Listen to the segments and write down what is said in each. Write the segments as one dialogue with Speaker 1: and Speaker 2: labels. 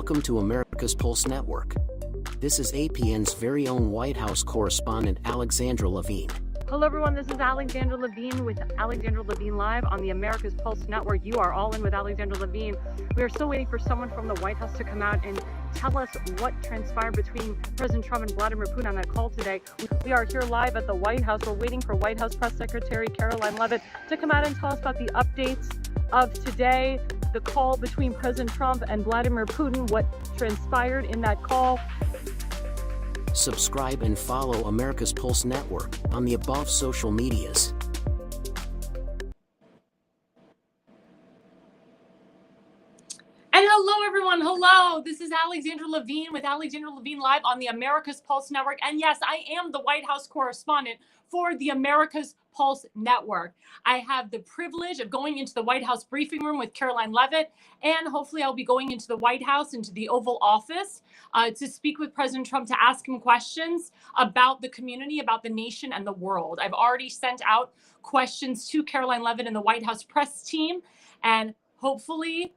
Speaker 1: Welcome to America's Pulse Network. This is APN's very own White House correspondent, Alexandra Levine.
Speaker 2: Hello everyone, this is Alexandra Levine with Alexandra Levine Live on the America's Pulse Network. You are all in with Alexandra Levine. We are still waiting for someone from the White House to come out and tell us what transpired between President Trump and Vladimir Putin on that call today. We are here live at the White House. We're waiting for White House Press Secretary Caroline Leavitt to come out and tell us about the updates of today, the call between President Trump and Vladimir Putin, what transpired in that call.
Speaker 1: Subscribe and follow America's Pulse Network on the above social medias.
Speaker 2: And hello, everyone. Hello. This is Alexandra Levine with Alexandra Levine Live on the America's Pulse Network. And yes, I am the White House correspondent for the America's Pulse Network. I have the privilege of going into the White House briefing room with Caroline Leavitt, and hopefully I'll be going into the White House, into the Oval Office, to speak with President Trump, to ask him questions about the community, about the nation and the world. I've already sent out questions to Caroline Leavitt and the White House press team, and hopefully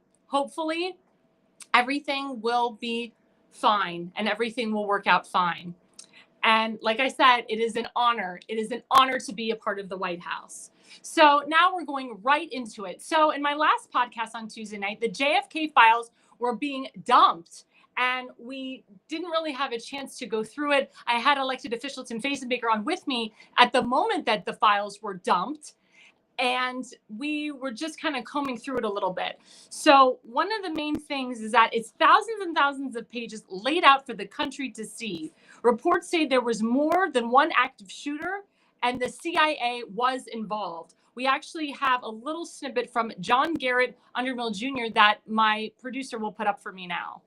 Speaker 2: everything will be fine and everything will work out fine. And like I said, it is an honor. It is an honor to be a part of the White House. So now we're going right into it. So in my last podcast on Tuesday night, the JFK files were being dumped, and we didn't really have a chance to go through it. I had elected official Tim Fazenbaker on with me at the moment that the files were dumped, and we were just kind of combing through it a little bit. So one of the main things is that it's thousands and thousands of pages laid out for the country to see. Reports say there was more than one active shooter, and the CIA was involved. We actually have a little snippet from John Garrett Undermill Jr. that my producer will put up for me now.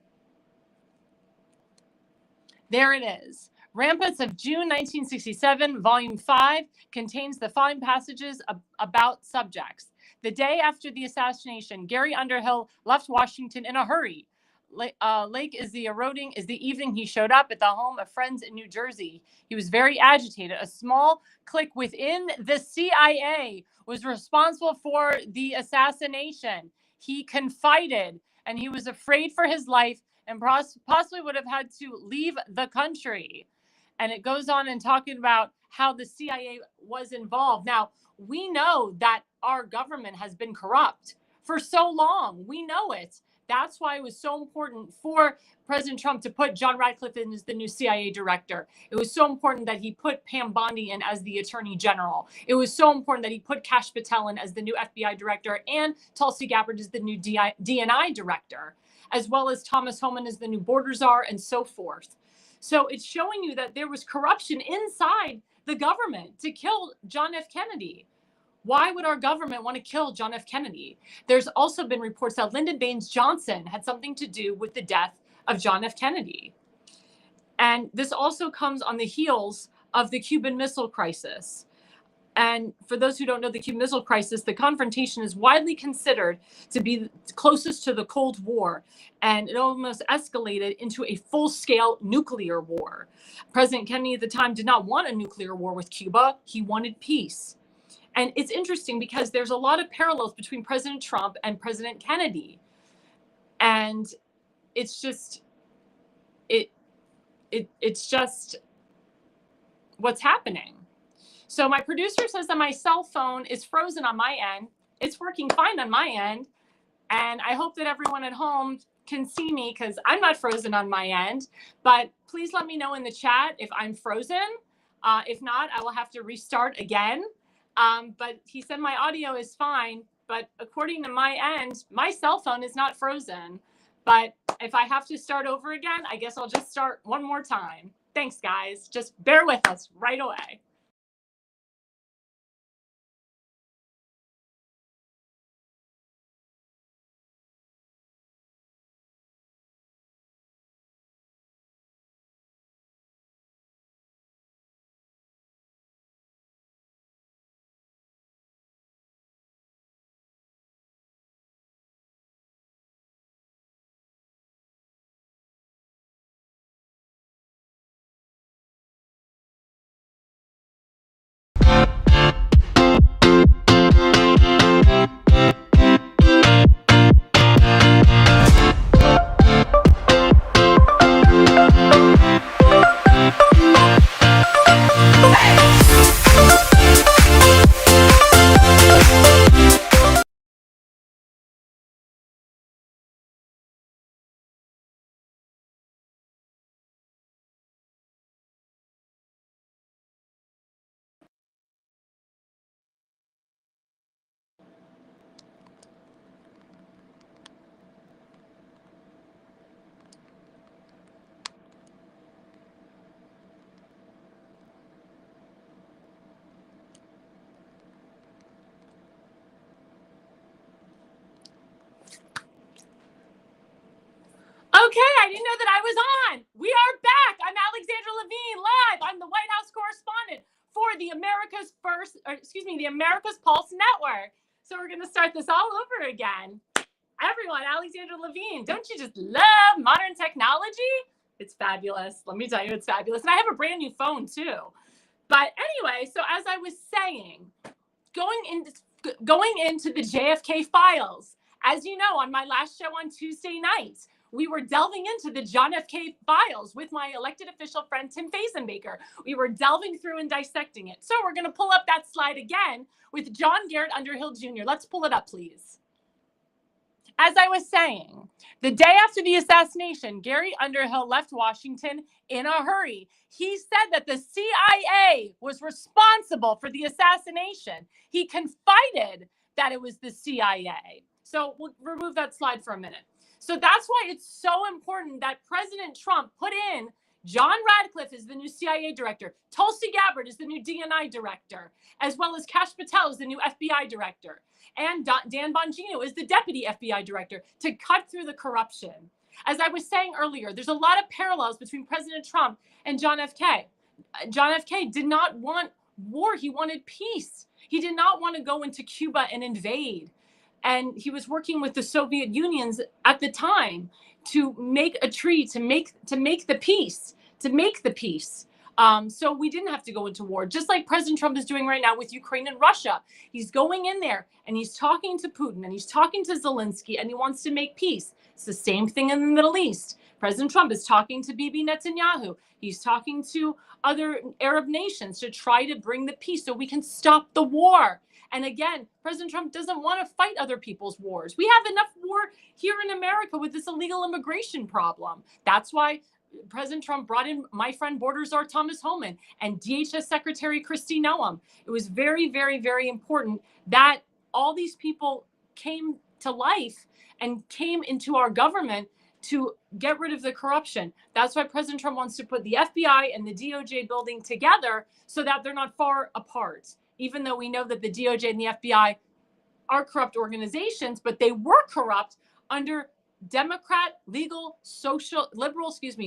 Speaker 2: There it is. Ramparts of June 1967, Volume 5, contains the following passages about subjects. The day after the assassination, Gary Underhill left Washington in a hurry. Lake is the evening he showed up at the home of friends in New Jersey. He was very agitated. A small clique within the CIA was responsible for the assassination. He confided, and he was afraid for his life and possibly would have had to leave the country. And it goes on and talking about how the CIA was involved. Now, we know that our government has been corrupt for so long. We know it. That's why it was so important for President Trump to put John Ratcliffe in as the new CIA director. It was so important that he put Pam Bondi in as the attorney general. It was so important that he put Kash Patel in as the new FBI director and Tulsi Gabbard as the new DNI director, as well as Thomas Homan as the new border czar and so forth. So it's showing you that there was corruption inside the government to kill John F. Kennedy. Why would our government want to kill John F. Kennedy? There's also been reports that Lyndon Baines Johnson had something to do with the death of John F. Kennedy. And this also comes on the heels of the Cuban Missile Crisis. And for those who don't know the Cuban Missile Crisis, the confrontation is widely considered to be closest to the Cold War, and it almost escalated into a full-scale nuclear war. President Kennedy at the time did not want a nuclear war with Cuba. He wanted peace. And it's interesting because there's a lot of parallels between President Trump and President Kennedy. And it's just, it's just what's happening. So my producer says that my cell phone is frozen on my end. It's working fine on my end. And I hope that everyone at home can see me because I'm not frozen on my end. But please let me know in the chat if I'm frozen. If not, I will have to restart again. But he said my audio is fine. But according to my end, my cell phone is not frozen. But if I have to start over again, I guess I'll just start one more time. Thanks, guys. Just bear with us right away. Okay, I didn't know that I was on. We are back. I'm Alexandra Levine live. I'm the White House correspondent for the America's Pulse Network. So we're going to start this all over again. Everyone, Alexandra Levine, don't you just love modern technology? It's fabulous. Let me tell you, it's fabulous. And I have a brand new phone too. But anyway, so as I was saying, going into the JFK files, as you know, on my last show on Tuesday night, we were delving into the John F. K. files with my elected official friend, Tim Fazenbaker. We were delving through and dissecting it. So we're going to pull up that slide again with John Garrett Underhill Jr. Let's pull it up, please. As I was saying, the day after the assassination, Gary Underhill left Washington in a hurry. He said that the CIA was responsible for the assassination. He confided that it was the CIA. So we'll remove that slide for a minute. So that's why it's so important that President Trump put in John Radcliffe is the new CIA director, Tulsi Gabbard is the new DNI director, as well as Kash Patel is the new FBI director, and Dan Bongino is the deputy FBI director to cut through the corruption. As I was saying earlier, there's a lot of parallels between President Trump and John F. K. John F. K. did not want war. He wanted peace. He did not want to go into Cuba and invade. And he was working with the Soviet Unions at the time to make a treaty, to make the peace. So we didn't have to go into war, just like President Trump is doing right now with Ukraine and Russia. He's going in there and he's talking to Putin and he's talking to Zelensky and he wants to make peace. It's the same thing in the Middle East. President Trump is talking to Bibi Netanyahu. He's talking to other Arab nations to try to bring the peace so we can stop the war. And again, President Trump doesn't want to fight other people's wars. We have enough war here in America with this illegal immigration problem. That's why President Trump brought in my friend border czar Thomas Homan and DHS Secretary Kristi Noem. It was very, very, very important that all these people came to life and came into our government to get rid of the corruption. That's why President Trump wants to put the FBI and the DOJ building together so that they're not far apart. Even though we know that the DOJ and the FBI are corrupt organizations, but they were corrupt under Democrat,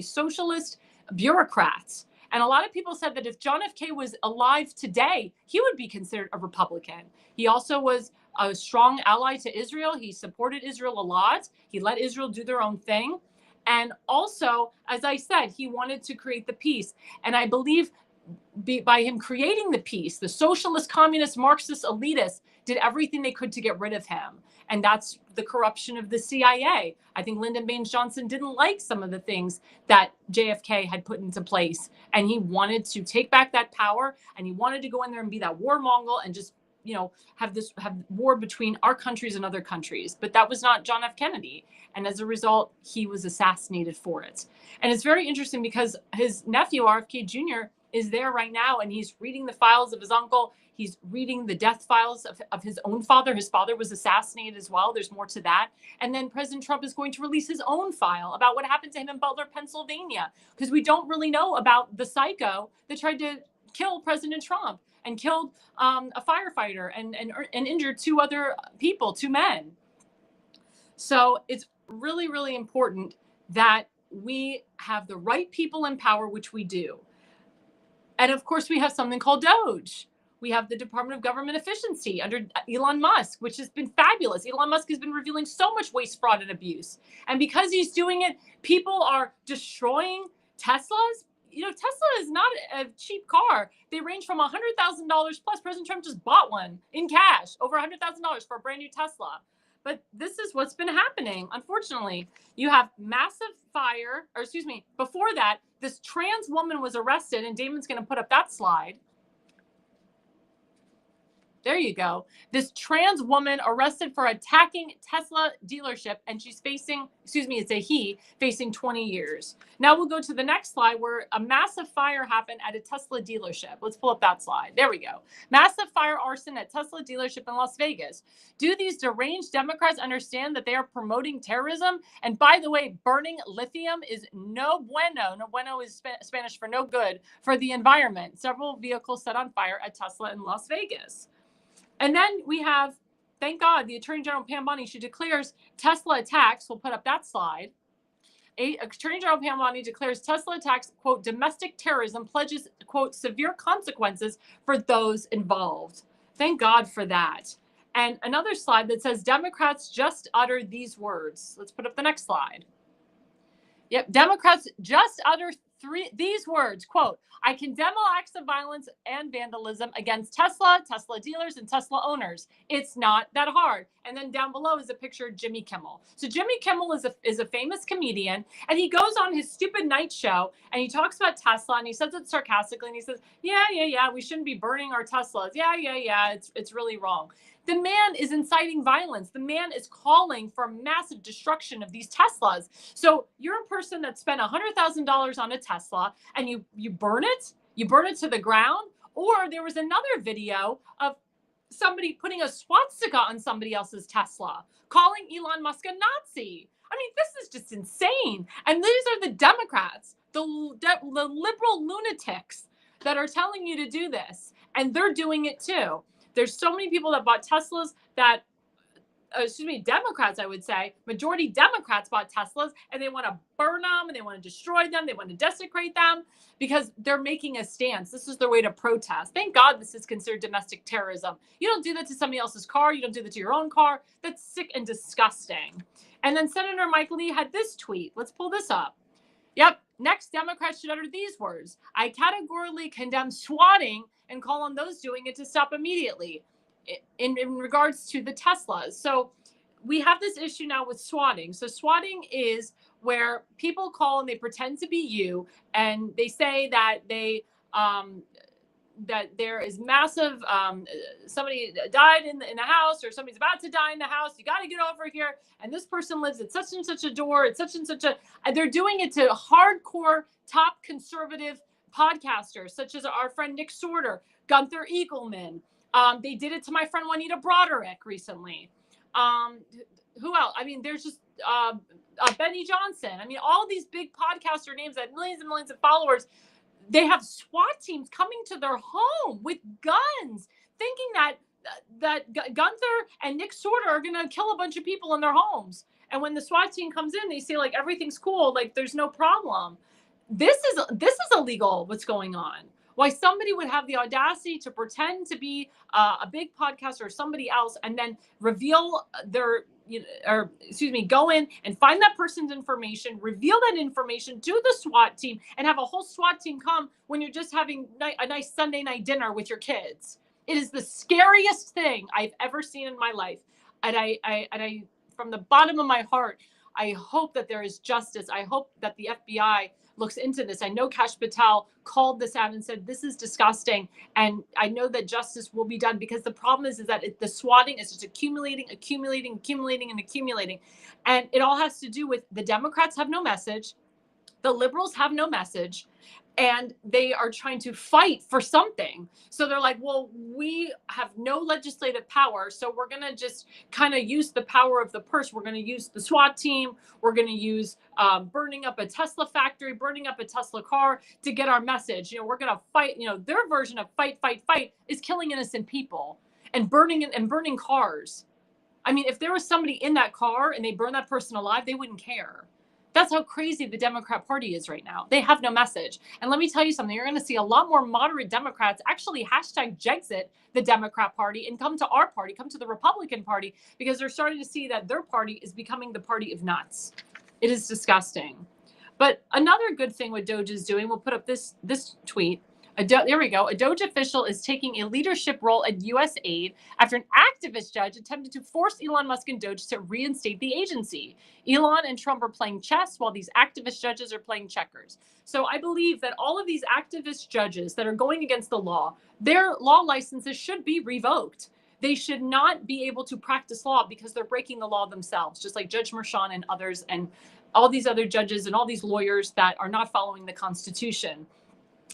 Speaker 2: socialist bureaucrats. And a lot of people said that if John F. K. was alive today, he would be considered a Republican. He also was a strong ally to Israel. He supported Israel a lot. He let Israel do their own thing. And also, as I said, he wanted to create the peace. And I believe by him creating the peace, the socialist, communist, Marxist elitists did everything they could to get rid of him. And that's the corruption of the CIA. I think Lyndon Baines Johnson didn't like some of the things that JFK had put into place. And he wanted to take back that power. And he wanted to go in there and be that warmonger and just, have war between our countries and other countries. But that was not John F. Kennedy. And as a result, he was assassinated for it. And it's very interesting because his nephew, RFK Jr., is there right now, and he's reading the files of his uncle. He's reading the death files of his own father. His father was assassinated as well. There's more to that. And then President Trump is going to release his own file about what happened to him in Butler, Pennsylvania, because we don't really know about the psycho that tried to kill President Trump and killed a firefighter and injured two other people, two men. So it's really, really important that we have the right people in power, which we do. And of course, we have something called DOGE. We have the Department of Government Efficiency under Elon Musk, which has been fabulous. Elon Musk has been revealing so much waste, fraud, and abuse. And because he's doing it, people are destroying Teslas. Tesla is not a cheap car. They range from $100,000 plus. President Trump just bought one in cash, over $100,000 for a brand new Tesla. But this is what's been happening. Unfortunately, you have massive fire, before that, this trans woman was arrested, and Damon's going to put up that slide. There you go. This trans woman arrested for attacking Tesla dealership, and she's facing, it's a he, facing 20 years. Now we'll go to the next slide where a massive fire happened at a Tesla dealership. Let's pull up that slide. There we go. Massive fire arson at Tesla dealership in Las Vegas. Do these deranged Democrats understand that they are promoting terrorism? And by the way, burning lithium is no bueno. No bueno is Spanish for no good for the environment. Several vehicles set on fire at Tesla in Las Vegas. And then we have, thank God, the Attorney General Pam Bondi, she declares Tesla attacks. We'll put up that slide. Attorney General Pam Bondi declares Tesla attacks, quote, domestic terrorism, pledges, quote, severe consequences for those involved. Thank God for that. And another slide that says Democrats just uttered these words. Let's put up the next slide. Yep, Democrats just uttered these words, quote, I condemn all acts of violence and vandalism against Tesla, Tesla dealers, and Tesla owners. It's not that hard. And then down below is a picture of Jimmy Kimmel. So Jimmy Kimmel is a famous comedian, and he goes on his stupid night show, and he talks about Tesla, and he says it sarcastically, and he says, yeah, we shouldn't be burning our Teslas. Yeah, it's really wrong. The man is inciting violence. The man is calling for massive destruction of these Teslas. So you're a person that spent $100,000 on a Tesla and you burn it to the ground. Or there was another video of somebody putting a swastika on somebody else's Tesla, calling Elon Musk a Nazi. I mean, this is just insane. And these are the Democrats, the liberal lunatics that are telling you to do this. And they're doing it too. There's so many people that bought Teslas that, Democrats, I would say, majority Democrats bought Teslas, and they want to burn them, and they want to destroy them, they want to desecrate them, because they're making a stance. This is their way to protest. Thank God this is considered domestic terrorism. You don't do that to somebody else's car. You don't do that to your own car. That's sick and disgusting. And then Senator Mike Lee had this tweet. Let's pull this up. Yep. Next, Democrats should utter these words. I categorically condemn swatting and call on those doing it to stop immediately in regards to the Teslas. So we have this issue now with swatting. So swatting is where people call and they pretend to be you, and they say that that there is massive, somebody died in the house, or somebody's about to die in the house. You got to get over here. And this person lives at such and such a door. It's such and such a, and they're doing it to hardcore top conservative podcasters, such as our friend Nick Sorter, Gunther Eagleman. They did it to my friend Juanita Broderick recently. Who else? I mean, there's just Benny Johnson. I mean, all these big podcaster names that have millions and millions of followers. They have SWAT teams coming to their home with guns, thinking that Gunther and Nick Sorter are going to kill a bunch of people in their homes. And when the SWAT team comes in, they say like everything's cool, like there's no problem. This is illegal. What's going on? Why somebody would have the audacity to pretend to be a big podcaster or somebody else, and then reveal their, go in and find that person's information, reveal that information to the SWAT team, and have a whole SWAT team come when you're just having a nice Sunday night dinner with your kids. It is the scariest thing I've ever seen in my life. And I, from the bottom of my heart, I hope that there is justice. I hope that the FBI looks into this. I know Kash Patel called this out and said, this is disgusting. And I know that justice will be done, because the problem is that the swatting is just accumulating. And it all has to do with the Democrats have no message. The liberals have no message. And they are trying to fight for something. So they're like, well, we have no legislative power, so we're going to just kind of use the power of the purse. We're going to use the SWAT team. We're going to use burning up a Tesla factory, burning up a Tesla car to get our message. We're going to fight. Their version of fight is killing innocent people and burning cars. I mean, if there was somebody in that car and they burned that person alive, they wouldn't care. That's how crazy the Democrat Party is right now. They have no message. And let me tell you something. You're going to see a lot more moderate Democrats actually #Jexit the Democrat Party and come to our party, come to the Republican Party, because they're starting to see that their party is becoming the party of nuts. It is disgusting. But another good thing what Doge is doing, we'll put up this tweet. There we go. A Doge official is taking a leadership role at U.S. aid after an activist judge attempted to force Elon Musk and Doge to reinstate the agency. Elon and Trump are playing chess while these activist judges are playing checkers. So I believe that all of these activist judges that are going against the law, their law licenses should be revoked. They should not be able to practice law because they're breaking the law themselves, just like Judge Merchan and others and all these other judges and all these lawyers that are not following the Constitution.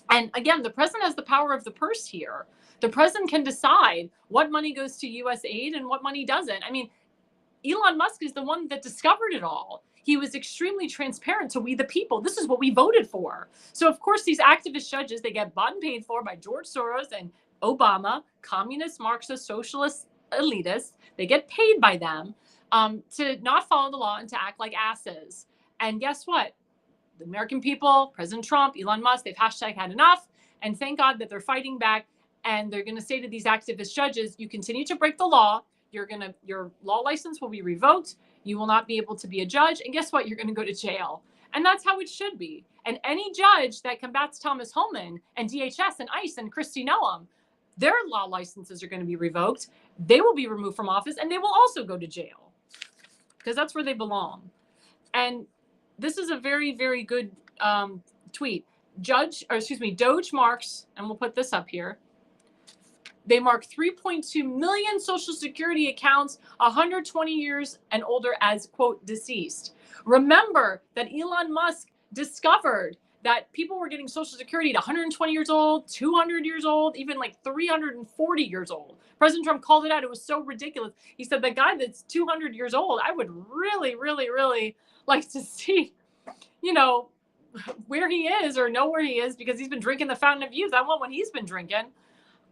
Speaker 2: And again, the president has the power of the purse here. The president can decide what money goes to U.S. aid and what money doesn't. I mean, Elon Musk is the one that discovered it all. He was extremely transparent to we the people. This is what we voted for. So, of course, these activist judges, they get bought and paid for by George Soros and Obama, communist, Marxist, socialist elitists. They get paid by them to not follow the law and to act like asses. And guess what? The American people, President Trump, Elon Musk, they've hashtag had enough. And thank God that they're fighting back. And they're going to say to these activist judges, you continue to break the law. Your law license will be revoked. You will not be able to be a judge. And guess what? You're going to go to jail. And that's how it should be. And any judge that combats Thomas Homan and DHS and ICE and Kristi Noem, their law licenses are going to be revoked. They will be removed from office, and they will also go to jail because that's where they belong. And this is a very, very good tweet. Doge marks, and we'll put this up here. They mark 3.2 million Social Security accounts 120 years and older as, quote, deceased. Remember that Elon Musk discovered that people were getting Social Security at 120 years old, 200 years old, even like 340 years old. President Trump called it out. It was so ridiculous. He said, the guy that's 200 years old, I would really, really, really like to see, where he is or know where he is because he's been drinking the fountain of youth. I want what he's been drinking.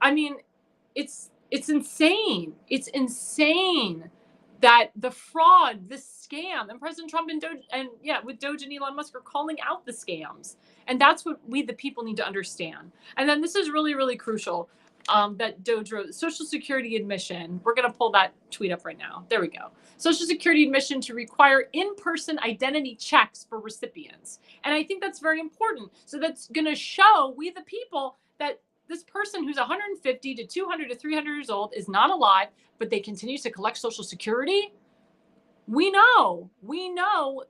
Speaker 2: I mean, it's insane. It's insane that the fraud, the scam, and President Trump and Doge, with Doge and Elon Musk are calling out the scams. And that's what we, the people, need to understand. And then this is really, really crucial that Doge wrote, Social Security admission. We're going to pull that tweet up right now. There we go. Social Security admission to require in-person identity checks for recipients. And I think that's very important. So that's going to show we, the people, that this person who's 150 to 200 to 300 years old is not alive, but they continue to collect Social Security. We know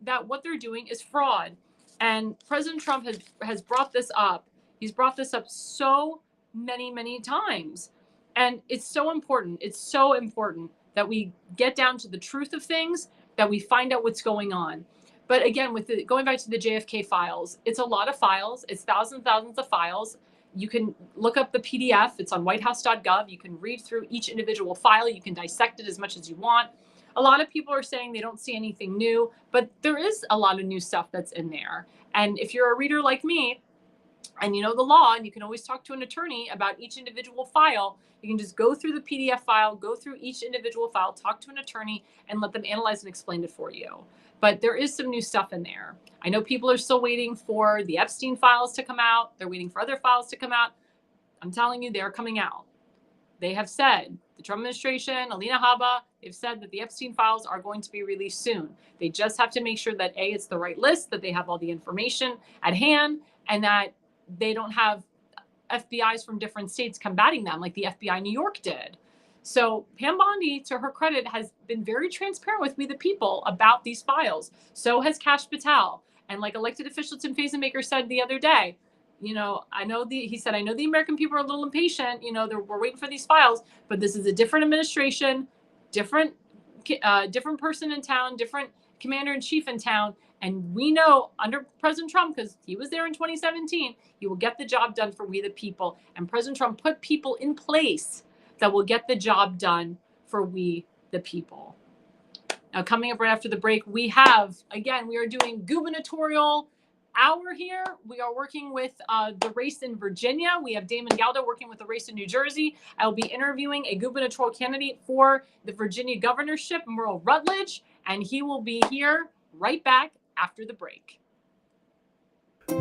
Speaker 2: that what they're doing is fraud. And President Trump has brought this up. He's brought this up so many, many times. And it's so important. It's so important that we get down to the truth of things, that we find out what's going on. But again, going back to the JFK files, it's a lot of files. It's thousands and thousands of files. You can look up the PDF. It's on whitehouse.gov. You can read through each individual file. You can dissect it as much as you want. A lot of people are saying they don't see anything new, but there is a lot of new stuff that's in there. And if you're a reader like me, and you know the law, and you can always talk to an attorney about each individual file, you can just go through the PDF file, go through each individual file, talk to an attorney, and let them analyze and explain it for you. But there is some new stuff in there. I know people are still waiting for the Epstein files to come out. They're waiting for other files to come out. I'm telling you, they're coming out. They have said, the Trump administration, Alina Habba, they've said that the Epstein files are going to be released soon. They just have to make sure that A, it's the right list, that they have all the information at hand, and that they don't have FBIs from different states combating them like the FBI New York did. So Pam Bondi, to her credit, has been very transparent with we the people about these files. So has Kash Patel. And like elected official Tim Fazenmaker said the other day, he said, I know the American people are a little impatient. We're waiting for these files, but this is a different administration, different person in town, different commander in chief in town. And we know under President Trump, because he was there in 2017, he will get the job done for we the people. And President Trump put people in place that will get the job done for we the people. Now, coming up right after the break, we are doing gubernatorial hour here. We are working with the race in Virginia. We have Damon Galdo working with the race in New Jersey. I will be interviewing a gubernatorial candidate for the Virginia governorship, Merle Rutledge, and he will be here right back after the break.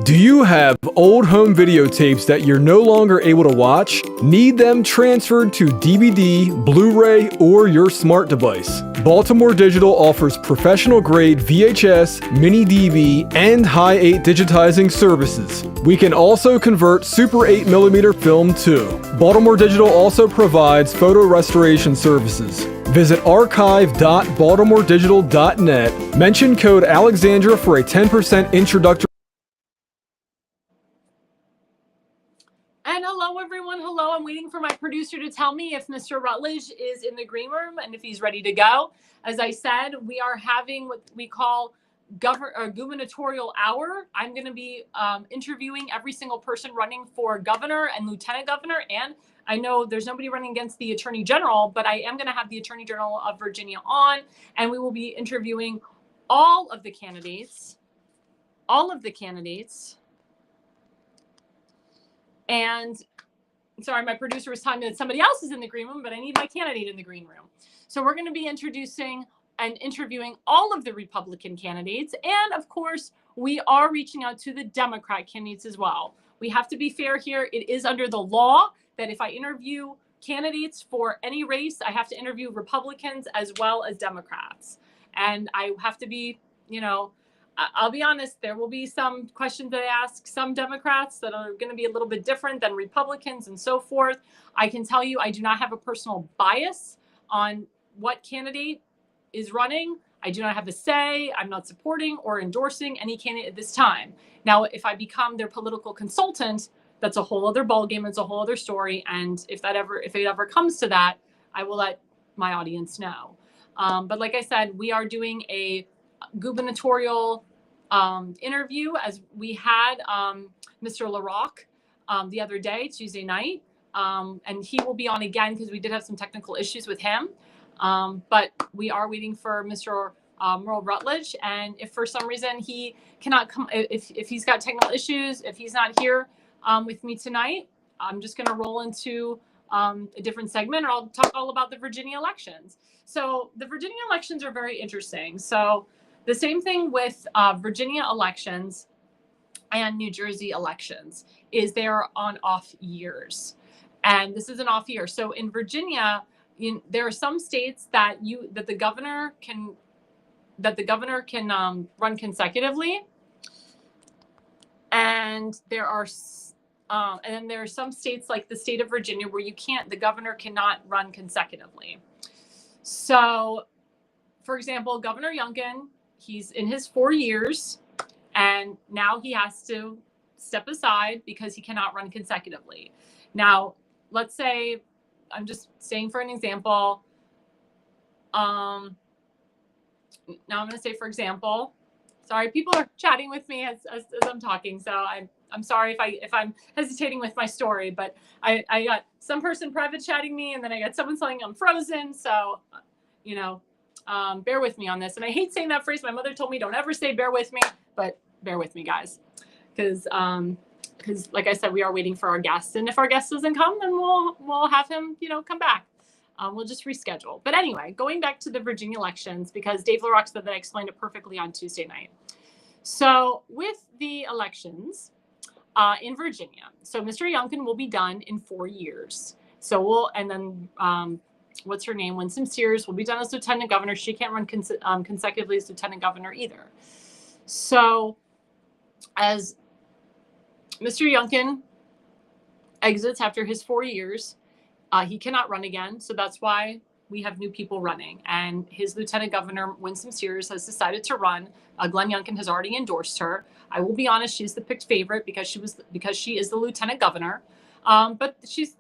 Speaker 3: Do you have old home videotapes that you're no longer able to watch? Need them transferred to DVD, Blu-ray, or your smart device? Baltimore Digital offers professional-grade VHS, mini DV, and high 8 digitizing services. We can also convert Super 8mm film too. Baltimore Digital also provides photo restoration services. Visit archive.baltimoredigital.net. Mention code Alexandra for a 10% introductory.
Speaker 2: And hello, everyone. Hello. I'm waiting for my producer to tell me if Mr. Rutledge is in the green room and if he's ready to go. As I said, we are having what we call gubernatorial hour. I'm going to be interviewing every single person running for governor and lieutenant governor. And I know there's nobody running against the attorney general, but I am going to have the attorney general of Virginia on, and we will be interviewing all of the candidates. And sorry, my producer was telling me that somebody else is in the green room, but I need my candidate in the green room. So we're going to be introducing and interviewing all of the Republican candidates. And of course, we are reaching out to the Democrat candidates as well. We have to be fair here. It is under the law that if I interview candidates for any race, I have to interview Republicans as well as Democrats. And I have to be, I'll be honest, there will be some questions that I ask some Democrats that are going to be a little bit different than Republicans and so forth. I can tell you I do not have a personal bias on what candidate is running. I do not have a say. I'm not supporting or endorsing any candidate at this time. Now, if I become their political consultant, that's a whole other ballgame. It's a whole other story. And if it ever comes to that, I will let my audience know. But like I said, we are doing a gubernatorial interview, as we had Mr. LaRock the other day, Tuesday night. And he will be on again because we did have some technical issues with him. But we are waiting for Mr. Merle Rutledge. And if for some reason he cannot come, if he's got technical issues, if he's not here with me tonight, I'm just going to roll into a different segment, or I'll talk all about the Virginia elections. So the Virginia elections are very interesting. So the same thing with Virginia elections and New Jersey elections is they're on off years. And this is an off year. So in Virginia, there are some states that the governor can run consecutively, and then there are some states like the state of Virginia where the governor cannot run consecutively. So, for example, Governor Youngkin, he's in his 4 years, and now he has to step aside because he cannot run consecutively. Now, let's say, I'm just saying for an example, now I'm going to say, for example, sorry, people are chatting with me as I'm talking, so I'm sorry if I'm hesitating with my story, but I got some person private chatting me, and then I got someone saying I'm frozen, so bear with me on this. And I hate saying that phrase. My mother told me don't ever say bear with me, but bear with me, guys, because like I said, we are waiting for our guest, and if our guest doesn't come, then we'll have him come back. We'll just reschedule. But anyway, going back to the Virginia elections, because Dave LaRock said that I explained it perfectly on Tuesday night. So with the elections in Virginia, so Mr. Youngkin will be done in 4 years. So what's her name? Winsome Sears will be done as lieutenant governor. She can't run consecutively as lieutenant governor either. So as Mr. Youngkin exits after his 4 years, he cannot run again. So that's why we have new people running. And his lieutenant governor, Winsome Sears, has decided to run. Glenn Youngkin has already endorsed her. I will be honest, she's the picked favorite because she is the lieutenant governor. But she's,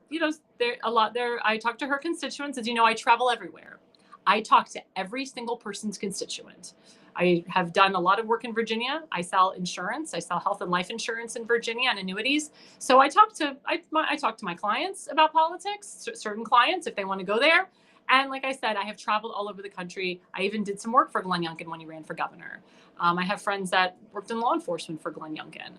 Speaker 2: there a lot there. I talk to her constituents. As you know, I travel everywhere. I talk to every single person's constituent. I have done a lot of work in Virginia. I sell insurance. I sell health and life insurance in Virginia and annuities. So I talk to my clients about politics, certain clients, if they want to go there. And like I said, I have traveled all over the country. I even did some work for Glenn Youngkin when he ran for governor. I have friends that worked in law enforcement for Glenn Youngkin.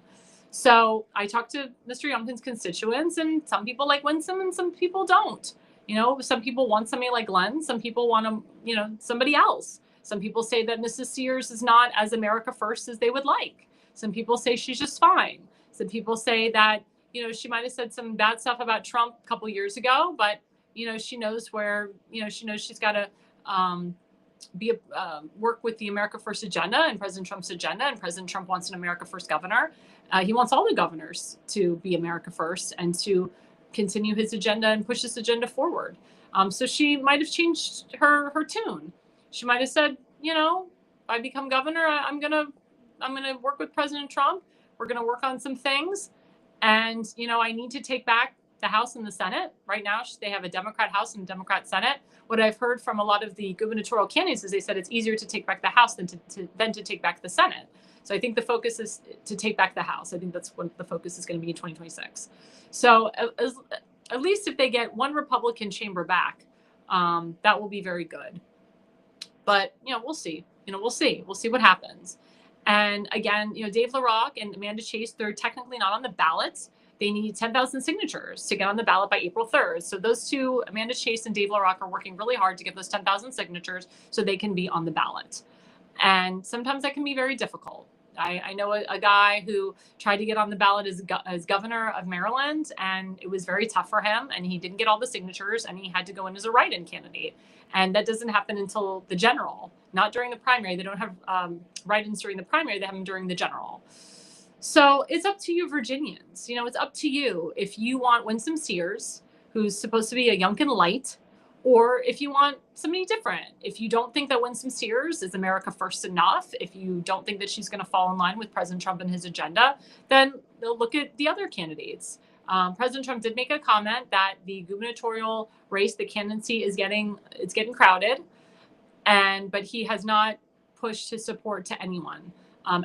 Speaker 2: So I talk to Mr. Youngkin's constituents, and some people like Winsome and some people don't. Some people want somebody like Glenn. Some people want somebody else. Some people say that Mrs. Sears is not as America First as they would like. Some people say she's just fine. Some people say that, she might have said some bad stuff about Trump a couple years ago, but, she knows where, she knows she's got to work with the America First agenda and President Trump's agenda. And President Trump wants an America First governor. He wants all the governors to be America First and to continue his agenda and push this agenda forward. So she might have changed her tune. She might have said, if I become governor, I'm gonna work with President Trump. We're gonna work on some things, and I need to take back the House and the Senate. Right now, they have a Democrat House and a Democrat Senate. What I've heard from a lot of the gubernatorial candidates is they said it's easier to take back the House than to take back the Senate. So I think the focus is to take back the House. I think that's what the focus is going to be in 2026. So at least if they get one Republican chamber back, that will be very good. But, we'll see. We'll see what happens. And again, Dave LaRock and Amanda Chase, they're technically not on the ballots they need 10,000 signatures to get on the ballot by April 3rd. So those two, Amanda Chase and Dave LaRocque, are working really hard to get those 10,000 signatures so they can be on the ballot. And sometimes that can be very difficult. I know a guy who tried to get on the ballot as governor of Maryland, and it was very tough for him, and he didn't get all the signatures, and he had to go in as a write-in candidate. And that doesn't happen until the general, not during the primary. They don't have write-ins during the primary. They have them during the general. So it's up to you, Virginians. It's up to you if you want Winsome Sears, who's supposed to be a Youngkin light, or if you want somebody different. If you don't think that Winsome Sears is America first enough, if you don't think that she's going to fall in line with President Trump and his agenda, then they'll look at the other candidates. President Trump did make a comment that the gubernatorial race, the candidacy, it's getting crowded, but he has not pushed his support to anyone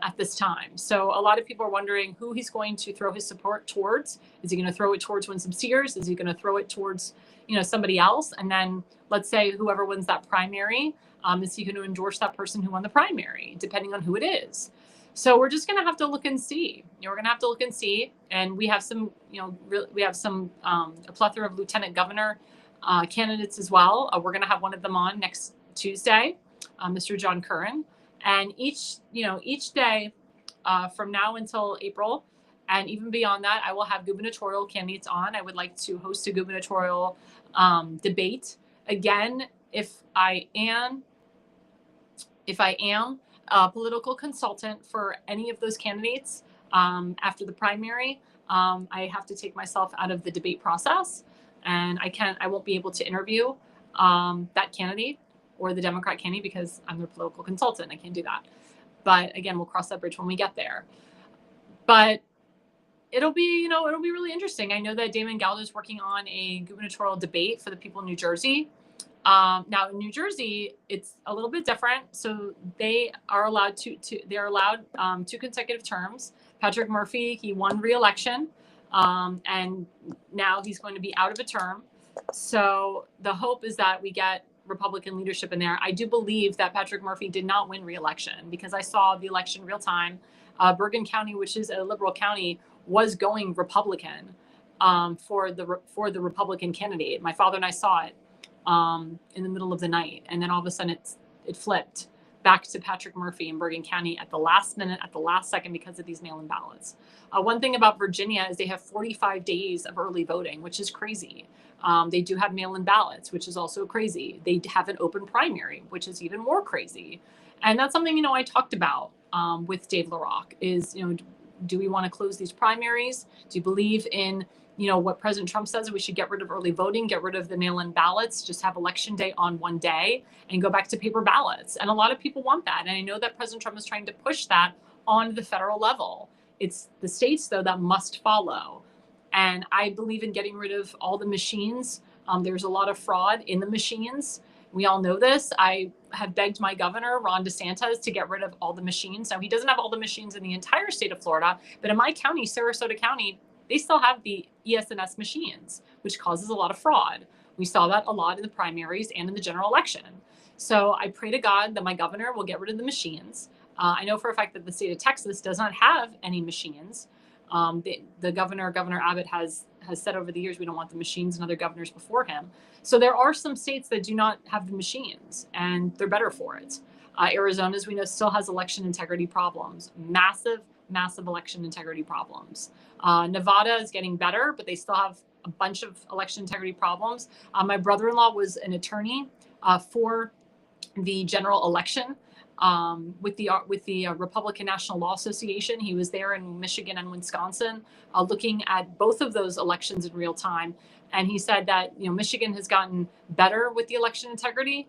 Speaker 2: at this time. So a lot of people are wondering who he's going to throw his support towards. Is he going to throw it towards Winsome Sears? Is he going to throw it towards somebody else? And then let's say whoever wins that primary, is he going to endorse that person who won the primary, depending on who it is? So we're just going to have to look and see. We're going to have to look and see. And we have some, a plethora of lieutenant governor candidates as well. We're going to have one of them on next Tuesday, Mr. John Curran. And each day from now until April, and even beyond that, I will have gubernatorial candidates on. I would like to host a gubernatorial debate. Again, if I am a political consultant for any of those candidates after the primary, I have to take myself out of the debate process, and I won't be able to interview that candidate or the Democrat candidate because I'm their political consultant. I can't do that. But again, we'll cross that bridge when we get there. But it'll be really interesting. I know that Damon Galdo is working on a gubernatorial debate for the people in New Jersey. Now in New Jersey, it's a little bit different. So they are allowed two consecutive terms. Patrick Murphy, he won re-election, and now he's going to be out of a term. So the hope is that we get Republican leadership in there. I do believe that Patrick Murphy did not win re-election because I saw the election real time. Bergen County, which is a liberal county, was going Republican for the Republican candidate. My father and I saw it in the middle of the night, and then all of a sudden it flipped back to Patrick Murphy in Bergen County at the last minute, at the last second, because of these mail-in ballots. One thing about Virginia is they have 45 days of early voting, which is crazy. They do have mail-in ballots, which is also crazy. They have an open primary, which is even more crazy. And that's something, I talked about with Dave LaRocque is, do we want to close these primaries? Do you believe in, what President Trump says? We should get rid of early voting, get rid of the mail-in ballots, just have election day on one day and go back to paper ballots. And a lot of people want that. And I know that President Trump is trying to push that on the federal level. It's the states, though, that must follow. And I believe in getting rid of all the machines. There's a lot of fraud in the machines. We all know this. I have begged my governor, Ron DeSantis, to get rid of all the machines. Now, he doesn't have all the machines in the entire state of Florida, but in my county, Sarasota County, they still have the ES&S machines, which causes a lot of fraud. We saw that a lot in the primaries and in the general election. So I pray to God that my governor will get rid of the machines. I know for a fact that the state of Texas does not have any machines. The Governor Abbott has said over the years, we don't want the machines, and other governors before him. So there are some states that do not have the machines, and they're better for it. Arizona, as we know, still has election integrity problems, massive election integrity problems. Nevada is getting better, but they still have a bunch of election integrity problems. My brother-in-law was an attorney for the general election with the Republican National Law Association. He was there in Michigan and Wisconsin looking at both of those elections in real time. And he said that, Michigan has gotten better with the election integrity,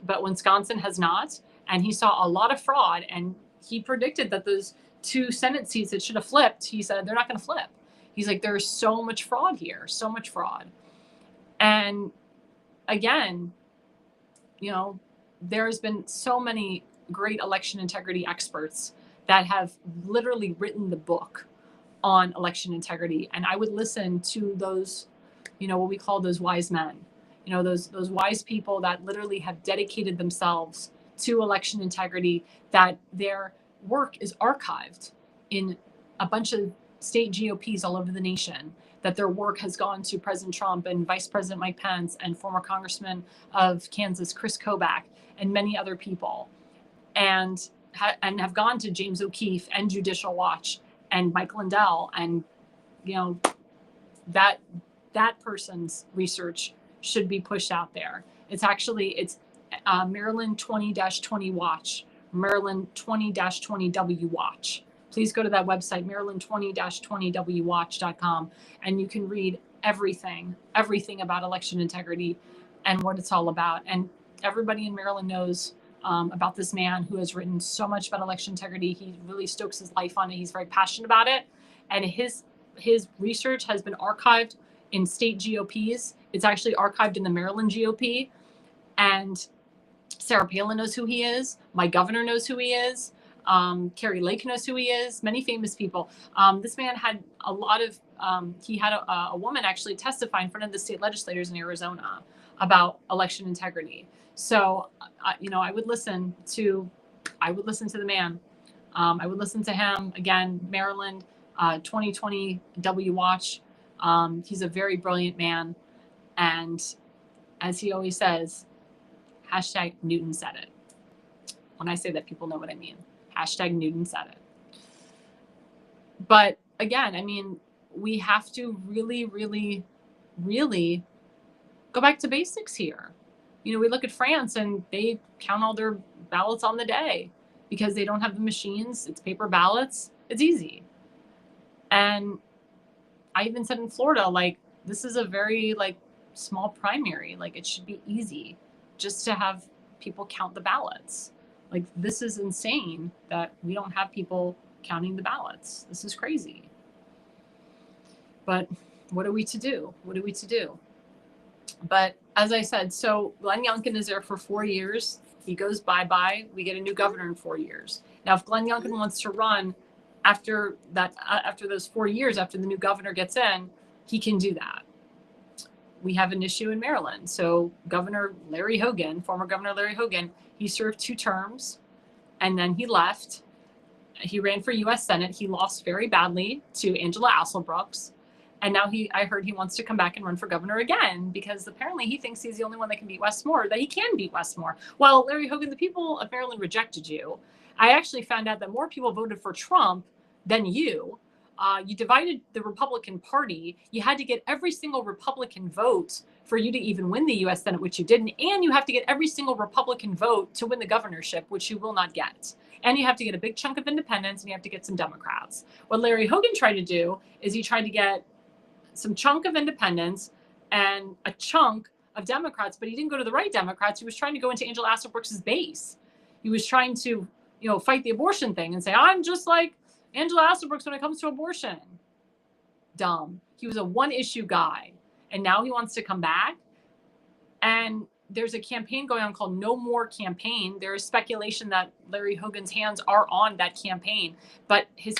Speaker 2: but Wisconsin has not. And he saw a lot of fraud, and he predicted that those two Senate seats that should have flipped, he said they're not going to flip. He's like, there's so much fraud here, so much fraud. And again, there's been so many great election integrity experts that have literally written the book on election integrity. And I would listen to those, what we call those wise men, those wise people that literally have dedicated themselves to election integrity, that their work is archived in a bunch of state GOPs all over the nation, that their work has gone to President Trump and Vice President Mike Pence and former Congressman of Kansas, Chris Kobach, and many other people, and have gone to James O'Keefe and Judicial Watch and Mike Lindell, and that person's research should be pushed out there. It's Maryland 20-20 Watch, Maryland 20-20W Watch. Please go to that website, Maryland 20-20wwatch.com, and you can read everything about election integrity and what it's all about. And everybody in Maryland knows about this man who has written so much about election integrity. He really stokes his life on it. He's very passionate about it. And his research has been archived in state GOPs. It's actually archived in the Maryland GOP. And Sarah Palin knows who he is. My governor knows who he is. Carrie Lake knows who he is. Many famous people. This man had a lot of, he had a woman actually testify in front of the state legislators in Arizona about election integrity. So, I would listen to the man. I would listen to him. Again, Maryland 2020 W Watch. He's a very brilliant man. And as he always says, hashtag Newton said it. When I say that, people know what I mean. Hashtag Newton said it. But again, I mean, we have to really, really, really go back to basics here. We look at France and they count all their ballots on the day because they don't have the machines. It's paper ballots. It's easy. And I even said in Florida, this is a very small primary. It should be easy just to have people count the ballots. This is insane that we don't have people counting the ballots. This is crazy. But what are we to do? What are we to do? But as I said, so Glenn Youngkin is there for 4 years. He goes bye-bye. We get a new governor in 4 years. Now, if Glenn Youngkin wants to run after those 4 years, after the new governor gets in, he can do that. We have an issue in Maryland. So Governor Larry Hogan, former Governor Larry Hogan, he served 2 terms and then he left. He ran for U.S. Senate. He lost very badly to Angela Asselbrooks. And now I heard he wants to come back and run for governor again because apparently he thinks he's the only one that can beat Wes Moore, that he can beat Wes Moore. Well, Larry Hogan, the people of Maryland rejected you. I actually found out that more people voted for Trump than you. You divided the Republican Party. You had to get every single Republican vote for you to even win the U.S. Senate, which you didn't. And you have to get every single Republican vote to win the governorship, which you will not get. And you have to get a big chunk of independents and you have to get some Democrats. What Larry Hogan tried to do is he tried to get some chunk of independents and a chunk of Democrats, but he didn't go to the right Democrats. He was trying to go into Angela Asselbrooks' base. He was trying to, fight the abortion thing and say, I'm just like Angela Asselbrooks when it comes to abortion. Dumb. He was a one-issue guy. And now he wants to come back. And there's a campaign going on called No More Campaign. There is speculation that Larry Hogan's hands are on that campaign. But he's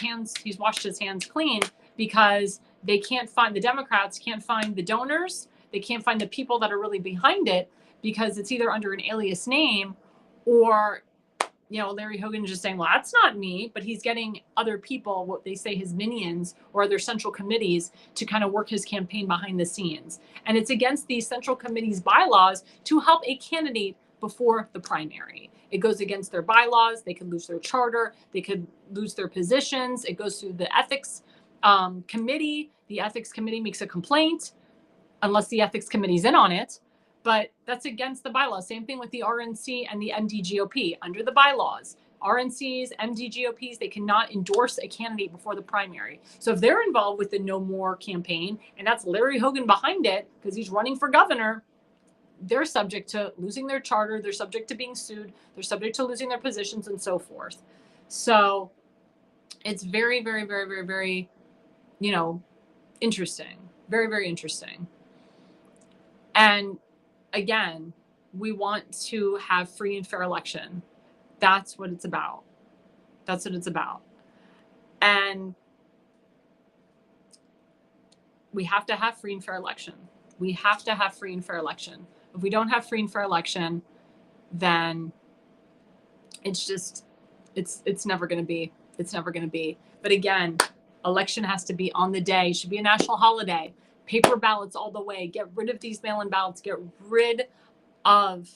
Speaker 2: washed his hands clean because the Democrats can't find the donors. They can't find the people that are really behind it because it's either under an alias name or Larry Hogan is just saying, well, that's not me, but he's getting other people, what they say his minions or other central committees to kind of work his campaign behind the scenes. And it's against these central committees' bylaws to help a candidate before the primary. It goes against their bylaws. They could lose their charter. They could lose their positions. It goes through the ethics committee. The ethics committee makes a complaint unless the ethics committee's in on it. But that's against the bylaws. Same thing with the RNC and the MDGOP. Under the bylaws, RNCs, MDGOPs, they cannot endorse a candidate before the primary. So if they're involved with the No More campaign, and that's Larry Hogan behind it, because he's running for governor, they're subject to losing their charter. They're subject to being sued. They're subject to losing their positions and so forth. So it's very, very, very, very, very, interesting. Very, very interesting. And again, we want to have free and fair election. That's what it's about. That's what it's about. And we have to have free and fair election. We have to have free and fair election. If we don't have free and fair election, then it's never going to be. It's never going to be. But again, Election has to be on the day. It should be a national holiday. Paper ballots all the way. Get rid of these mail-in ballots. Get rid of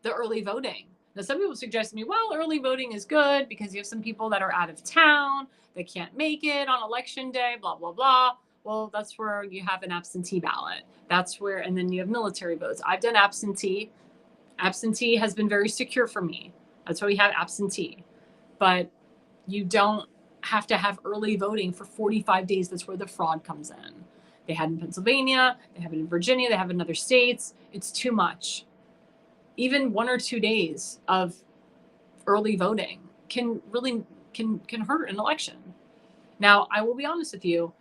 Speaker 2: the early voting. Now, some people suggest to me, well, early voting is good because you have some people that are out of town that can't make it on election day, blah, blah, blah. Well, that's where you have an absentee ballot. That's where, and then you have military votes. I've done absentee. Absentee has been very secure for me. That's why we have absentee. But you don't have to have early voting for 45 days. That's where the fraud comes in. They had it in Pennsylvania, they have it in Virginia, they have it in other states. It's too much. Even 1 or 2 days of early voting can really can hurt an election. Now, I will be honest with you.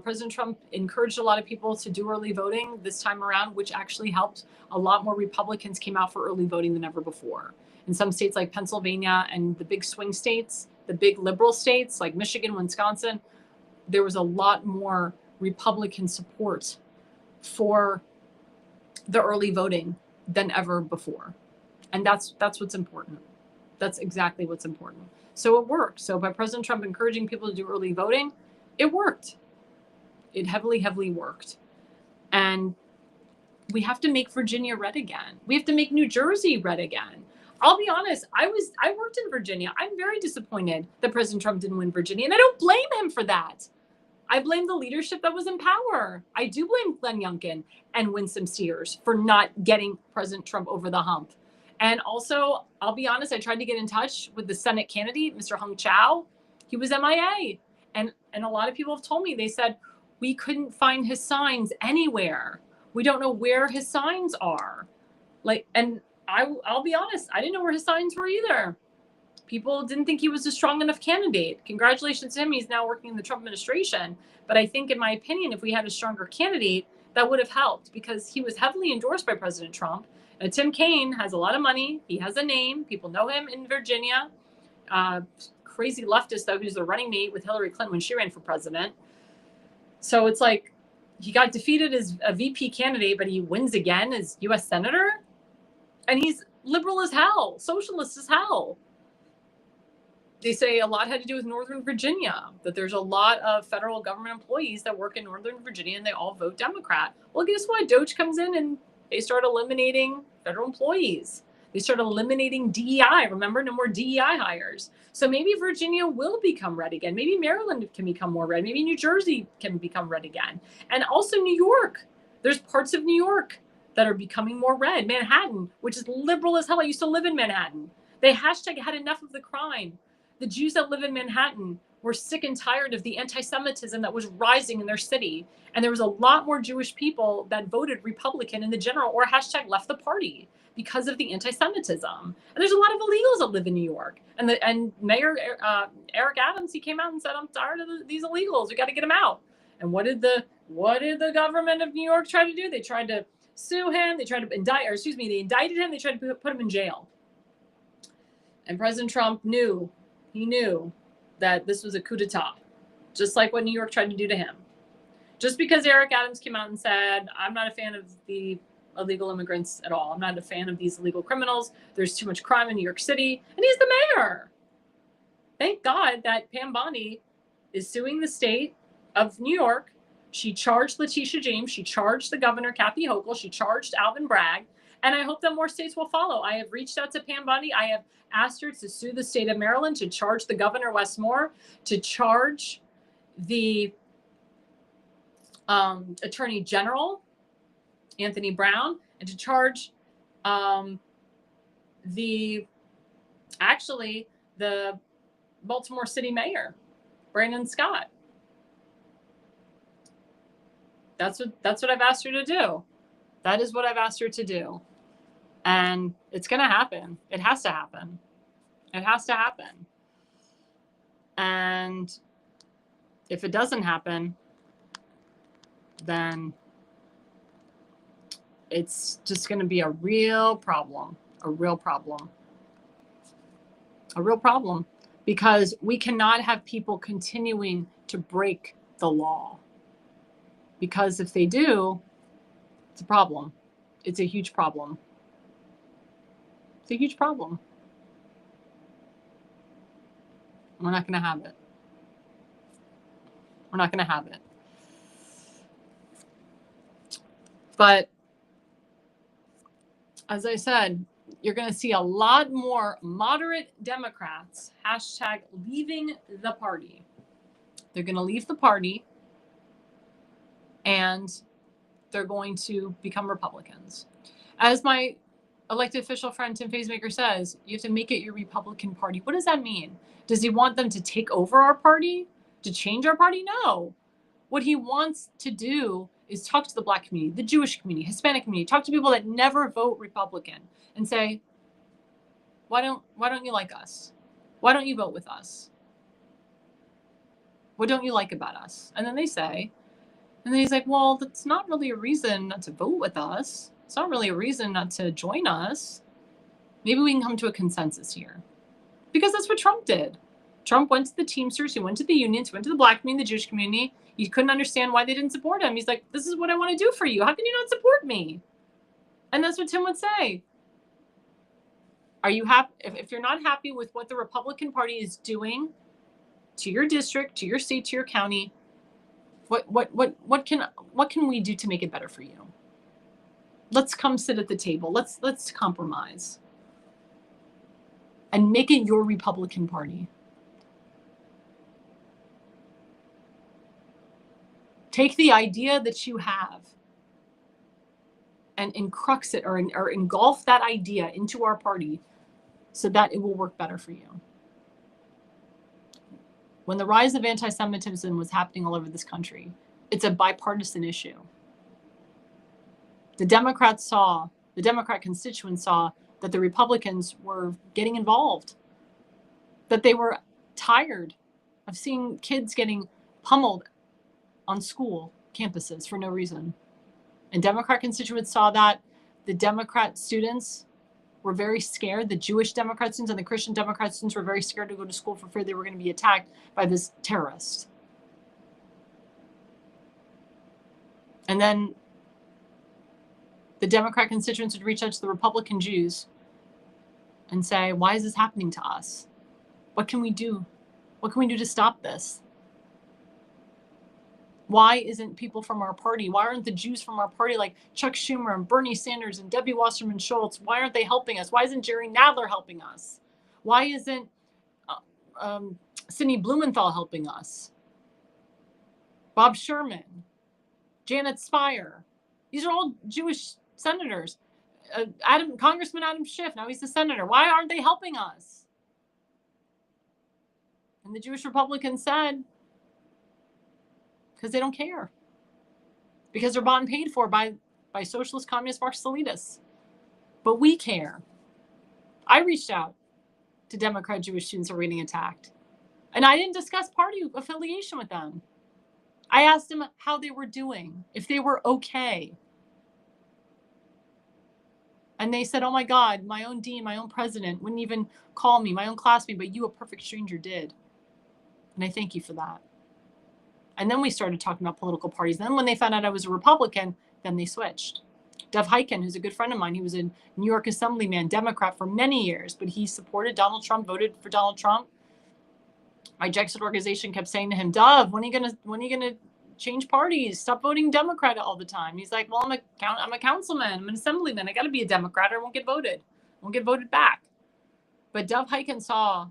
Speaker 2: President Trump encouraged a lot of people to do early voting this time around, which actually helped. A lot more Republicans came out for early voting than ever before. In some states like Pennsylvania and the big swing states, the big liberal states like Michigan, Wisconsin, there was a lot more Republican support for the early voting than ever before. And that's what's important. That's exactly what's important. So it worked. So by President Trump encouraging people to do early voting, it worked. It heavily worked. And we have to make Virginia red again. We have to make New Jersey red again. I'll be honest, I worked in Virginia. I'm very disappointed that President Trump didn't win Virginia. And I don't blame him for that. I blame the leadership that was in power. I do blame Glenn Youngkin and Winsome Sears for not getting President Trump over the hump. And also, I'll be honest, I tried to get in touch with the Senate candidate, Mr. Hung Chow. He was MIA. And a lot of people have told me, they said, we couldn't find his signs anywhere. We don't know where his signs are. And I'll be honest, I didn't know where his signs were either. People didn't think he was a strong enough candidate. Congratulations to him. He's now working in the Trump administration. But I think, in my opinion, if we had a stronger candidate, that would have helped because he was heavily endorsed by President Trump. Tim Kaine has a lot of money. He has a name. People know him in Virginia. Crazy leftist, though, who's the running mate with Hillary Clinton when she ran for president. So it's like he got defeated as a VP candidate, but he wins again as U.S. Senator. And he's liberal as hell, socialist as hell. They say a lot had to do with Northern Virginia, that there's a lot of federal government employees that work in Northern Virginia and they all vote Democrat. Well, guess what? Doge comes in and they start eliminating federal employees. They start eliminating DEI. Remember, no more DEI hires. So maybe Virginia will become red again. Maybe Maryland can become more red. Maybe New Jersey can become red again. And also New York. There's parts of New York that are becoming more red. Manhattan, which is liberal as hell. I used to live in Manhattan. They hashtag had enough of the crime. The Jews that live in Manhattan were sick and tired of the anti-Semitism that was rising in their city. And there was a lot more Jewish people that voted Republican in the general or hashtag left the party because of the anti-Semitism. And there's a lot of illegals that live in New York. And Mayor Eric Adams, he came out and said, I'm tired of these illegals. We got to get them out. And what did the government of New York try to do? They tried to sue him. They tried to they indicted him. They tried to put him in jail. And President Trump knew that this was a coup d'etat, just like what New York tried to do to him. Just because Eric Adams came out and said, I'm not a fan of the illegal immigrants at all. I'm not a fan of these illegal criminals. There's too much crime in New York City. And he's the mayor. Thank God that Pam Bondi is suing the state of New York. She charged Letitia James. She charged the governor, Kathy Hochul. She charged Alvin Bragg. And I hope that more states will follow. I have reached out to Pam Bondi. I have asked her to sue the state of Maryland, to charge the governor, Wes Moore, to charge the attorney general, Anthony Brown, and to charge the Baltimore City mayor, Brandon Scott. That's what I've asked her to do. That is what I've asked her to do. And it's going to happen. It has to happen. It has to happen. And if it doesn't happen, then it's just going to be a real problem. A real problem. A real problem. Because we cannot have people continuing to break the law. Because if they do, it's a problem. It's a huge problem. It's a huge problem. We're not going to have it. We're not going to have it. But as I said, you're going to see a lot more moderate Democrats hashtag leaving the party. They're going to leave the party and they're going to become Republicans. As my elected official friend Tim Facemaker says, you have to make it your Republican Party. What does that mean? Does he want them to take over our party? To change our party? No. What he wants to do is talk to the Black community, the Jewish community, Hispanic community, talk to people that never vote Republican and say, why don't you like us? Why don't you vote with us? What don't you like about us? And then they say, and then he's like, well, that's not really a reason not to vote with us. It's not really a reason not to join us. Maybe we can come to a consensus here. Because that's what Trump did. Trump went to the Teamsters, he went to the unions, he went to the Black community, the Jewish community. He couldn't understand why they didn't support him. He's like, this is what I want to do for you. How can you not support me? And that's what Tim would say. Are you happy? If you're not happy with what the Republican Party is doing to your district, to your state, to your county, what can we do to make it better for you? Let's come sit at the table. Let's compromise and make it your Republican Party. Take the idea that you have and encrux it or engulf that idea into our party so that it will work better for you. When the rise of anti-Semitism was happening all over this country, it's a bipartisan issue. The Democrat constituents saw that the Republicans were getting involved, that they were tired of seeing kids getting pummeled on school campuses for no reason. And Democrat constituents saw that. The Democrat students were very scared. The Jewish Democrat students and the Christian Democrat students were very scared to go to school for fear they were going to be attacked by this terrorist. And then the Democrat constituents would reach out to the Republican Jews and say, why is this happening to us? What can we do? What can we do to stop this? Why isn't people from our party? Why aren't the Jews from our party like Chuck Schumer and Bernie Sanders and Debbie Wasserman Schultz? Why aren't they helping us? Why isn't Jerry Nadler helping us? Why isn't Sidney Blumenthal helping us? Bob Sherman, Janet Spire. These are all Jewish senators. Congressman Adam Schiff, now he's the senator. Why aren't they helping us? And the Jewish Republicans said, because they don't care. Because they're bought and paid for by socialist communist Marxists. But we care. I reached out to Democrat Jewish students who were getting attacked. And I didn't discuss party affiliation with them. I asked them how they were doing, if they were okay. And they said, oh my God, my own dean, my own president wouldn't even call me, my own classmate, but you, a perfect stranger, did. And I thank you for that. And then we started talking about political parties. Then when they found out I was a Republican, then they switched. Dev Heiken, who's a good friend of mine, he was a New York Assemblyman, Democrat for many years, but he supported Donald Trump, voted for Donald Trump. My Brexit organization kept saying to him, Dov, when are you gonna change parties? Stop voting Democrat all the time. He's like, well, I'm a councilman, I'm an assemblyman. I got to be a Democrat or I won't get voted. I won't get voted back. But Dev Heiken saw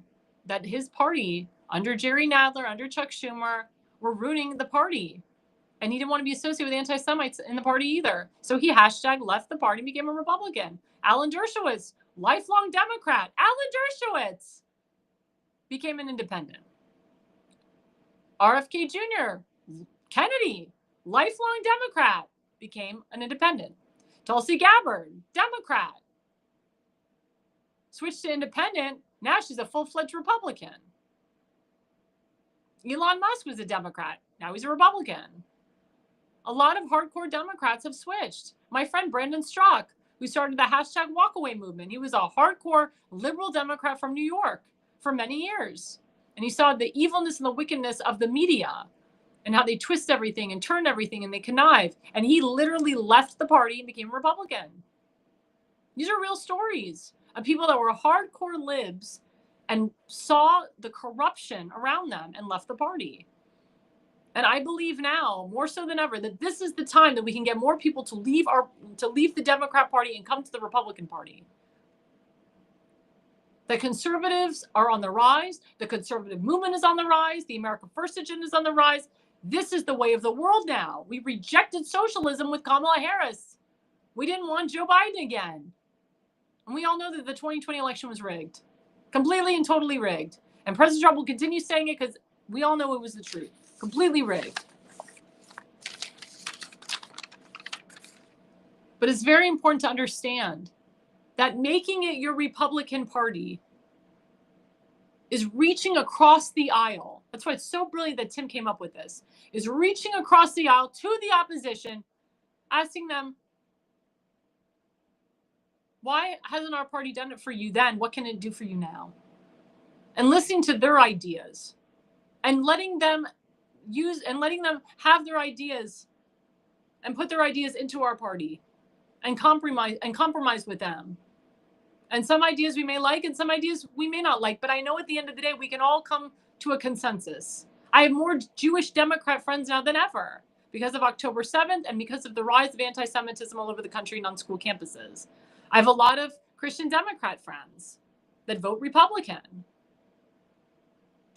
Speaker 2: that his party, under Jerry Nadler, under Chuck Schumer, were ruining the party. And he didn't want to be associated with anti-Semites in the party either. So he hashtag left the party and became a Republican. Alan Dershowitz, lifelong Democrat. Alan Dershowitz became an independent. RFK Jr., Kennedy, lifelong Democrat, became an independent. Tulsi Gabbard, Democrat. Switched to independent. Now she's a full-fledged Republican. Elon Musk was a Democrat. Now he's a Republican. A lot of hardcore Democrats have switched. My friend Brandon Strzok, who started the hashtag walkaway movement, he was a hardcore liberal Democrat from New York for many years. And he saw the evilness and the wickedness of the media and how they twist everything and turn everything and they connive. And he literally left the party and became a Republican. These are real stories of people that were hardcore libs and saw the corruption around them and left the party. And I believe now, more so than ever, that this is the time that we can get more people to leave the Democrat Party and come to the Republican Party. The conservatives are on the rise. The conservative movement is on the rise. The America First agenda is on the rise. This is the way of the world now. We rejected socialism with Kamala Harris. We didn't want Joe Biden again. And we all know that the 2020 election was rigged. Completely and totally rigged. And President Trump will continue saying it because we all know it was the truth. Completely rigged. But it's very important to understand that making it your Republican Party is reaching across the aisle. That's why it's so brilliant that Tim came up with this, is reaching across the aisle to the opposition, asking them, why hasn't our party done it for you then? What can it do for you now? And listening to their ideas and letting them have their ideas and put their ideas into our party and compromise with them. And some ideas we may like and some ideas we may not like, but I know at the end of the day, we can all come to a consensus. I have more Jewish Democrat friends now than ever because of October 7th and because of the rise of anti-Semitism all over the country and on school campuses. I have a lot of Christian Democrat friends that vote Republican.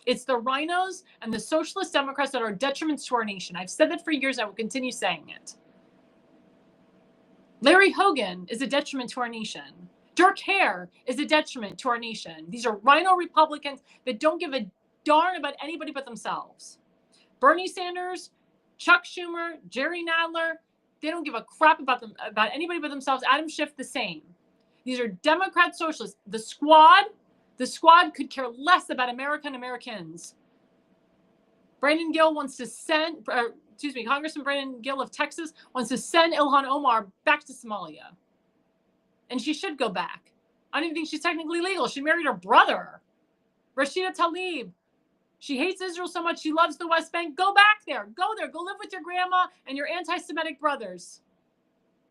Speaker 2: It's the rhinos and the socialist Democrats that are detriments to our nation. I've said that for years. I will continue saying it. Larry Hogan is a detriment to our nation. Dirk Hare is a detriment to our nation. These are rhino Republicans that don't give a darn about anybody but themselves. Bernie Sanders, Chuck Schumer, Jerry Nadler, they don't give a crap about anybody but themselves. Adam Schiff, the same. These are Democrat socialists. The squad could care less about America and Americans. Congressman Brandon Gill of Texas wants to send Ilhan Omar back to Somalia. And she should go back. I don't even think she's technically legal. She married her brother, Rashida Tlaib. She hates Israel so much. She loves the West Bank. Go back there. Go there. Go live with your grandma and your anti-Semitic brothers.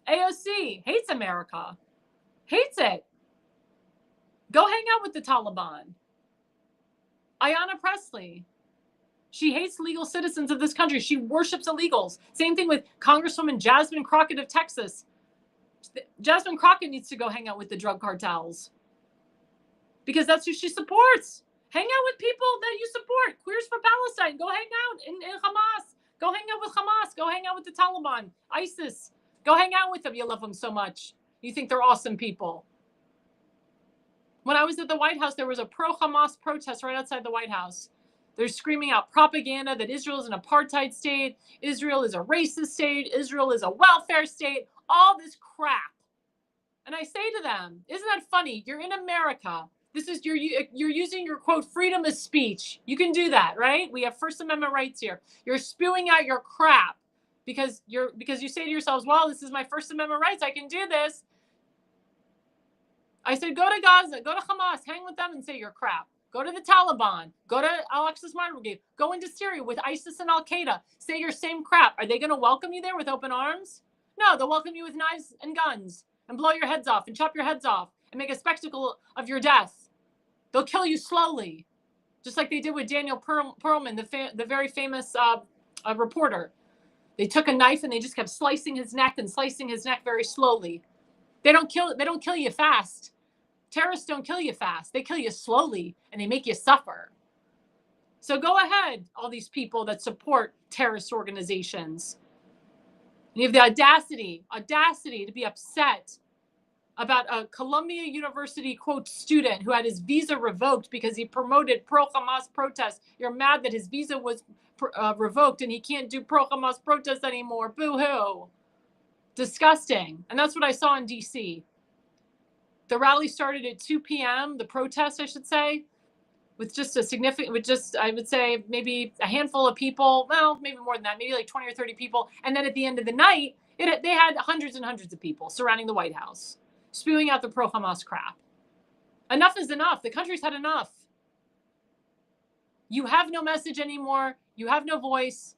Speaker 2: AOC hates America. Hates it. Go hang out with the Taliban. Ayanna Pressley. She hates legal citizens of this country. She worships illegals. Same thing with Congresswoman Jasmine Crockett of Texas. Jasmine Crockett needs to go hang out with the drug cartels because that's who she supports. Hang out with people that you support. Queers for Palestine. Go hang out in Hamas. Go hang out with Hamas. Go hang out with the Taliban, ISIS. Go hang out with them. You love them so much. You think they're awesome people. When I was at the White House, there was a pro-Hamas protest right outside the White House. They're screaming out propaganda that Israel is an apartheid state. Israel is a racist state. Israel is a welfare state. All this crap. And I say to them, isn't that funny? You're in America. You're using your quote freedom of speech. You can do that, right? We have First Amendment rights here. You're spewing out your crap because you say to yourselves, well, this is my First Amendment rights. I can do this. I said, go to Gaza, go to Hamas, hang with them and say your crap. Go to the Taliban, go to Al-Aqsa Martyr Brigade, go into Syria with ISIS and Al-Qaeda, say your same crap. Are they going to welcome you there with open arms? No, they'll welcome you with knives and guns and blow your heads off and chop your heads off and make a spectacle of your death. They'll kill you slowly, just like they did with Daniel Pearlman, the very famous reporter. They took a knife and they just kept slicing his neck very slowly. They don't kill you fast. Terrorists don't kill you fast. They kill you slowly and they make you suffer. So go ahead, all these people that support terrorist organizations. And you have the audacity to be upset about a Columbia University, quote, student who had his visa revoked because he promoted pro-Hamas protests. You're mad that his visa was revoked and he can't do pro-Hamas protests anymore. Boo-hoo. Disgusting. And that's what I saw in D.C. The rally started at 2 p.m., the protest, I should say, with I would say maybe a handful of people. Well, maybe more than that, maybe like 20 or 30 people. And then at the end of the night, they had hundreds and hundreds of people surrounding the White House, spewing out the pro-Hamas crap. Enough is enough. The country's had enough. You have no message anymore. You have no voice.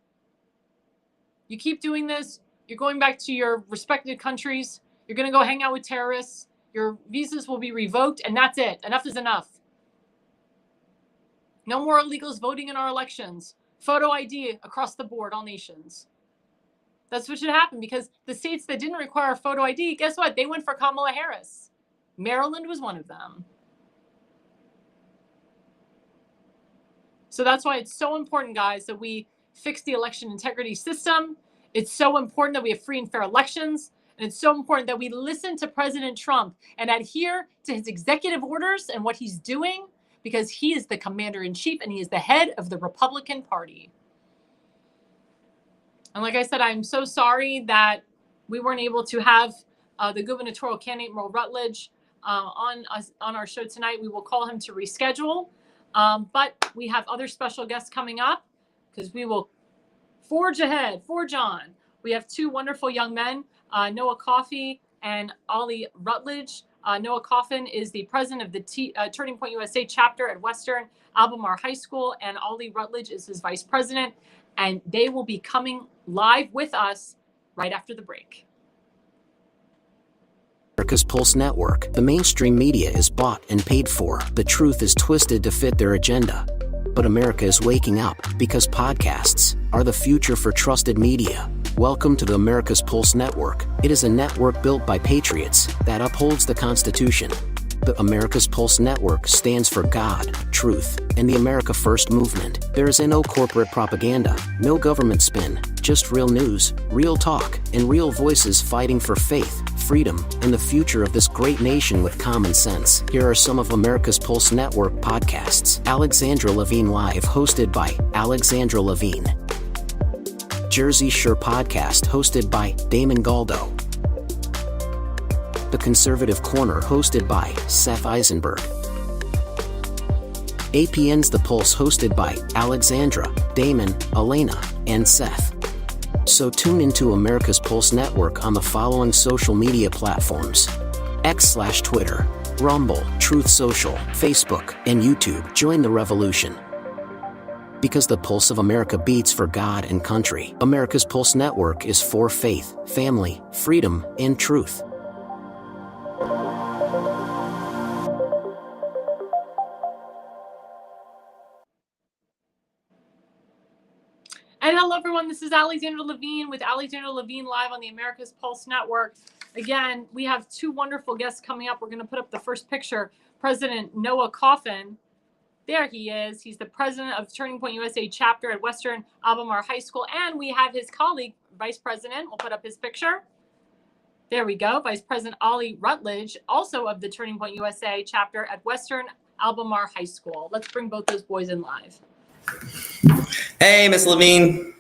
Speaker 2: You keep doing this. You're going back to your respected countries. You're going to go hang out with terrorists. Your visas will be revoked, and that's it. Enough is enough. No more illegals voting in our elections. Photo ID across the board, all nations. That's what should happen, because the states that didn't require photo ID, guess what? They went for Kamala Harris. Maryland was one of them. So that's why it's so important, guys, that we fix the election integrity system. It's so important that we have free and fair elections. And it's so important that we listen to President Trump and adhere to his executive orders and what he's doing, because he is the commander-in-chief and he is the head of the Republican Party. And like I said, I'm so sorry that we weren't able to have the gubernatorial candidate, Merle Rutledge, on our show tonight. We will call him to reschedule. But we have other special guests coming up, because we will forge ahead, forge on. We have two wonderful young men, Noah Coffey and Ollie Rutledge. Noah Coffin is the president of the Turning Point USA chapter at Western Albemarle High School, and Ollie Rutledge is his vice president. And they will be coming live with us right after the break.
Speaker 1: America's Pulse Network. The mainstream media is bought and paid for. The truth is twisted to fit their agenda. But America is waking up, because podcasts are the future for trusted media. Welcome to the America's Pulse Network. It is a network built by patriots that upholds the Constitution. The America's Pulse Network stands for God, truth, and the America First movement. There is no corporate propaganda, no government spin, just real news, real talk, and real voices fighting for faith, freedom, and the future of this great nation with common sense. Here are some of America's Pulse Network podcasts. Alexandra Levine Live, hosted by Alexandra Levine. Jersey Shore Podcast, hosted by Damon Galdo. The Conservative Corner, hosted by Seth Eisenberg. APN's The Pulse, hosted by Alexandra, Damon, Elena, and Seth. So tune into America's Pulse Network on the following social media platforms: X/Twitter, Rumble, Truth Social, Facebook, and YouTube. Join the revolution, because the pulse of America beats for God and country. America's Pulse Network is for faith, family, freedom, and truth.
Speaker 2: And hello, everyone. This is Alexandra Levine with Alexandra Levine Live on the America's Pulse Network. Again, we have two wonderful guests coming up. We're going to put up the first picture. President Noah Coffin. There he is. He's the president of Turning Point USA chapter at Western Albemarle High School. And we have his colleague, Vice President. We'll put up his picture. There we go. Vice President Ollie Rutledge, also of the Turning Point USA chapter at Western Albemarle High School. Let's bring both those boys in live.
Speaker 4: Hey, Miss Levine.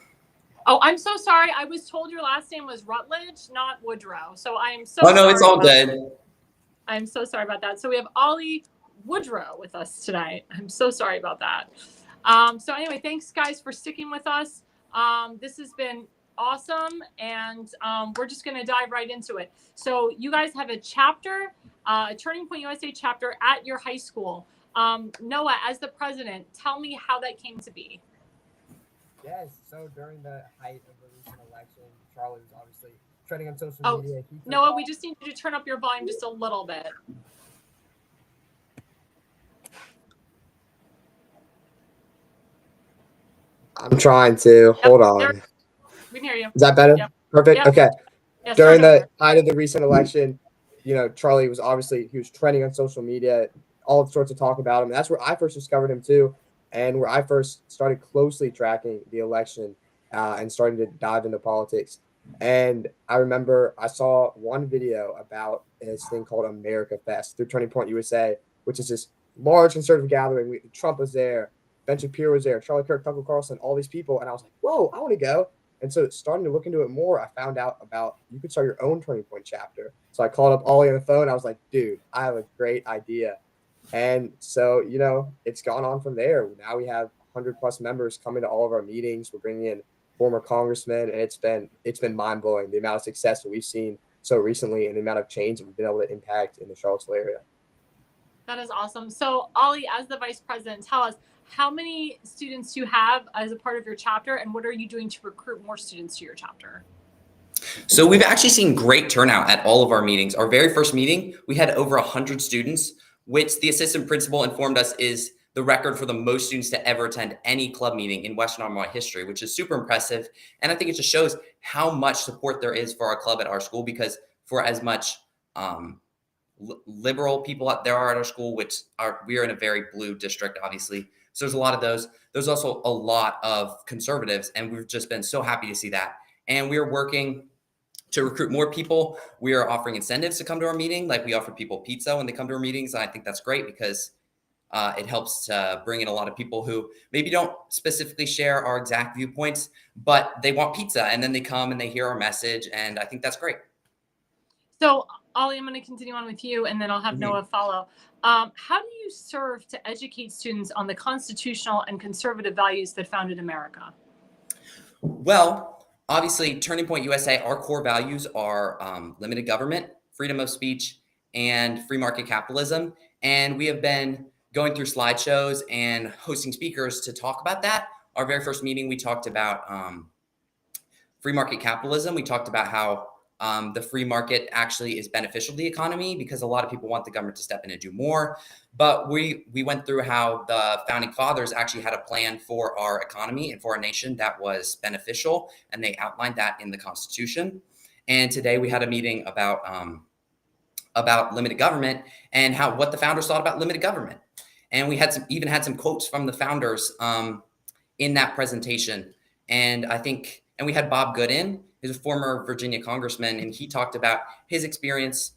Speaker 2: Oh, I'm so sorry. I was told your last name was Rutledge, not Woodrow. So I am so sorry.
Speaker 4: Oh, no, it's all good.
Speaker 2: I'm so sorry about that. So we have Ollie Woodrow with us tonight. I'm so sorry about that. So anyway, thanks, guys, for sticking with us. This has been awesome, and we're just going to dive right into it. So you guys have a chapter, a Turning Point USA chapter at your high school. Noah, as the president, tell me how that came to be.
Speaker 5: Yes, so during the height of the recent election, Charlie was obviously trending on social media.
Speaker 2: Noah, we just need you to turn up your volume just a little bit.
Speaker 5: I'm trying to. Hold on.
Speaker 2: We can hear you.
Speaker 5: Is that better?
Speaker 2: Yep.
Speaker 5: Perfect.
Speaker 2: Yep.
Speaker 5: Okay.
Speaker 2: Yes,
Speaker 5: During
Speaker 2: better.
Speaker 5: the height of the recent election, Charlie was he was trending on social media, all sorts of talk about him. And that's where I first discovered him too, and where I first started closely tracking the election and starting to dive into politics. And I remember I saw one video about this thing called America Fest through Turning Point USA, which is this large conservative gathering. Trump was there, Ben Shapiro was there, Charlie Kirk, Tucker Carlson, all these people. And I was like, whoa, I want to go. And so starting to look into it more, I found out about you could start your own Turning Point chapter. So I called up Ollie on the phone. I was like, dude, I have a great idea. And so, it's gone on from there. Now we have 100+ members coming to all of our meetings. We're bringing in former congressmen, and it's been mind-blowing, the amount of success that we've seen so recently and the amount of change that we've been able to impact in the Charlottesville area.
Speaker 2: That is awesome. So, Ollie, as the vice president, tell us, how many students do you have as a part of your chapter, and what are you doing to recruit more students to your chapter?
Speaker 4: So we've actually seen great turnout at all of our meetings. Our very first meeting, we had over 100 students, which the assistant principal informed us is the record for the most students to ever attend any club meeting in Western Illinois history, which is super impressive. And I think it just shows how much support there is for our club at our school, because for as much liberal people there are at our school, we are in a very blue district, obviously. So there's a lot of those. There's also a lot of conservatives, and we've just been so happy to see that. And we are working to recruit more people. We are offering incentives to come to our meeting. Like, we offer people pizza when they come to our meetings. And I think that's great, because it helps to bring in a lot of people who maybe don't specifically share our exact viewpoints, but they want pizza, and then they come and they hear our message. And I think that's great.
Speaker 2: So, Ollie, I'm going to continue on with you, and then I'll have Noah follow. How do you serve to educate students on the constitutional and conservative values that founded America?
Speaker 4: Well, obviously, Turning Point USA, our core values are limited government, freedom of speech, and free market capitalism. And we have been going through slideshows and hosting speakers to talk about that. Our very first meeting, we talked about free market capitalism. We talked about how the free market actually is beneficial to the economy, because a lot of people want the government to step in and do more. But we went through how the founding fathers actually had a plan for our economy and for our nation that was beneficial, and they outlined that in the Constitution. And today we had a meeting about limited government and what the founders thought about limited government. And we had some quotes from the founders in that presentation. And we had Bob Gooden, who's a former Virginia congressman, and he talked about his experience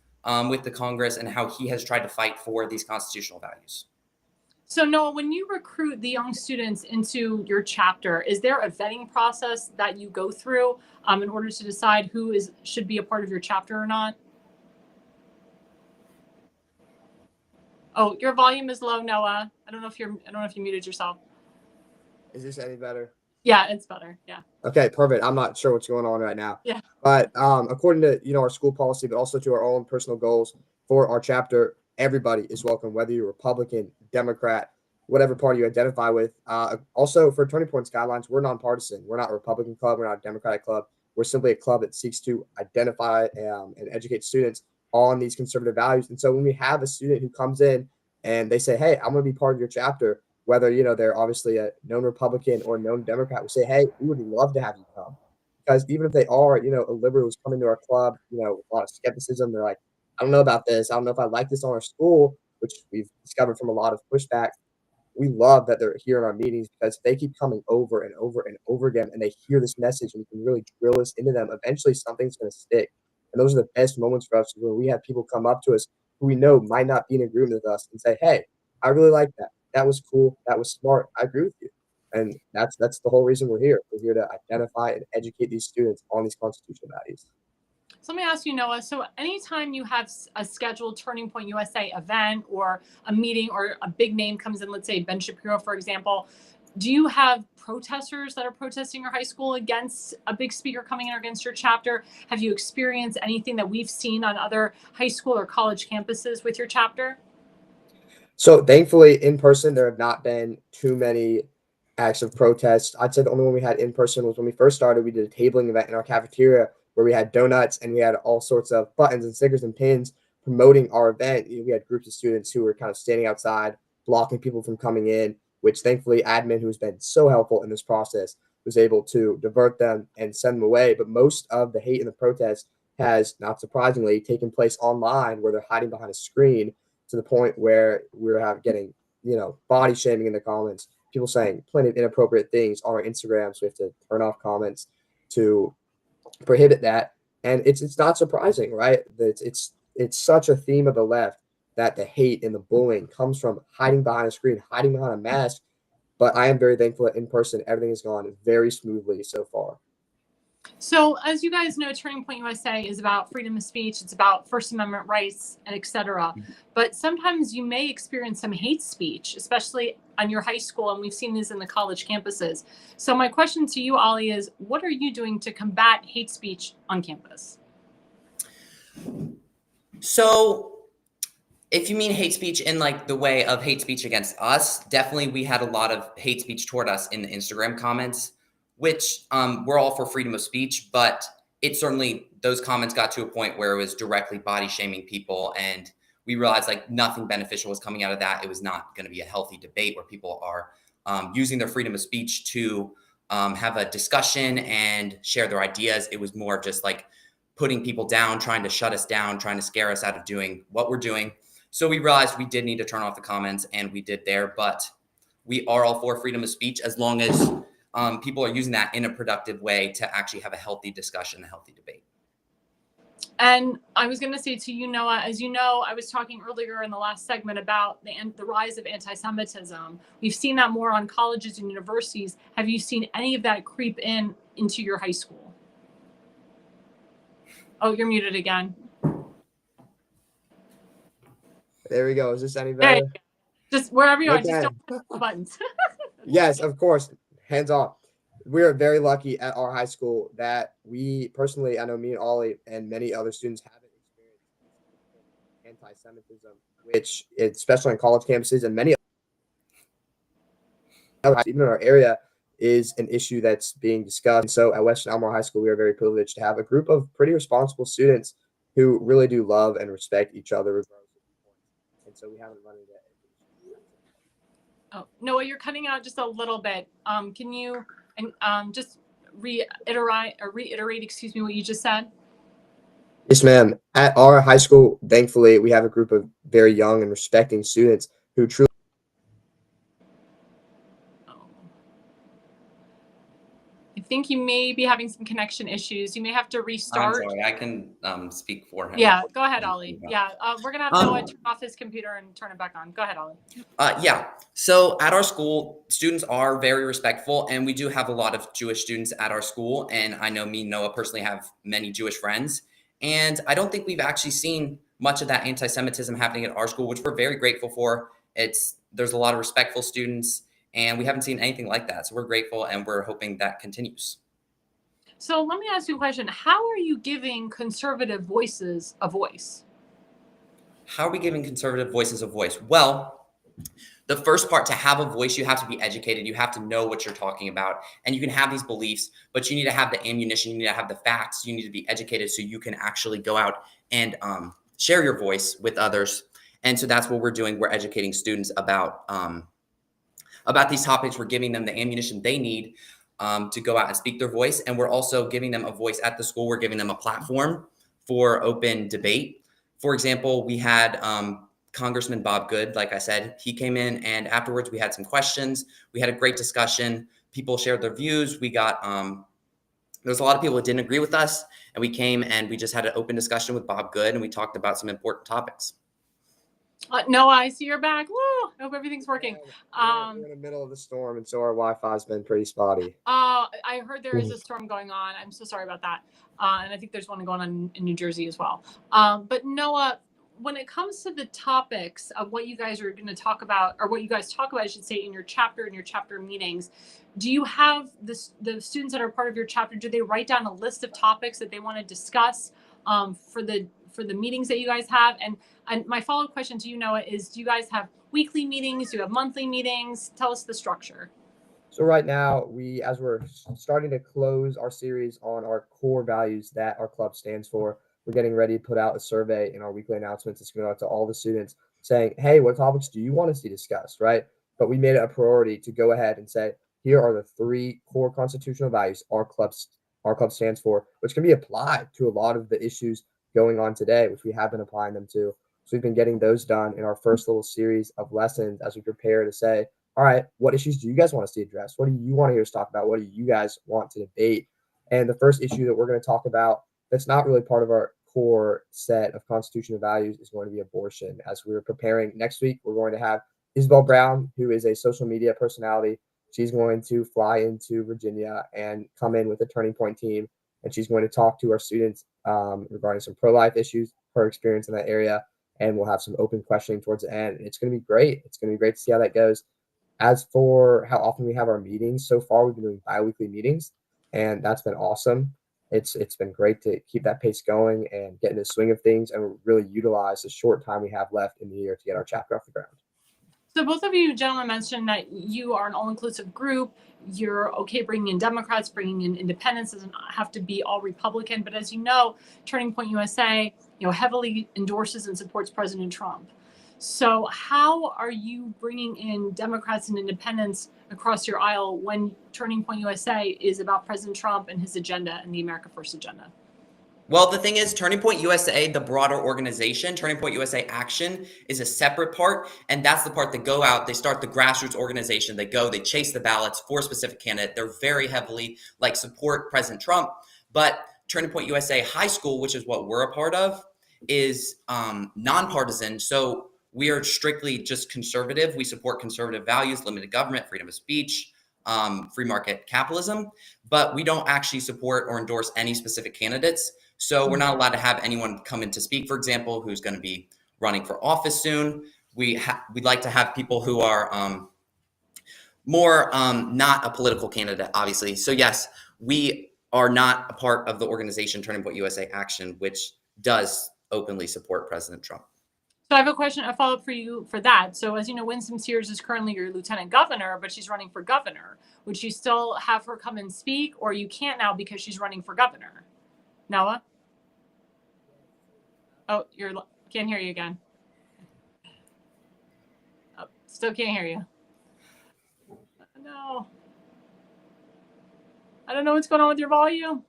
Speaker 4: with the Congress and how he has tried to fight for these constitutional values.
Speaker 2: So, Noah, when you recruit the young students into your chapter, is there a vetting process that you go through in order to decide who should be a part of your chapter or not? Oh, your volume is low, Noah. I don't know if you muted yourself.
Speaker 5: Is this any better?
Speaker 2: Yeah, it's better. Yeah.
Speaker 5: Okay, perfect. I'm not sure what's going on right now.
Speaker 2: Yeah.
Speaker 5: But according to our school policy, but also to our own personal goals for our chapter, everybody is welcome, whether you're Republican, Democrat, whatever party you identify with. Also, for Turning Point's guidelines, we're nonpartisan. We're not a Republican club. We're not a Democratic club. We're simply a club that seeks to identify and educate students on these conservative values. And so when we have a student who comes in and they say, hey, I'm going to be part of your chapter, whether, they're obviously a known Republican or a known Democrat, we say, hey, we would love to have you come. Because even if they are, a liberal who's coming to our club, a lot of skepticism, they're like, I don't know about this. I don't know if I like this on our school, which we've discovered from a lot of pushback. We love that they're here in our meetings, because they keep coming over and over and over again, and they hear this message, and we can really drill this into them. Eventually, something's going to stick. And those are the best moments for us, when we have people come up to us who we know might not be in agreement with us and say, hey, I really like that. That was cool. That was smart. I agree with you. And that's the whole reason we're here. We're here to identify and educate these students on these constitutional values.
Speaker 2: So let me ask you, Noah, so anytime you have a scheduled Turning Point USA event or a meeting, or a big name comes in, let's say Ben Shapiro, for example, do you have protesters that are protesting your high school against a big speaker coming in or against your chapter? Have you experienced anything that we've seen on other high school or college campuses with your chapter?
Speaker 5: So thankfully, in person, there have not been too many acts of protest. I'd say the only one we had in person was when we first started. We did a tabling event in our cafeteria where we had donuts and we had all sorts of buttons and stickers and pins promoting our event. We had groups of students who were kind of standing outside, blocking people from coming in, which thankfully admin, who's been so helpful in this process, was able to divert them and send them away. But most of the hate and the protest has, not surprisingly, taken place online, where they're hiding behind a screen, to the point where we're getting, body shaming in the comments, people saying plenty of inappropriate things on our Instagram. So we have to turn off comments to prohibit that. And it's not surprising, right? It's such a theme of the left that the hate and the bullying comes from hiding behind a screen, hiding behind a mask. But I am very thankful that in person, everything has gone very smoothly so far.
Speaker 2: So, as you guys know, Turning Point USA is about freedom of speech. It's about First Amendment rights, and et cetera. But sometimes you may experience some hate speech, especially on your high school, and we've seen this in the college campuses. So my question to you, Ollie, is what are you doing to combat hate speech on campus?
Speaker 4: So if you mean hate speech in like the way of hate speech against us, definitely we had a lot of hate speech toward us in the Instagram comments, which we're all for freedom of speech, but it certainly, those comments got to a point where it was directly body shaming people, and we realized like nothing beneficial was coming out of that. It was not going to be a healthy debate where people are using their freedom of speech to have a discussion and share their ideas. It was more of just like putting people down, trying to shut us down, trying to scare us out of doing what we're doing. So we realized we did need to turn off the comments, and we did there. But we are all for freedom of speech as long as people are using that in a productive way to actually have a healthy discussion, a healthy debate.
Speaker 2: And I was going to say to you, Noah, as you know, I was talking earlier in the last segment about the rise of anti-Semitism. We've seen that more on colleges and universities. Have you seen any of that creep into your high school? Oh, you're muted again.
Speaker 5: There we go. Is this any better?
Speaker 2: Just wherever you are,
Speaker 5: Okay.
Speaker 2: just don't press the buttons.
Speaker 5: Yes, of course. Hands off. We are very lucky at our high school that we personally, I know me and Ollie and many other students haven't experienced anti-Semitism, which, especially on college campuses and many other, even in our area, is an issue that's being discussed. And so at Western Elmore High School, we are very privileged to have a group of pretty responsible students who really do love and respect each other. And so we haven't run into it.
Speaker 2: Oh, Noah, you're cutting out just a little bit. Can you just reiterate, what you just said?
Speaker 5: Yes, ma'am. At our high school, thankfully, we have a group of very young and respecting students who truly.
Speaker 2: I think you may be having some connection issues. You may have to restart.
Speaker 4: I'm sorry, I can speak for him.
Speaker 2: Yeah, go ahead, Ollie. Yeah, we're going to have Noah turn off his computer and turn it back on. Go ahead, Ollie.
Speaker 4: Yeah, so at our school, students are very respectful, and we do have a lot of Jewish students at our school. And I know me and Noah personally have many Jewish friends. And I don't think we've actually seen much of that anti-Semitism happening at our school, which we're very grateful for. There's a lot of respectful students, and we haven't seen anything like that. So we're grateful, and we're hoping that continues.
Speaker 2: So let me ask you a question. How are you giving conservative voices a voice?
Speaker 4: How are we giving conservative voices a voice? Well, the first part, to have a voice, you have to be educated. You have to know what you're talking about, and you can have these beliefs, but you need to have the ammunition. You need to have the facts. You need to be educated so you can actually go out and share your voice with others. And so that's what we're doing. We're educating students about these topics. We're giving them the ammunition they need to go out and speak their voice. And we're also giving them a voice at the school. We're giving them a platform for open debate. For example, we had Congressman Bob Good, like I said, he came in, and afterwards we had some questions. We had a great discussion. People shared their views. We got, there's a lot of people that didn't agree with us, and we came and we just had an open discussion with Bob Good, and we talked about some important topics.
Speaker 2: Noah, I see you're back. Woo! I hope everything's working.
Speaker 5: We're in the middle of the storm, and so our Wi-Fi's been pretty spotty.
Speaker 2: I heard there is a storm going on. I'm so sorry about that. And I think there's one going on in New Jersey as well. But Noah, when it comes to the topics of what you guys are going to talk about, or what you guys talk about, I should say, in your chapter meetings, do you have the students that are part of your chapter, do they write down a list of topics that they want to discuss for the meetings that you guys have? And my follow-up question to you, Noah, is do you guys have weekly meetings? Do you have monthly meetings? Tell us the structure.
Speaker 5: So right now, as we're starting to close our series on our core values that our club stands for, we're getting ready to put out a survey in our weekly announcements. It's going out to all the students saying, hey, what topics do you want to see discussed, right? But we made it a priority to go ahead and say, here are the 3 core constitutional values our club stands for, which can be applied to a lot of the issues going on today, which we have been applying them to. So we've been getting those done in our first little series of lessons as we prepare to say, all right, what issues do you guys want to see addressed? What do you want to hear us talk about? What do you guys want to debate? And the first issue that we're going to talk about that's not really part of our core set of constitutional values is going to be abortion. As we're preparing next week, we're going to have Isabel Brown, who is a social media personality. She's going to fly into Virginia and come in with a Turning Point team, and she's going to talk to our students regarding some pro-life issues, her experience in that area, and we'll have some open questioning towards the end. It's going to be great. It's going to be great to see how that goes. As for how often we have our meetings, so far we've been doing bi-weekly meetings, and that's been awesome. It's been great to keep that pace going and get in the swing of things and really utilize the short time we have left in the year to get our chapter off the ground.
Speaker 2: So both of you gentlemen mentioned that you are an all-inclusive group. You're okay bringing in Democrats, bringing in independents. Doesn't have to be all Republican. But as you know, Turning Point USA heavily endorses and supports President Trump. So how are you bringing in Democrats and independents across your aisle when Turning Point USA is about President Trump and his agenda and the America First agenda?
Speaker 4: Well, the thing is, Turning Point USA, the broader organization, Turning Point USA Action is a separate part. And that's the part that go out, they start the grassroots organization. They go, they chase the ballots for a specific candidate. They're very heavily support President Trump. But Turning Point USA High School, which is what we're a part of, is nonpartisan. So we are strictly just conservative. We support conservative values, limited government, freedom of speech, free market capitalism, but we don't actually support or endorse any specific candidates. So we're not allowed to have anyone come in to speak, for example, who's going to be running for office soon. We'd like to have people who are more not a political candidate, obviously. So yes, we are not a part of the organization Turning Point USA Action, which does openly support President Trump.
Speaker 2: So I have a follow-up for you for that. So as you know, Winsome Sears is currently your lieutenant governor, but she's running for governor. Would you still have her come and speak, or you can't now because she's running for governor? Noah? Oh, can't hear you again. Oh, still can't hear you. No. I don't know what's going on with your volume.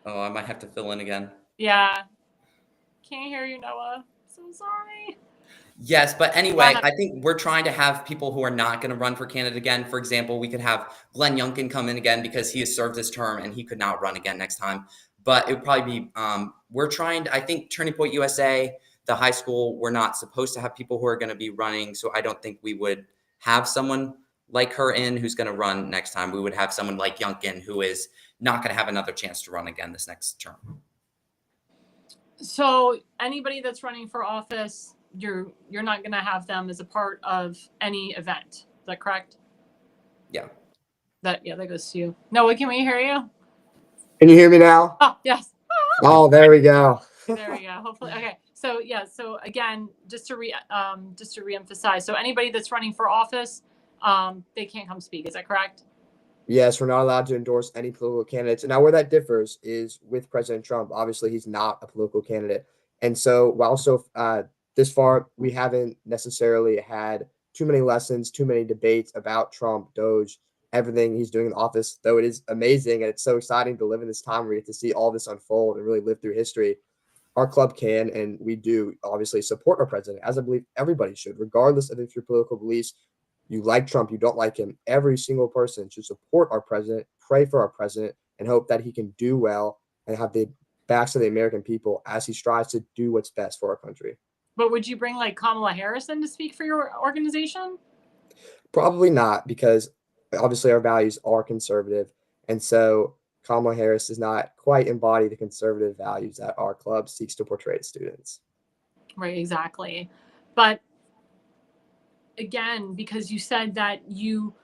Speaker 4: Oh, I might have to fill in again.
Speaker 2: Yeah. Can't hear you, Noah. So sorry.
Speaker 4: Yes, but anyway, I think we're trying to have people who are not going to run for candidate again. For example, we could have Glenn Youngkin come in again because he has served his term and he could not run again next time. But it would probably be, I think Turning Point USA, the high school, we're not supposed to have people who are going to be running. So I don't think we would have someone like her in who's going to run next time. We would have someone like Youngkin who is not going to have another chance to run again this next term.
Speaker 2: So anybody that's running for office, you're not going to have them as a part of any event. Is that correct?
Speaker 4: Yeah.
Speaker 2: That goes to you. Noah, can we hear you?
Speaker 5: Can you hear me now?
Speaker 2: Oh, yes.
Speaker 5: Oh, there we go.
Speaker 2: There we go. Hopefully. Okay. So yeah. So again, just to reemphasize. So anybody that's running for office, they can't come speak. Is that correct?
Speaker 5: Yes, we're not allowed to endorse any political candidates. And now where that differs is with President Trump. Obviously, he's not a political candidate. And so while this far, we haven't necessarily had too many lessons, too many debates about Trump, Doge, everything he's doing in office, though it is amazing. And it's so exciting to live in this time where we get to see all this unfold and really live through history. Our club can, and we do obviously support our president, as I believe everybody should, regardless of if your political beliefs, you like Trump, you don't like him. Every single person should support our president, pray for our president, and hope that he can do well and have the backs of the American people as he strives to do what's best for our country.
Speaker 2: But would you bring Kamala Harris in to speak for your organization?
Speaker 5: Probably not, because obviously our values are conservative. And so Kamala Harris does not quite embody the conservative values that our club seeks to portray to students.
Speaker 2: Right, exactly. But again, because you said that you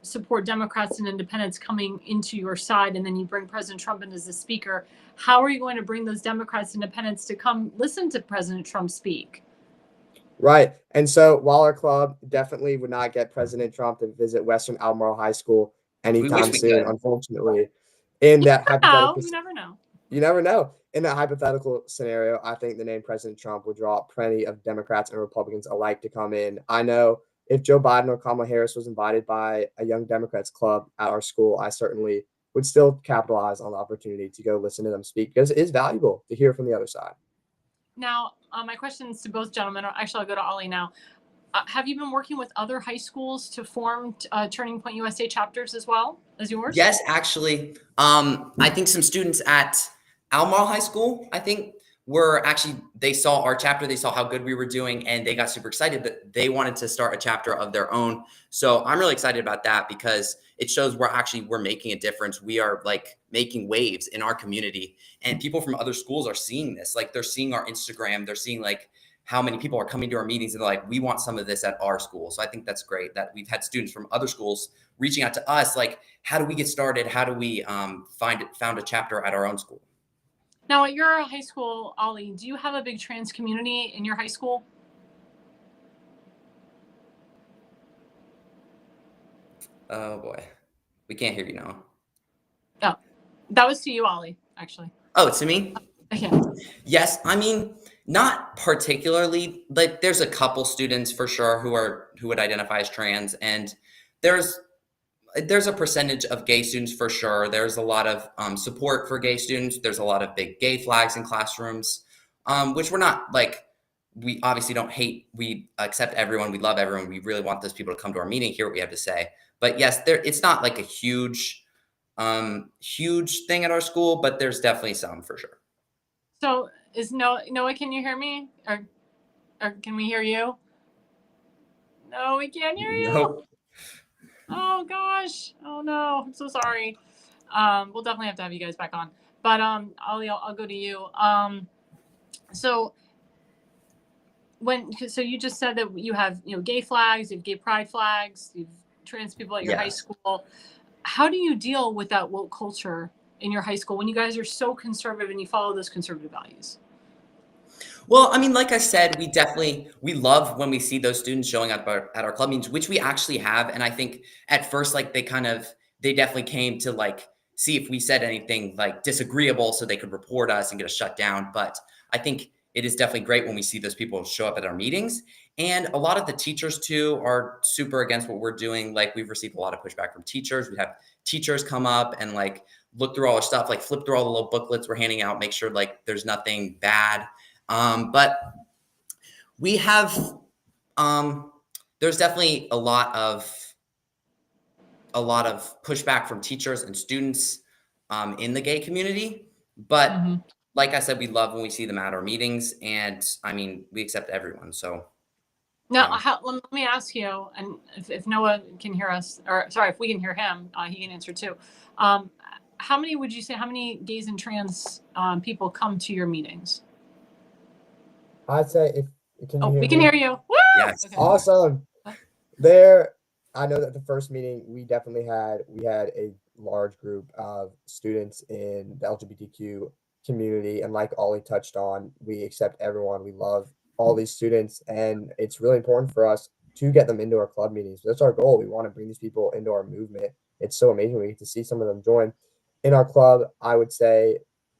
Speaker 2: support Democrats and independents coming into your side, and then you bring President Trump in as the speaker, how are you going to bring those Democrats and independents to come listen to President Trump speak?
Speaker 5: Right. And so while our club definitely would not get President Trump to visit Western Albemarle High School anytime soon, unfortunately, in that hypothetical,
Speaker 2: you never know.
Speaker 5: You never know. In that hypothetical scenario, I think the name President Trump would draw plenty of Democrats and Republicans alike to come in. I know if Joe Biden or Kamala Harris was invited by a Young Democrats club at our school, I certainly would still capitalize on the opportunity to go listen to them speak, because it is valuable to hear from the other side.
Speaker 2: Now, my questions to both gentlemen, actually, I'll go to Ollie now. Have you been working with other high schools to form Turning Point USA chapters as well as yours?
Speaker 4: Yes, actually. I think some students at Albemarle High School, I think, they saw our chapter, they saw how good we were doing, and they got super excited that they wanted to start a chapter of their own. So I'm really excited about that, because it shows we're making a difference. We are making waves in our community, and people from other schools are seeing this. They're seeing our Instagram, they're seeing how many people are coming to our meetings, and they're like, we want some of this at our school. So I think that's great that we've had students from other schools reaching out to us, how do we get started? How do we found a chapter at our own school?
Speaker 2: Now, at your high school, Ollie, do you have a big trans community in your high school?
Speaker 4: Oh, boy. We can't hear you now.
Speaker 2: Oh, that was to you, Ollie, actually.
Speaker 4: Oh, it's to me? Yes, I mean, not particularly. Like, there's a couple students for sure who would identify as trans, and there's there's a percentage of gay students for sure. There's a lot of support for gay students. There's a lot of big gay flags in classrooms, which we're not like. We obviously don't hate. We accept everyone. We love everyone. We really want those people to come to our meeting, hear what we have to say. But yes, it's not like a huge thing at our school, but there's definitely some for sure.
Speaker 2: So is Noah, can you hear me? Or can we hear you? No, we can't hear you.
Speaker 4: Nope.
Speaker 2: Oh gosh. Oh no. I'm so sorry. We'll definitely have to have you guys back on. But I'll go to you. So you just said that you have gay flags, you have gay pride flags, you have trans people at your high school. How do you deal with that woke culture in your high school when you guys are so conservative and you follow those conservative values?
Speaker 4: Well, I mean, like I said, we love when we see those students showing up at our club meetings, which we actually have. And I think at first, like they definitely came to like see if we said anything like disagreeable so they could report us and get us shut down. But I think it is definitely great when we see those people show up at our meetings. And a lot of the teachers too are super against what we're doing. Like we've received a lot of pushback from teachers. We have teachers come up and like look through all our stuff, like flip through all the little booklets we're handing out, make sure like there's nothing bad. But we have, there's definitely a lot of pushback from teachers and students in the gay community. But like I said, we love when we see them at our meetings, and I mean, we accept everyone. So
Speaker 2: now, let me ask you, and if Noah can hear us, or sorry, if we can hear him, he can answer too. How many gays and trans people come to your meetings?
Speaker 5: I'd say
Speaker 2: we can hear you. Woo!
Speaker 4: Yes.
Speaker 5: Okay. Awesome. I know that the first meeting we had a large group of students in the LGBTQ community, and like Ollie touched on, we accept everyone. We love all these students, and it's really important for us to get them into our club meetings. That's our goal. We want to bring these people into our movement. It's so amazing. We get to see some of them join in our club. I would say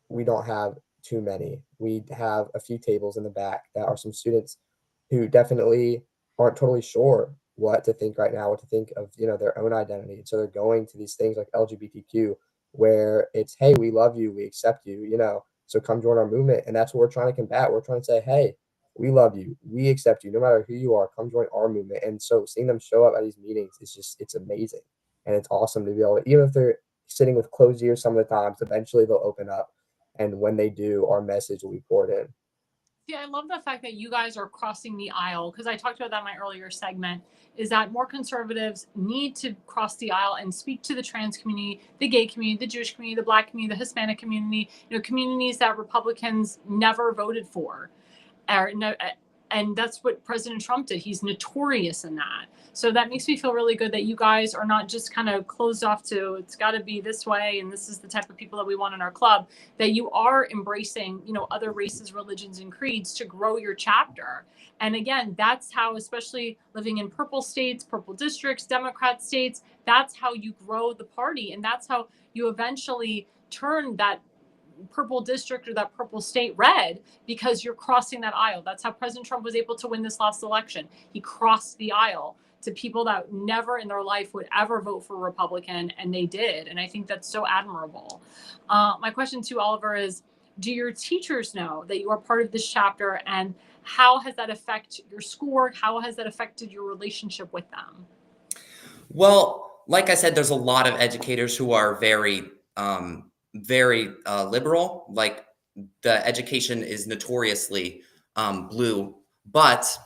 Speaker 5: we don't have too many. We have a few tables in the back that are some students who definitely aren't totally sure what to think right now, what to think of, their own identity. And so they're going to these things like LGBTQ where it's, hey, we love you, we accept you, so come join our movement. And that's what we're trying to combat. We're trying to say, hey, we love you, we accept you, no matter who you are, come join our movement. And so seeing them show up at these meetings, it's amazing. And it's awesome to be able to, even if they're sitting with closed ears some of the times, eventually they'll open up. And when they do, our message will be poured in.
Speaker 2: Yeah, I love the fact that you guys are crossing the aisle, because I talked about that in my earlier segment, is that more conservatives need to cross the aisle and speak to the trans community, the gay community, the Jewish community, the Black community, the Hispanic community, communities that Republicans never voted for. And that's what President Trump did. He's notorious in that. So that makes me feel really good that you guys are not just kind of closed off to it's got to be this way and this is the type of people that we want in our club, that you are embracing, other races, religions, and creeds to grow your chapter. And again, that's how, especially living in purple states, purple districts, Democrat states, that's how you grow the party. And that's how you eventually turn that purple district or that purple state red, because you're crossing that aisle. That's how President Trump was able to win this last election. He crossed the aisle to people that never in their life would ever vote for Republican, and they did. And I think that's so admirable. My question to Oliver is, do your teachers know that you are part of this chapter, and how has that affected your schoolwork? How has that affected your relationship with them?
Speaker 4: Well, like I said, there's a lot of educators who are very liberal. Like the education is notoriously blue, but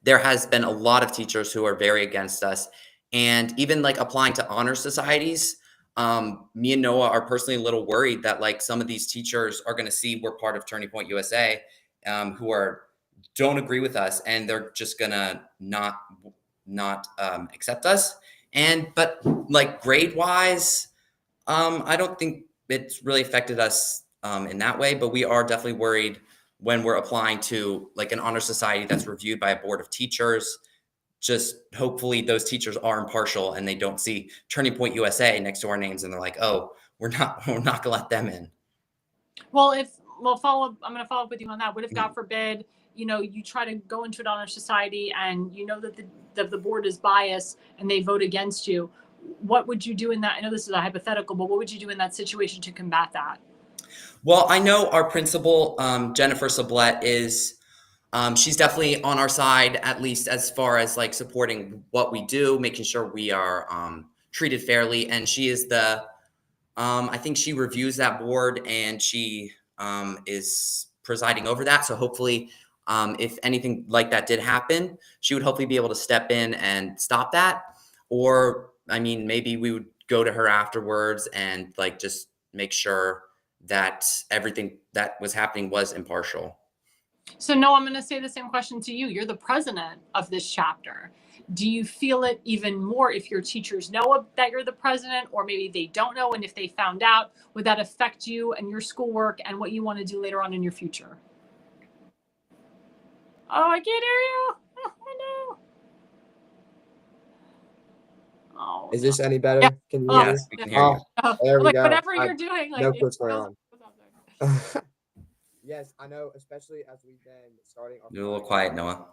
Speaker 4: there has been a lot of teachers who are very against us. And even like applying to honor societies, me and Noah are personally a little worried that like some of these teachers are going to see we're part of Turning Point USA, who don't agree with us, and they're just gonna not accept us. But like grade wise, I don't think it's really affected us in that way, but we are definitely worried when we're applying to like an honor society that's reviewed by a board of teachers. Just hopefully those teachers are impartial and they don't see Turning Point USA next to our names and they're like, oh, we're not gonna let them in.
Speaker 2: Well, if well, I'm going to follow up with you on that. What if, God forbid, you try to go into an honor society and you know that the board is biased and they vote against you? What would you do in that? I know this is a hypothetical, but what would you do in that situation to combat that?
Speaker 4: Well, I know our principal, Jennifer Sublette, is she's definitely on our side, at least as far as like supporting what we do, making sure we are treated fairly. And she is I think she reviews that board, and she is presiding over that. So hopefully, if anything like that did happen, she would hopefully be able to step in and stop that. Or, I mean, maybe we would go to her afterwards and like just make sure that everything that was happening was impartial.
Speaker 2: So, no, I'm going to say the same question to you. You're the president of this chapter. Do you feel it even more if your teachers know that you're the president, or maybe they don't know? And if they found out, would that affect you and your schoolwork and what you want to do later on in your future? Oh, I can't hear you. Oh, I know. Oh,
Speaker 5: Is this any better?
Speaker 2: Yeah.
Speaker 5: Can you hear me?
Speaker 4: Yes, we can hear you.
Speaker 5: There we
Speaker 2: like
Speaker 5: go.
Speaker 2: whatever you're doing, like
Speaker 5: No clue what's going on.
Speaker 2: on.
Speaker 5: Yes, I know, especially as we've been starting our
Speaker 4: You're a little quiet, Noah.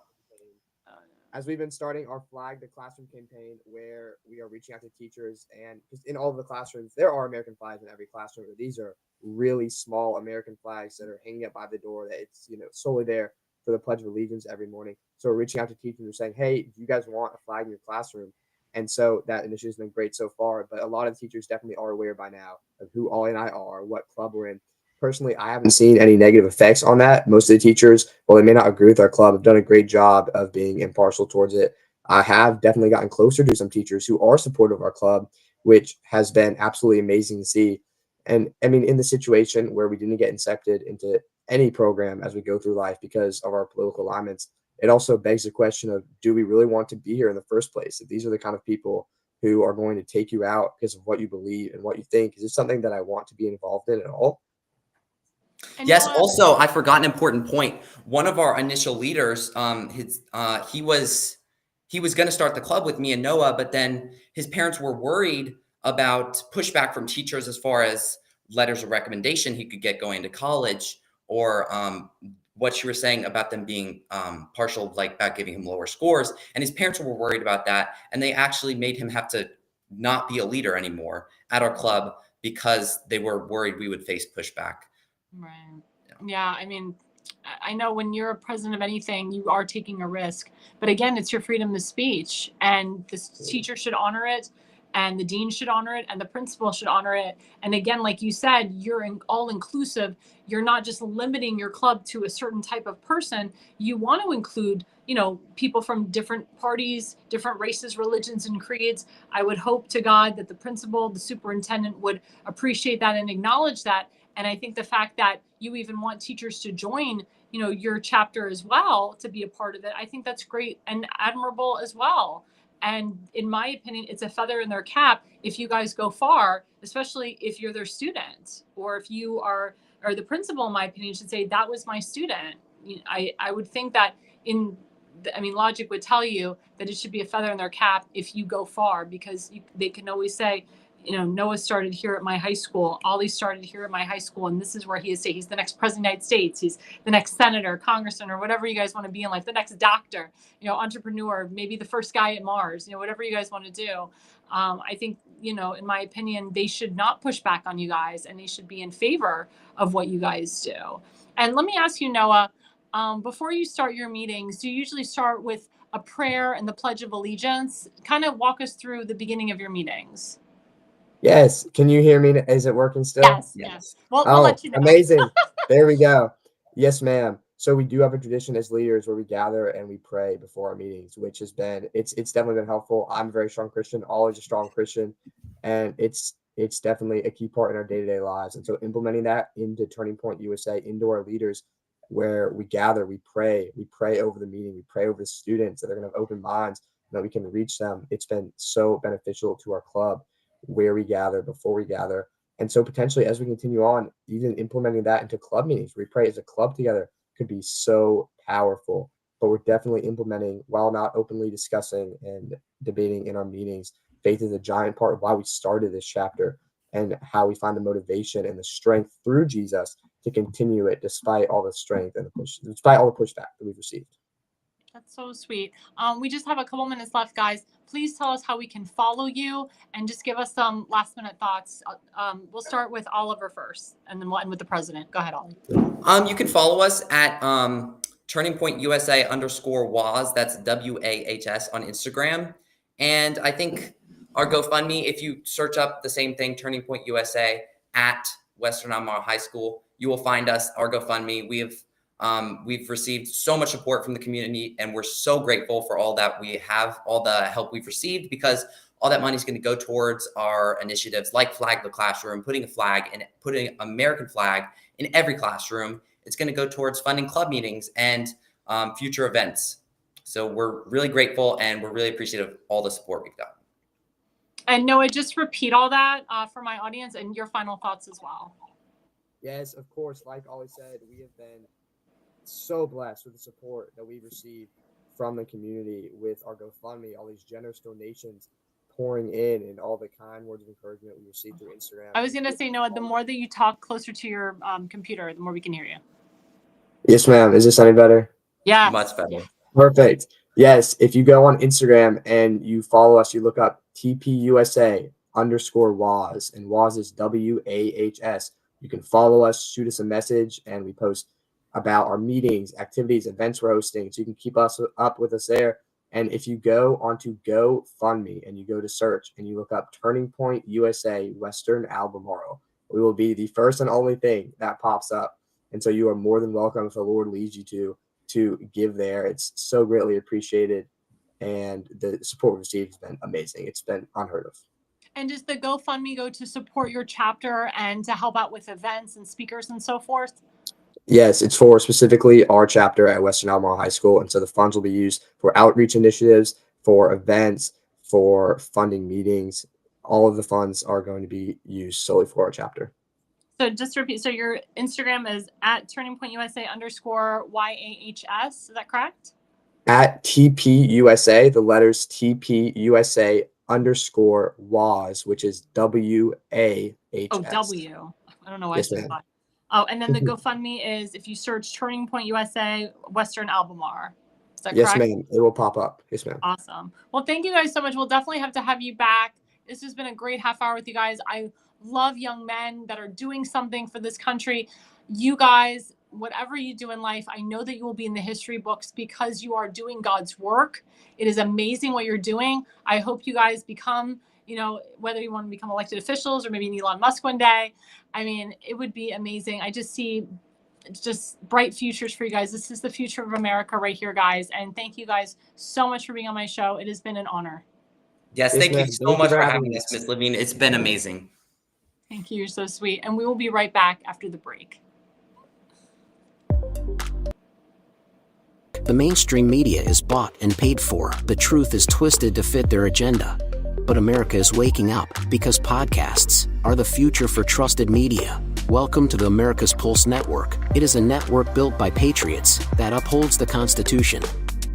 Speaker 5: As we've been starting our Flag the Classroom campaign, where we are reaching out to teachers, and just in all of the classrooms, there are American flags in every classroom, but these are really small American flags that are hanging up by the door, that it's solely there for the Pledge of Allegiance every morning. So we're reaching out to teachers and saying, hey, do you guys want a flag in your classroom? And so that initiative has been great so far, but a lot of teachers definitely are aware by now of who Ollie and I are, what club we're in. Personally, I haven't seen any negative effects on that. Most of the teachers, while they may not agree with our club, have done a great job of being impartial towards it. I have definitely gotten closer to some teachers who are supportive of our club, which has been absolutely amazing to see. And I mean, in the situation where we didn't get incepted into any program as we go through life because of our political alignments, it also begs the question of, do we really want to be here in the first place? If these are the kind of people who are going to take you out because of what you believe and what you think, is this something that I want to be involved in at all?
Speaker 2: And
Speaker 4: Yes. Also, I forgot an important point. One of our initial leaders, he was going to start the club with me and Noah, but then his parents were worried about pushback from teachers as far as letters of recommendation he could get going to college, or what you were saying about them being partial, like about giving him lower scores. And his parents were worried about that, and they actually made him have to not be a leader anymore at our club because they were worried we would face pushback.
Speaker 2: Right. Yeah. I mean, I know when you're a president of anything, you are taking a risk. But again, it's your freedom of speech, and the teacher should honor it, and the dean should honor it, and the principal should honor it. And again, like you said, you're all inclusive. You're not just limiting your club to a certain type of person. You want to include, people from different parties, different races, religions, and creeds. I would hope to God that the principal, the superintendent would appreciate that and acknowledge that. And I think the fact that you even want teachers to join, your chapter as well, to be a part of it, I think that's great and admirable as well. And in my opinion, it's a feather in their cap if you guys go far, especially if you're their student, or if you are, or the principal, in my opinion, should say, that was my student. I would think that logic would tell you that it should be a feather in their cap if you go far, because they can always say, Noah started here at my high school. Ollie started here at my high school. And this is where he is. He's the next president of the United States. He's the next senator, congressman, or whatever you guys want to be in life, the next doctor, entrepreneur, maybe the first guy at Mars, whatever you guys want to do. I think, in my opinion, they should not push back on you guys, and they should be in favor of what you guys do. And let me ask you, Noah, before you start your meetings, do you usually start with a prayer and the Pledge of Allegiance? Kind of walk us through the beginning of your meetings.
Speaker 5: Yes. Can you hear me? Is it working still?
Speaker 2: Yes. We'll let you know.
Speaker 5: Amazing. There we go. Yes, ma'am. So we do have a tradition as leaders where we gather and we pray before our meetings, which has been, it's definitely been helpful. I'm a very strong Christian, always a strong Christian, and it's definitely a key part in our day-to-day lives. And so implementing that into Turning Point USA, into our leaders, where we gather, we pray over the meeting, we pray over the students that are going to have open minds, that we can reach them. It's been so beneficial to our club, where we gather, before we gather. And so potentially as we continue on, even implementing that into club meetings, we pray as a club together, could be so powerful. But we're definitely implementing, while not openly discussing and debating in our meetings. Faith is a giant part of why we started this chapter, and how we find the motivation and the strength through Jesus to continue it despite all the strength and despite all the pushback that we've received.
Speaker 2: That's so sweet. We just have a couple minutes left, guys. Please tell us how we can follow you and just give us some last minute thoughts. We'll start with Oliver first, and then we'll end with the president. Go ahead, Ollie.
Speaker 4: You can follow us at Turning Point USA _WAHS. That's WAHS on Instagram. And I think our GoFundMe, if you search up the same thing, Turning Point USA at Western Albemarle High School, you will find us, our GoFundMe. We've received so much support from the community, and we're so grateful for all that we have, all the help we've received, because all that money is going to go towards our initiatives like Flag the Classroom, putting an American flag in every classroom. It's going to go towards funding club meetings and future events. So we're really grateful, and we're really appreciative of all the support we've got.
Speaker 2: And Noah, just repeat all that for my audience and your final thoughts as well.
Speaker 5: Yes, of course. Like Ollie said, we have been so blessed with the support that we've received from the community with our GoFundMe, all these generous donations pouring in, and all the kind words of encouragement we received through Instagram.
Speaker 2: I was going to say, Noah, the more that you talk closer to your computer, the more we can hear you.
Speaker 5: Yes, ma'am. Is this any better?
Speaker 2: Yeah.
Speaker 4: Much better.
Speaker 5: Perfect. Yes. If you go on Instagram and you follow us, you look up TPUSA _WAHS, and WAHS is WAHS. You can follow us, shoot us a message, and we post about our meetings, activities, events we're hosting. So you can keep us up with us there. And if you go onto GoFundMe and you go to search and you look up Turning Point USA Western Albemarle, we will be the first and only thing that pops up. And so you are more than welcome, if the Lord leads you to give there. It's so greatly appreciated. And the support we received has been amazing. It's been unheard of.
Speaker 2: And does the GoFundMe go to support your chapter and to help out with events and speakers and so forth?
Speaker 5: Yes, it's for specifically our chapter at Western Albemarle High School. And so the funds will be used for outreach initiatives, for events, for funding meetings. All of the funds are going to be used solely for our chapter.
Speaker 2: So just to repeat, so your Instagram is at Turning Point USA _YAHS. Is that correct? At
Speaker 5: TPUSA, the letters TPUSA _WAHS, which is WAHS.
Speaker 2: Oh, W. I don't know why
Speaker 5: Yes,
Speaker 2: I said
Speaker 5: ma'am.
Speaker 2: that. Oh, and then the GoFundMe is, if you search Turning Point USA Western Albemarle. Is that
Speaker 5: Yes,
Speaker 2: correct?
Speaker 5: ma'am. It will pop up. Yes, ma'am.
Speaker 2: Awesome. Well, thank you guys so much. We'll definitely have to have you back. This has been a great half hour with you guys. I love young men that are doing something for this country. You guys, whatever you do in life, I know that you will be in the history books because you are doing God's work. It is amazing what you're doing. I hope you guys become, whether you want to become elected officials or maybe Elon Musk one day. I mean, it would be amazing. I just see just bright futures for you guys. This is the future of America right here, guys. And thank you guys so much for being on my show. It has been an honor.
Speaker 4: Yes, thank you so much for having us, Ms. Levine. It's been amazing.
Speaker 2: Thank you. You're so sweet. And we will be right back after the break.
Speaker 1: The mainstream media is bought and paid for. The truth is twisted to fit their agenda. But America is waking up because podcasts are the future for trusted media. Welcome to the America's Pulse Network. It is a network built by patriots that upholds the Constitution.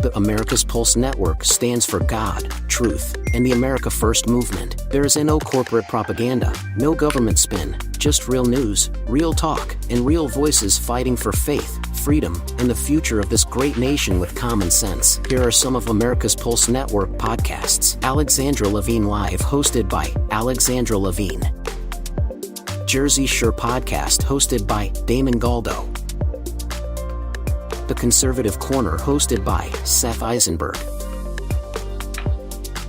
Speaker 1: The America's Pulse Network stands for God, truth, and the America First movement. There is no corporate propaganda, no government spin, just real news, real talk, and real voices fighting for faith, freedom, and the future of this great nation with common sense. Here are some of America's Pulse Network podcasts. Alexandra Levine Live, hosted by Alexandra Levine. Jersey Shore Podcast, hosted by Damon Galdo. The Conservative Corner, hosted by Seth Eisenberg.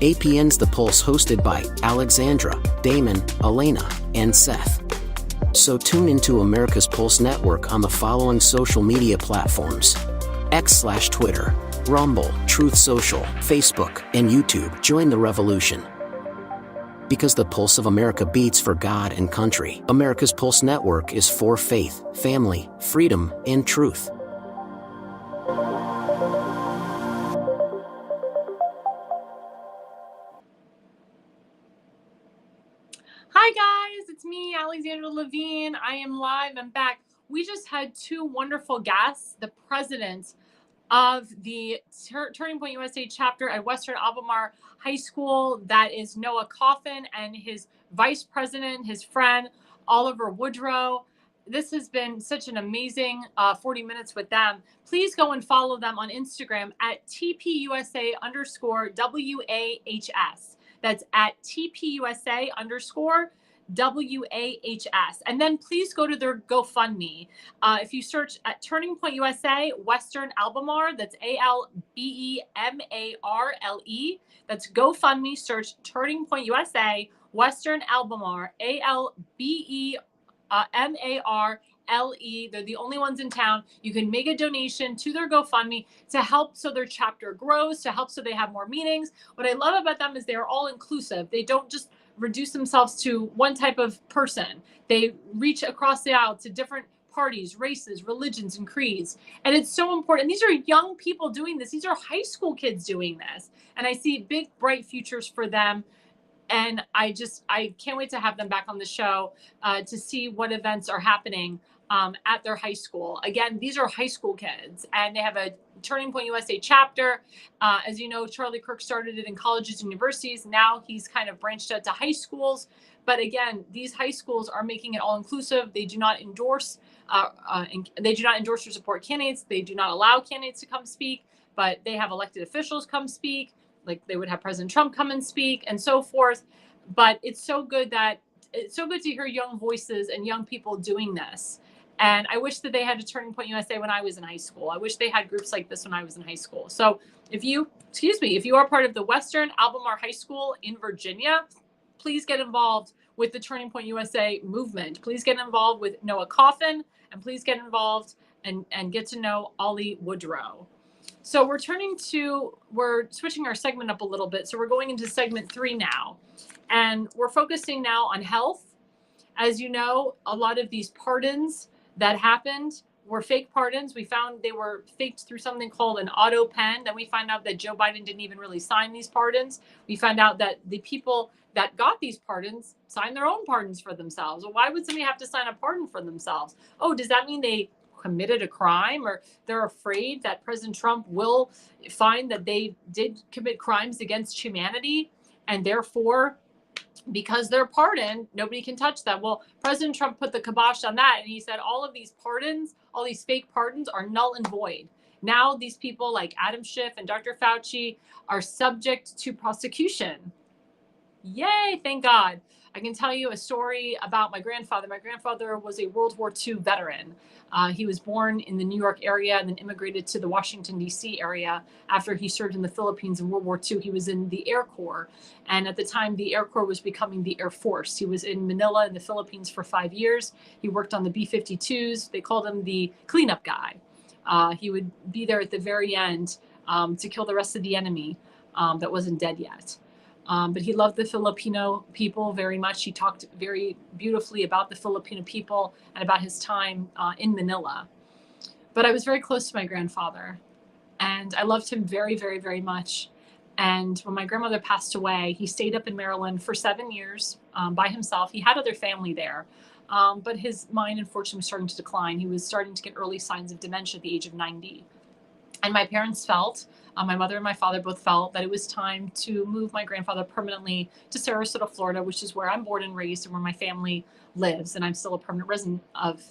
Speaker 1: APN's The Pulse, hosted by Alexandra, Damon, Elena, and Seth. So tune into America's Pulse Network on the following social media platforms: X/Twitter, Rumble, Truth Social, Facebook, and YouTube. Join the revolution. Because the pulse of America beats for God and country. America's Pulse Network is for faith, family, freedom, and truth.
Speaker 2: Hi guys, it's me, Alexandra Levine. I am live. I'm back. We just had two wonderful guests, the president of the Turning Point USA chapter at Western Albemarle High School, that is Noah Coffin, and his vice president, his friend, Oliver Woodrow. this has been such an amazing 40 minutes with them. Please go and follow them on Instagram at TPUSA_WAHS. That's at TPUSA_WAHS. And then please go to their GoFundMe. If you search at Turning Point USA, Western Albemarle, that's ALBEMARLE. That's GoFundMe. Search Turning Point USA, Western Albemarle, ALBEMARLE. They're the only ones in town. You can make a donation to their GoFundMe to help so their chapter grows, to help so they have more meetings. What I love about them is they're all inclusive. They don't just reduce themselves to one type of person. They reach across the aisle to different parties, races, religions, and creeds. And it's so important. These are young people doing this. These are high school kids doing this. And I see big, bright futures for them. And I can't wait to have them back on the show to see what events are happening at their high school. Again, these are high school kids, and they have a Turning Point USA chapter. As you know, Charlie Kirk started it in colleges and universities. Now he's kind of branched out to high schools. But again, these high schools are making it all inclusive. They do not endorse or support candidates. They do not allow candidates to come speak, but they have elected officials come speak. Like they would have President Trump come and speak and so forth. But it's so good to hear young voices and young people doing this. And I wish that they had a Turning Point USA when I was in high school. I wish they had groups like this when I was in high school. So if you are part of the Western Albemarle High School in Virginia, please get involved with the Turning Point USA movement. Please get involved with Noah Coffin, and please get involved and get to know Ollie Woodrow. So we're switching our segment up a little bit. So we're going into segment 3 now, and we're focusing now on health. As you know, a lot of these pardons that happened were fake pardons. We found they were faked through something called an auto pen. Then we find out that Joe Biden didn't even really sign these pardons. We found out that the people that got these pardons signed their own pardons for themselves. Well, why would somebody have to sign a pardon for themselves? Oh, does that mean they committed a crime, or they're afraid that President Trump will find that they did commit crimes against humanity, and therefore, because they're pardoned, nobody can touch them? Well, President Trump put the kibosh on that, and he said all of these pardons, all these fake pardons, are null and void. Now these people like Adam Schiff and Dr. Fauci are subject to prosecution. Yay, thank God. I can tell you a story about my grandfather. My grandfather was a World War II veteran. He was born in the New York area and then immigrated to the Washington, D.C. area after he served in the Philippines in World War II. He was in the Air Corps. And at the time, the Air Corps was becoming the Air Force. He was in Manila in the Philippines for 5 years. He worked on the B-52s. They called him the cleanup guy. He would be there at the very end to kill the rest of the enemy that wasn't dead yet. But he loved the Filipino people very much. He talked very beautifully about the Filipino people and about his time in Manila. But I was very close to my grandfather, and I loved him very, very, very much. And when my grandmother passed away, he stayed up in Maryland for 7 years by himself. He had other family there, but his mind, unfortunately, was starting to decline. He was starting to get early signs of dementia at the age of 90. And my parents felt, my mother and my father both felt, that it was time to move my grandfather permanently to Sarasota, Florida, which is where I'm born and raised and where my family lives. And I'm still a permanent resident of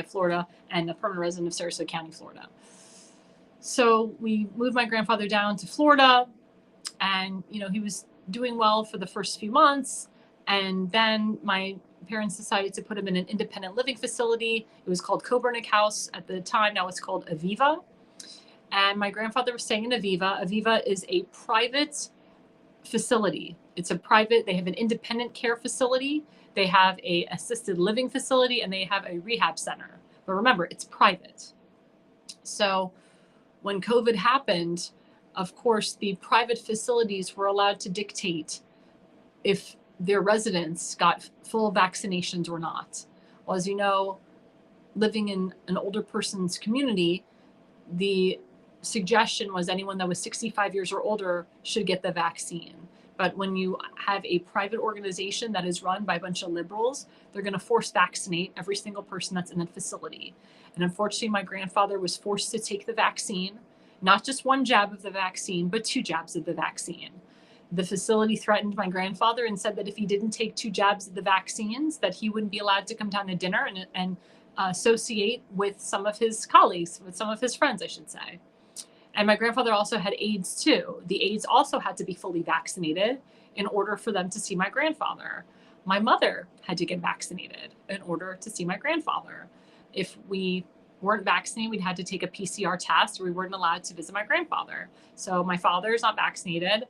Speaker 2: Florida, and a permanent resident of Sarasota County, Florida. So we moved my grandfather down to Florida, and he was doing well for the first few months. And then my parents decided to put him in an independent living facility. It was called Coburnick House at the time. Now it's called Aviva. And my grandfather was staying in Aviva. Aviva is a private facility. They have an independent care facility. They have a assisted living facility, and they have a rehab center. But remember, it's private. So when COVID happened, of course, the private facilities were allowed to dictate if their residents got full vaccinations or not. Well, as you know, living in an older person's community, the suggestion was anyone that was 65 years or older should get the vaccine. But when you have a private organization that is run by a bunch of liberals, they're going to force vaccinate every single person that's in the facility. And unfortunately, my grandfather was forced to take the vaccine, not just one jab of the vaccine, but 2 jabs of the vaccine. The facility threatened my grandfather and said that if he didn't take 2 jabs of the vaccines, that he wouldn't be allowed to come down to dinner and associate with some of his colleagues, with some of his friends, I should say. And my grandfather also had AIDS too. The AIDS also had to be fully vaccinated in order for them to see my grandfather. My mother had to get vaccinated in order to see my grandfather. If we weren't vaccinated, we'd had to take a PCR test. We weren't allowed to visit my grandfather. So my father is not vaccinated.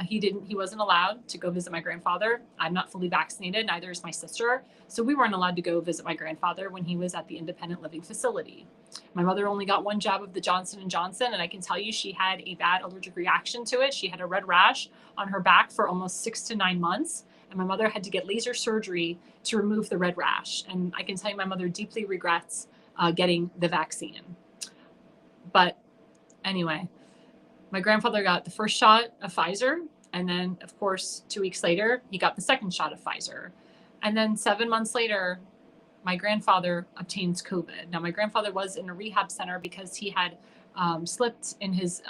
Speaker 2: He wasn't allowed to go visit my grandfather. I'm not fully vaccinated, neither is my sister. So we weren't allowed to go visit my grandfather when he was at the independent living facility. My mother only got 1 jab of the Johnson & Johnson, and I can tell you she had a bad allergic reaction to it. She had a red rash on her back for almost 6 to 9 months, and my mother had to get laser surgery to remove the red rash. And I can tell you my mother deeply regrets getting the vaccine. But anyway, my grandfather got the first shot of Pfizer, and then, of course, 2 weeks later, he got the second shot of Pfizer. And then 7 months later, my grandfather obtains COVID. Now, my grandfather was in a rehab center because he had slipped in his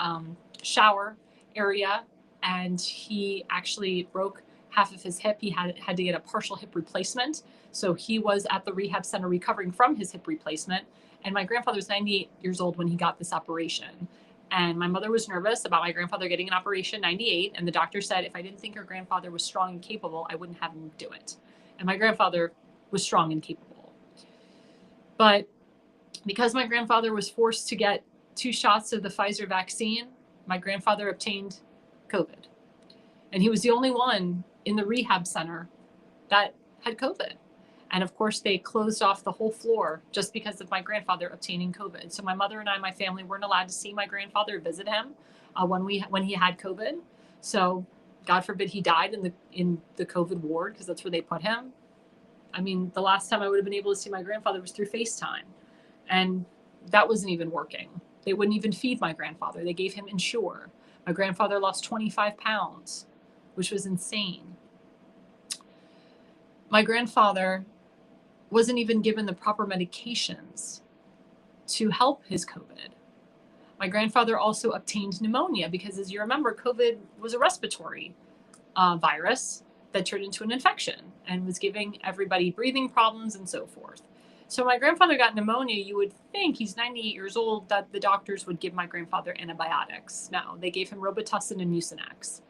Speaker 2: shower area, and he actually broke half of his hip. He had to get a partial hip replacement. So he was at the rehab center recovering from his hip replacement. And my grandfather was 98 years old when he got this operation. And my mother was nervous about my grandfather getting an operation, 98. And the doctor said, if I didn't think your grandfather was strong and capable, I wouldn't have him do it. And my grandfather was strong and capable. But because my grandfather was forced to get 2 shots of the Pfizer vaccine, my grandfather obtained COVID. And he was the only one in the rehab center that had COVID. And of course, they closed off the whole floor just because of my grandfather obtaining COVID. So my mother and I, my family, weren't allowed to see my grandfather, visit him when he had COVID. So God forbid he died in the COVID ward, because that's where they put him. I mean, the last time I would have been able to see my grandfather was through FaceTime. And that wasn't even working. They wouldn't even feed my grandfather. They gave him Ensure. My grandfather lost 25 pounds, which was insane. My grandfather wasn't even given the proper medications to help his COVID. My grandfather also obtained pneumonia because, as you remember, COVID was a respiratory virus that turned into an infection and was giving everybody breathing problems and so forth. So my grandfather got pneumonia. You would think, he's 98 years old, that the doctors would give my grandfather antibiotics. No, they gave him Robitussin and Mucinex.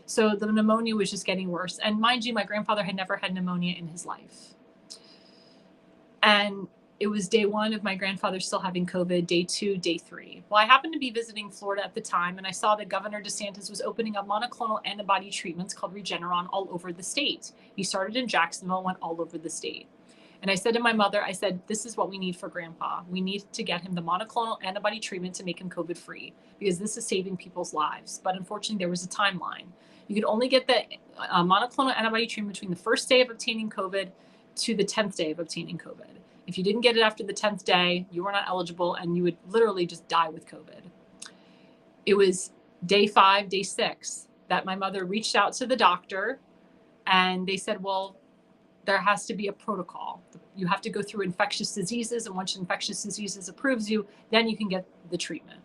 Speaker 2: So the pneumonia was just getting worse. And mind you, my grandfather had never had pneumonia in his life. And it was day 1 of my grandfather still having COVID, day 2, day 3. Well, I happened to be visiting Florida at the time, and I saw that Governor DeSantis was opening up monoclonal antibody treatments called Regeneron all over the state. He started in Jacksonville, went all over the state. And I said to my mother, I said, this is what we need for Grandpa. We need to get him the monoclonal antibody treatment to make him COVID free, because this is saving people's lives. But unfortunately, there was a timeline. You could only get the monoclonal antibody treatment between the first day of obtaining COVID to the 10th day of obtaining COVID. If you didn't get it after the 10th day, you were not eligible, and you would literally just die with COVID. It was day 5, day 6 that my mother reached out to the doctor, and they said, well, there has to be a protocol. You have to go through infectious diseases, and once infectious diseases approves you, then you can get the treatment.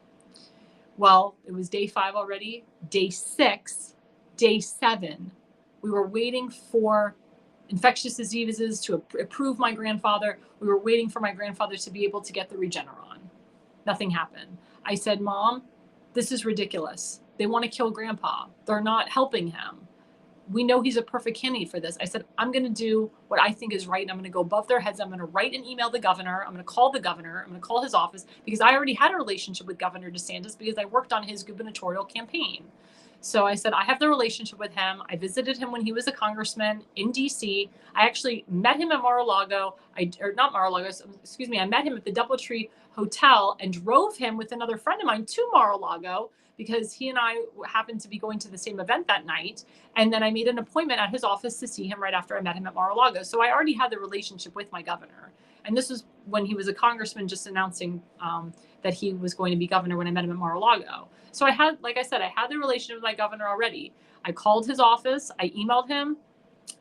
Speaker 2: Well, it was day 5 already, day 6, day 7. We were waiting for infectious diseases to approve my grandfather. We were waiting for my grandfather to be able to get the Regeneron. Nothing happened. I said, Mom, this is ridiculous. They want to kill Grandpa. They're not helping him. We know he's a perfect candidate for this. I said, I'm going to do what I think is right. And I'm going to go above their heads. I'm going to write and email the governor. I'm going to call the governor. I'm going to call his office, because I already had a relationship with Governor DeSantis because I worked on his gubernatorial campaign. So I said, I have the relationship with him. I visited him when he was a congressman in DC. I actually met him at Mar-a-Lago. I met him at the DoubleTree Hotel and drove him with another friend of mine to Mar-a-Lago, because he and I happened to be going to the same event that night. And then I made an appointment at his office to see him right after I met him at Mar-a-Lago. So I already had the relationship with my governor. And this was when he was a congressman, just announcing that he was going to be governor when I met him at Mar-a-Lago. So I had, like I said, I had the relationship with my governor already. I called his office, I emailed him,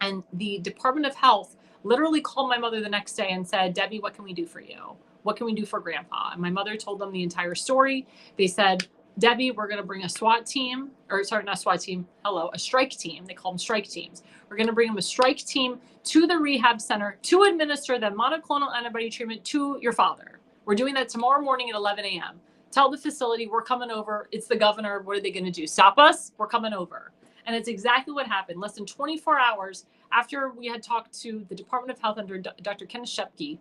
Speaker 2: and the Department of Health literally called my mother the next day and said, Debbie, what can we do for you? What can we do for Grandpa? And my mother told them the entire story. They said, Debbie, we're going to bring a SWAT team, or sorry, not SWAT team. Hello, a strike team. They call them strike teams. We're going to bring them a strike team to the rehab center to administer the monoclonal antibody treatment to your father. We're doing that tomorrow morning at 11 a.m. Tell the facility we're coming over. It's the governor. What are they going to do? Stop us? We're coming over. And it's exactly what happened. Less than 24 hours after we had talked to the Department of Health under Dr. Kenneth Shepke,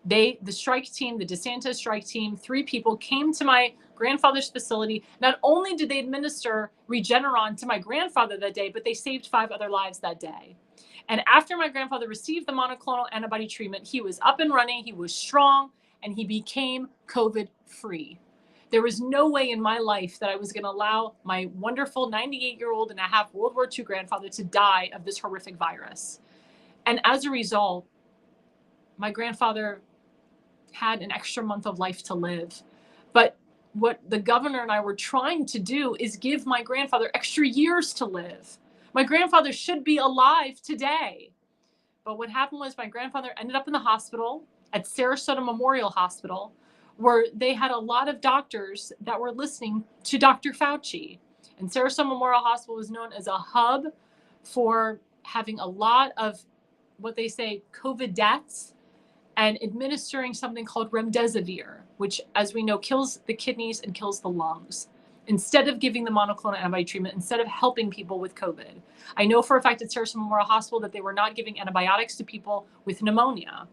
Speaker 2: the strike team, the DeSantis strike team, 3 people came to my grandfather's facility. Not only did they administer Regeneron to my grandfather that day, but they saved 5 other lives that day. And after my grandfather received the monoclonal antibody treatment, he was up and running, he was strong, and he became COVID free. There was no way in my life that I was going to allow my wonderful 98-year-old and a half World War II grandfather to die of this horrific virus. And as a result, my grandfather had an extra month of life to live. But what the governor and I were trying to do is give my grandfather extra years to live. My grandfather should be alive today. But what happened was my grandfather ended up in the hospital at Sarasota Memorial Hospital, where they had a lot of doctors that were listening to Dr. Fauci. And Sarasota Memorial Hospital was known as a hub for having a lot of what they say COVID deaths and administering something called remdesivir, which, as we know, kills the kidneys and kills the lungs, instead of giving the monoclonal antibody treatment, instead of helping people with COVID. I know for a fact at Sarasota Memorial Hospital that they were not giving antibiotics to people with pneumonia.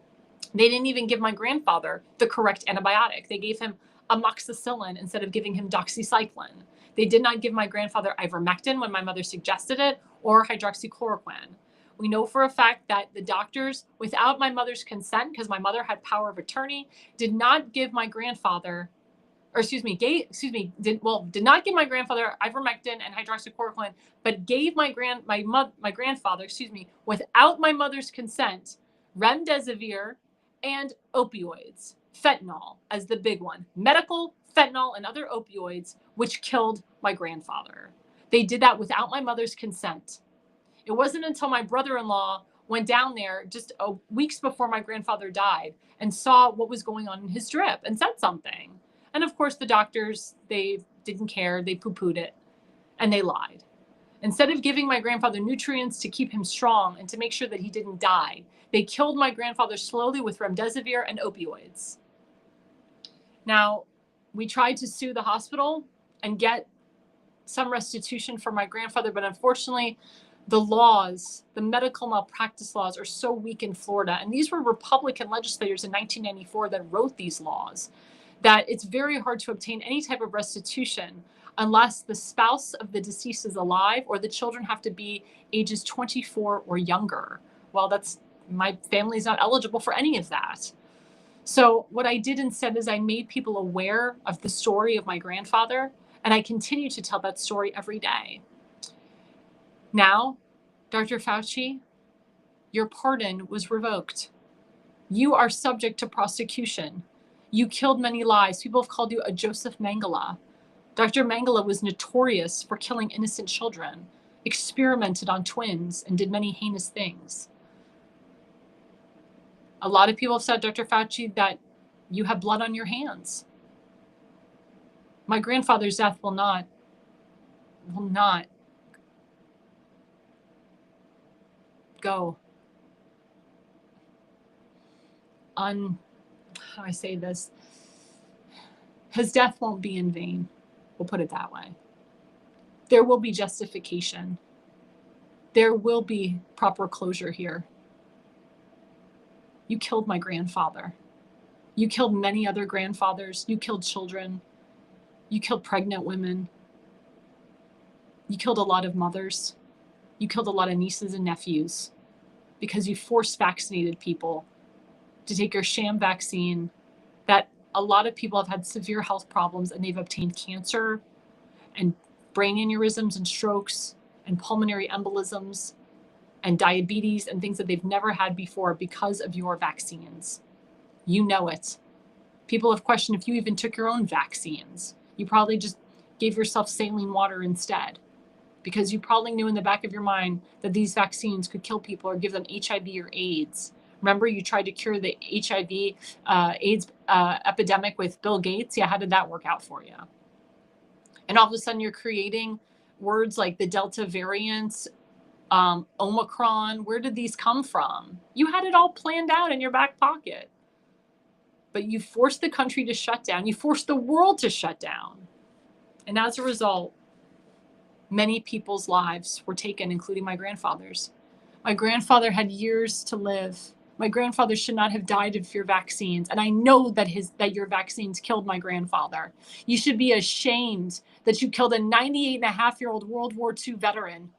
Speaker 2: They didn't even give my grandfather the correct antibiotic. They gave him amoxicillin instead of giving him doxycycline. They did not give my grandfather ivermectin when my mother suggested it, or hydroxychloroquine. We know for a fact that the doctors, without my mother's consent, because my mother had power of attorney, did not give my grandfather, did not give my grandfather ivermectin and hydroxychloroquine, but gave my grandfather, without my mother's consent, remdesivir and opioids, fentanyl as the big one, medical fentanyl and other opioids, which killed my grandfather. They did that without my mother's consent. It wasn't until my brother-in-law went down there just weeks before my grandfather died and saw what was going on in his drip and said something. And of course, the doctors, they didn't care. They poo-pooed it and they lied. Instead of giving my grandfather nutrients to keep him strong and to make sure that he didn't die, they killed my grandfather slowly with remdesivir and opioids. Now, we tried to sue the hospital and get some restitution for my grandfather, but unfortunately, the laws, the medical malpractice laws, are so weak in Florida. And these were Republican legislators in 1994 that wrote these laws, that it's very hard to obtain any type of restitution unless the spouse of the deceased is alive or the children have to be ages 24 or younger. Well, my family's not eligible for any of that. So what I did instead is I made people aware of the story of my grandfather, and I continue to tell that story every day. Now, Dr. Fauci, your pardon was revoked. You are subject to prosecution. You killed many lives. People have called you a Joseph Mengele. Dr. Mengele was notorious for killing innocent children, experimented on twins, and did many heinous things. A lot of people have said, Dr. Fauci, that you have blood on your hands. My grandfather's death will not go how do I say this? His death won't be in vain. We'll put it that way. There will be justification. There will be proper closure here. You killed my grandfather. You killed many other grandfathers. You killed children. You killed pregnant women. You killed a lot of mothers. You killed a lot of nieces and nephews because you forced vaccinated people to take your sham vaccine that a lot of people have had severe health problems and they've obtained cancer and brain aneurysms and strokes and pulmonary embolisms and diabetes and things that they've never had before because of your vaccines. You know it. People have questioned if you even took your own vaccines. You probably just gave yourself saline water instead, because you probably knew in the back of your mind that these vaccines could kill people or give them HIV or AIDS. Remember, you tried to cure the HIV AIDS epidemic with Bill Gates? Yeah, how did that work out for you? And all of a sudden you're creating words like the Delta variant, Omicron. Where did these come from? You had it all planned out in your back pocket. But you forced the country to shut down. You forced the world to shut down. And as a result, many people's lives were taken, including my grandfather's. My grandfather had years to live. My grandfather should not have died of your vaccines. And I know that your vaccines killed my grandfather. You should be ashamed that you killed a 98-and-a-half-year-old World War II veteran.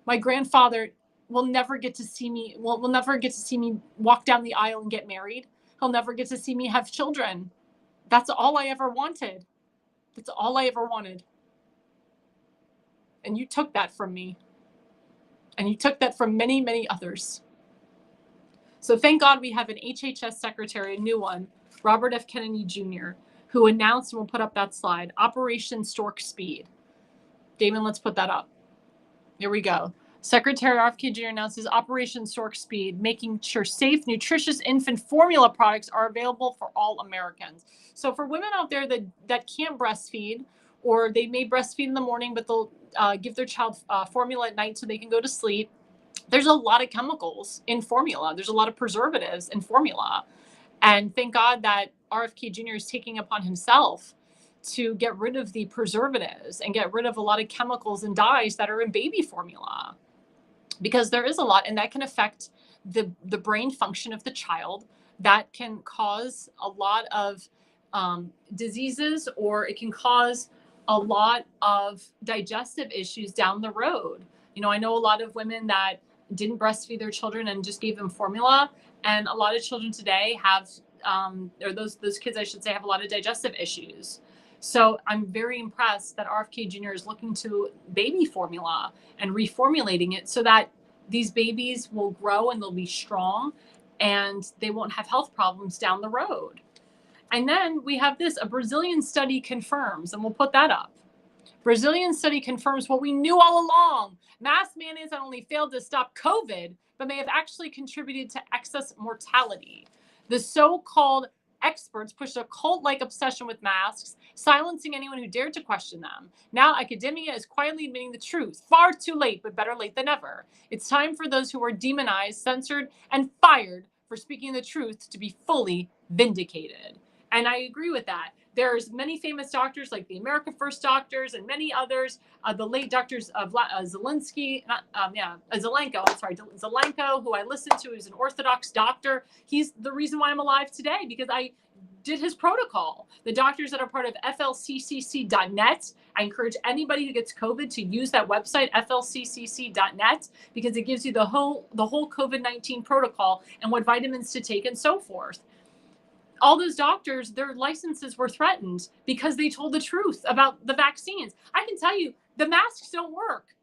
Speaker 2: My grandfather will never get to see me, will never get to see me walk down the aisle and get married. He'll never get to see me have children. That's all I ever wanted. That's all I ever wanted. And you took that from me. And you took that from many, many others. So thank God we have an HHS secretary, a new one, Robert F. Kennedy Jr., who announced, and we'll put up that slide, Operation Stork Speed. Damon, let's put that up. Here we go. Secretary RFK Jr. announces Operation Stork Speed, making sure safe, nutritious infant formula products are available for all Americans. So for women out there that can't breastfeed, or they may breastfeed in the morning, but they'll give their child formula at night so they can go to sleep, there's a lot of chemicals in formula. There's a lot of preservatives in formula. And thank God that RFK Jr. is taking upon himself to get rid of the preservatives and get rid of a lot of chemicals and dyes that are in baby formula. Because there is a lot, and that can affect the brain function of the child. That can cause a lot of diseases, or it can cause a lot of digestive issues down the road. You know, I know a lot of women that didn't breastfeed their children and just gave them formula. And a lot of children today have, or those kids, I should say, have a lot of digestive issues. So I'm very impressed that RFK Jr. is looking to baby formula and reformulating it so that these babies will grow and they'll be strong and they won't have health problems down the road. And then we have this, a Brazilian study confirms, and we'll put that up. Brazilian study confirms what we knew all along. Mask mandates not only failed to stop COVID, but may have actually contributed to excess mortality. The so-called experts pushed a cult-like obsession with masks, silencing anyone who dared to question them. Now academia is quietly admitting the truth. Far too late, but better late than never. It's time for those who were demonized, censored, and fired for speaking the truth to be fully vindicated. And I agree with that. There's many famous doctors like the America First doctors and many others, the late doctors of Zelenko, who I listened to, is an Orthodox doctor. He's the reason why I'm alive today, because I did his protocol. The doctors that are part of flccc.net, I encourage anybody who gets COVID to use that website, flccc.net, because it gives you the whole COVID-19 protocol and what vitamins to take and so forth. All those doctors, their licenses were threatened because they told the truth about the vaccines. I can tell you, the masks don't work.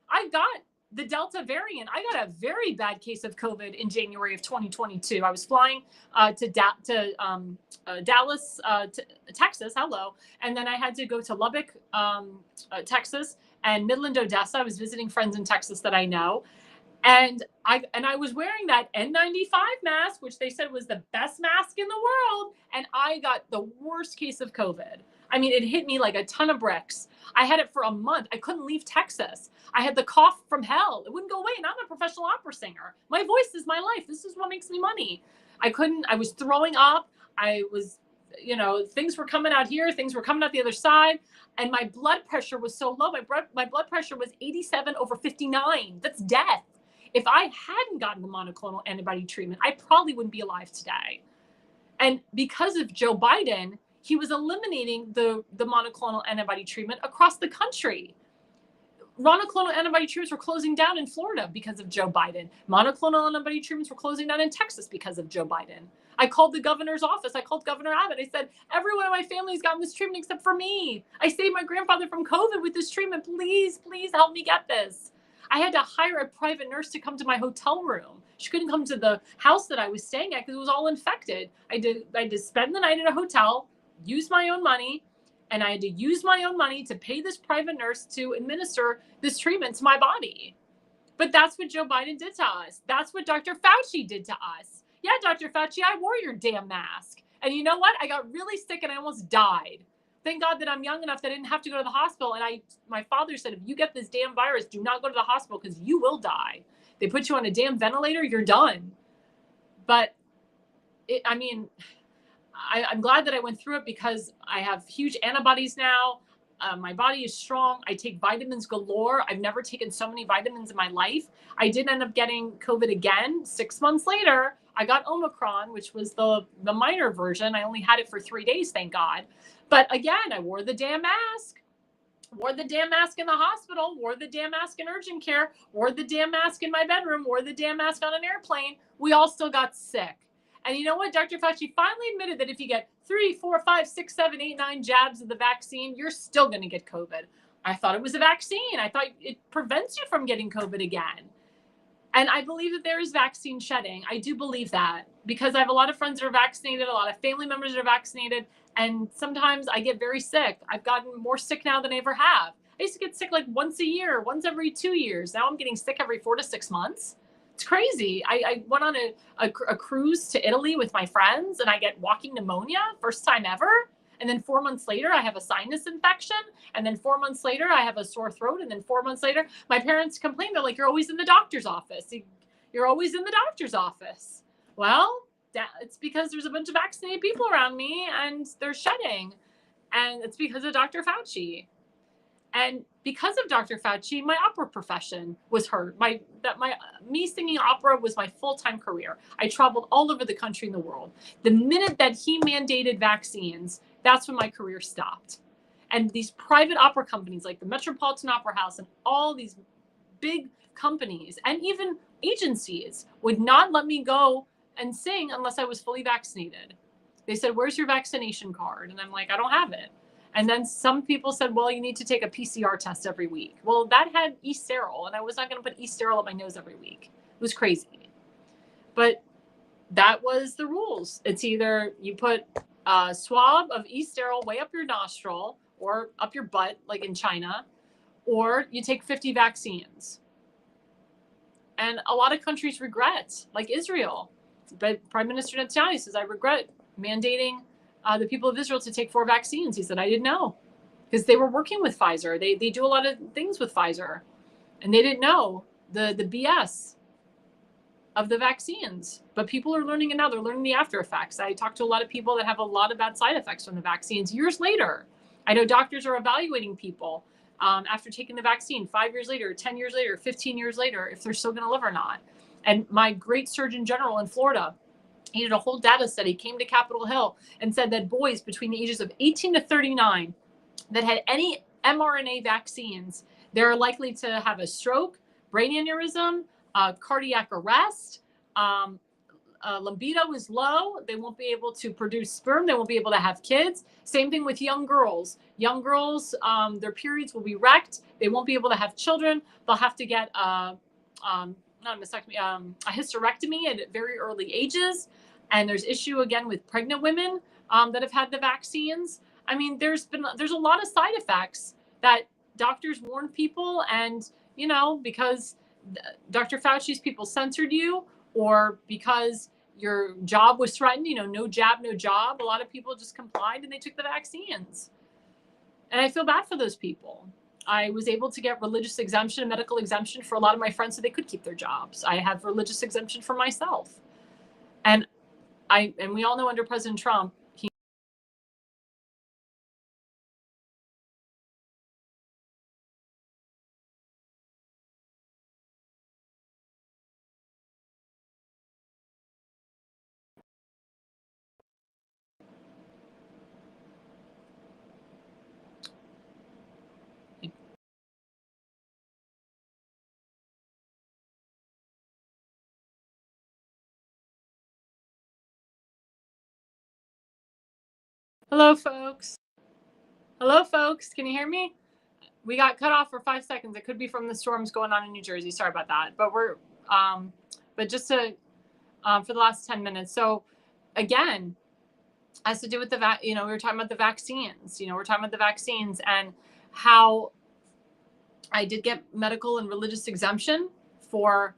Speaker 2: I got the Delta variant. I got a very bad case of COVID in January of 2022. I was flying to Dallas, Texas. Hello. And then I had to go to Lubbock, Texas, and Midland, Odessa. I was visiting friends in Texas that I know. And I was wearing that N95 mask, which they said was the best mask in the world. And I got the worst case of COVID. I mean, it hit me like a ton of bricks. I had it for a month. I couldn't leave Texas. I had the cough from hell. It wouldn't go away. And I'm a professional opera singer. My voice is my life. This is what makes me money. I was throwing up. I was, things were coming out here. Things were coming out the other side. And my blood pressure was so low. My blood pressure was 87/59. That's death. If I hadn't gotten the monoclonal antibody treatment, I probably wouldn't be alive today. And because of Joe Biden, he was eliminating the monoclonal antibody treatment across the country. Monoclonal antibody treatments were closing down in Florida because of Joe Biden. Monoclonal antibody treatments were closing down in Texas because of Joe Biden. I called the governor's office. I called Governor Abbott. I said, everyone in my family has gotten this treatment except for me. I saved my grandfather from COVID with this treatment. Please, please help me get this. I had to hire a private nurse to come to my hotel room. She couldn't come to the house that I was staying at because it was all infected. I had to spend the night at a hotel, use my own money, and I had to use my own money to pay this private nurse to administer this treatment to my body. But that's what Joe Biden did to us. That's what Dr. Fauci did to us. Yeah, Dr. Fauci, I wore your damn mask. And you know what? I got really sick and I almost died. thank God that I'm young enough that I didn't have to go to the hospital. And my father said, if you get this damn virus, do not go to the hospital because you will die. They put you on a damn ventilator, you're done. But I'm glad that I went through it because I have huge antibodies now. My body is strong. I take vitamins galore. I've never taken so many vitamins in my life. I did end up getting COVID again. 6 months later, I got Omicron, which was the minor version. I only had it for 3 days, thank God. But again, I wore the damn mask. Wore the damn mask in the hospital, wore the damn mask in urgent care, wore the damn mask in my bedroom, wore the damn mask on an airplane. We all still got sick. And you know what? Dr. Fauci finally admitted that if you get 3, 4, 5, 6, 7, 8, 9 jabs of the vaccine, you're still going to get COVID. I thought it was a vaccine. I thought it prevents you from getting COVID again. And I believe that there is vaccine shedding. I do believe that because I have a lot of friends that are vaccinated, a lot of family members that are vaccinated, and sometimes I get very sick. I've gotten more sick now than I ever have. I used to get sick like once a year, once every 2 years. Now I'm getting sick every 4 to 6 months. It's crazy. I went on a cruise to Italy with my friends and I get walking pneumonia, first time ever. And then 4 months later, I have a sinus infection. And then 4 months later, I have a sore throat. And then 4 months later, my parents complain. They're like, you're always in the doctor's office. You're always in the doctor's office. Well, it's because there's a bunch of vaccinated people around me and they're shedding. And it's because of Dr. Fauci. And because of Dr. Fauci, my opera profession was hurt. Me singing opera was my full-time career. I traveled all over the country and the world. The minute that he mandated vaccines, that's when my career stopped. And these private opera companies like the Metropolitan Opera House and all these big companies and even agencies would not let me go and sing unless I was fully vaccinated. They said, where's your vaccination card? And I'm like, I don't have it. And then some people said, well, you need to take a PCR test every week. Well, that had E-Sterol, and I was not going to put E-Sterol up my nose every week. It was crazy. But that was the rules. It's either you put a swab of E-Sterol way up your nostril or up your butt, like in China, or you take 50 vaccines. And a lot of countries regret, like Israel. But Prime Minister Netanyahu says, I regret mandating the people of Israel to take 4 vaccines. He said, I didn't know because they were working with Pfizer. They do a lot of things with Pfizer and they didn't know the BS of the vaccines, but people are learning it now. They're learning the after effects. I talked to a lot of people that have a lot of bad side effects from the vaccines years later. I know doctors are evaluating people after taking the vaccine 5 years later, 10 years later, 15 years later, if they're still going to live or not. And my great Surgeon General in Florida, he did a whole data study, came to Capitol Hill and said that boys between the ages of 18 to 39 that had any mRNA vaccines, they're likely to have a stroke, brain aneurysm, cardiac arrest. Libido is low. They won't be able to produce sperm. They won't be able to have kids. Same thing with young girls. Young girls, their periods will be wrecked. They won't be able to have children. They'll have to get not a mastectomy, a hysterectomy at very early ages. And there's issue again with pregnant women that have had the vaccines. I mean, there's a lot of side effects that doctors warn people, and because Dr. Fauci's people censored you, or because your job was threatened, no jab, no job. A lot of people just complied and they took the vaccines. And I feel bad for those people. I was able to get religious exemption and medical exemption for a lot of my friends so they could keep their jobs. I have religious exemption for myself. And we all know under President Trump, Hello, folks. Hello, folks. Can you hear me? We got cut off for 5 seconds. It could be from the storms going on in New Jersey. Sorry about that. But but just to, for the last 10 minutes. So again, has to do with we were talking about the vaccines. We're talking about the vaccines and how I did get medical and religious exemption for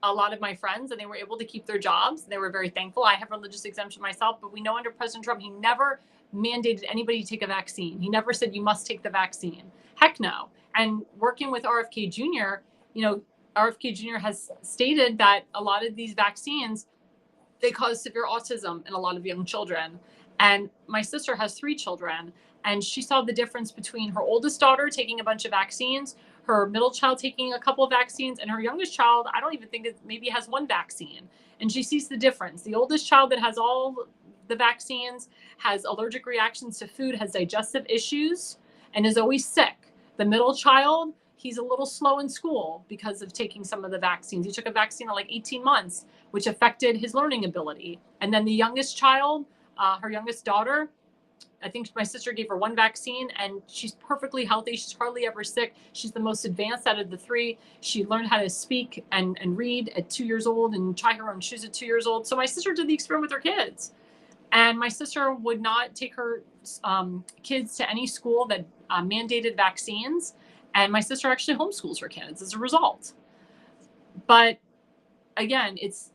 Speaker 2: a lot of my friends, and they were able to keep their jobs. They were very thankful. I have religious exemption myself, but we know under President Trump, he never mandated anybody to take a vaccine. He never said you must take the vaccine. Heck no. And working with RFK Jr., RFK Jr. has stated that a lot of these vaccines, they cause severe autism in a lot of young children. And my sister has 3 children, and she saw the difference between her oldest daughter taking a bunch of vaccines, her middle child taking a couple of vaccines, and her youngest child, I don't even think it maybe has 1 vaccine. And she sees the difference. The oldest child that has all the vaccines has allergic reactions to food, has digestive issues, and is always sick. The middle child, he's a little slow in school because of taking some of the vaccines. He took a vaccine at like 18 months, which affected his learning ability. And then the youngest child, her youngest daughter, I think my sister gave her 1 vaccine and she's perfectly healthy. She's hardly ever sick. She's the most advanced out of the 3. She learned how to speak and read at 2 years old and tie her own shoes at 2 years old. So my sister did the experiment with her kids. And my sister would not take her kids to any school that mandated vaccines. And my sister actually homeschools her kids as a result. But again, it's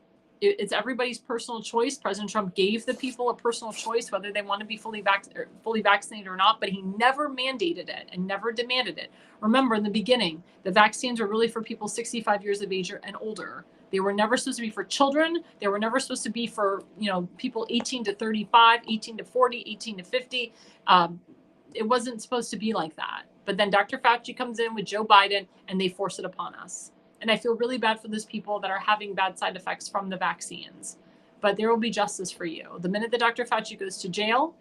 Speaker 2: everybody's personal choice. President Trump gave the people a personal choice whether they want to be fully vaccinated or not, but he never mandated it and never demanded it. Remember, in the beginning, the vaccines were really for people 65 years of age and older. They were never supposed to be for children. They were never supposed to be for, people 18 to 35, 18 to 40, 18 to 50. It wasn't supposed to be like that. But then Dr. Fauci comes in with Joe Biden and they force it upon us. And I feel really bad for those people that are having bad side effects from the vaccines. But there will be justice for you. The minute that Dr. Fauci goes to jail,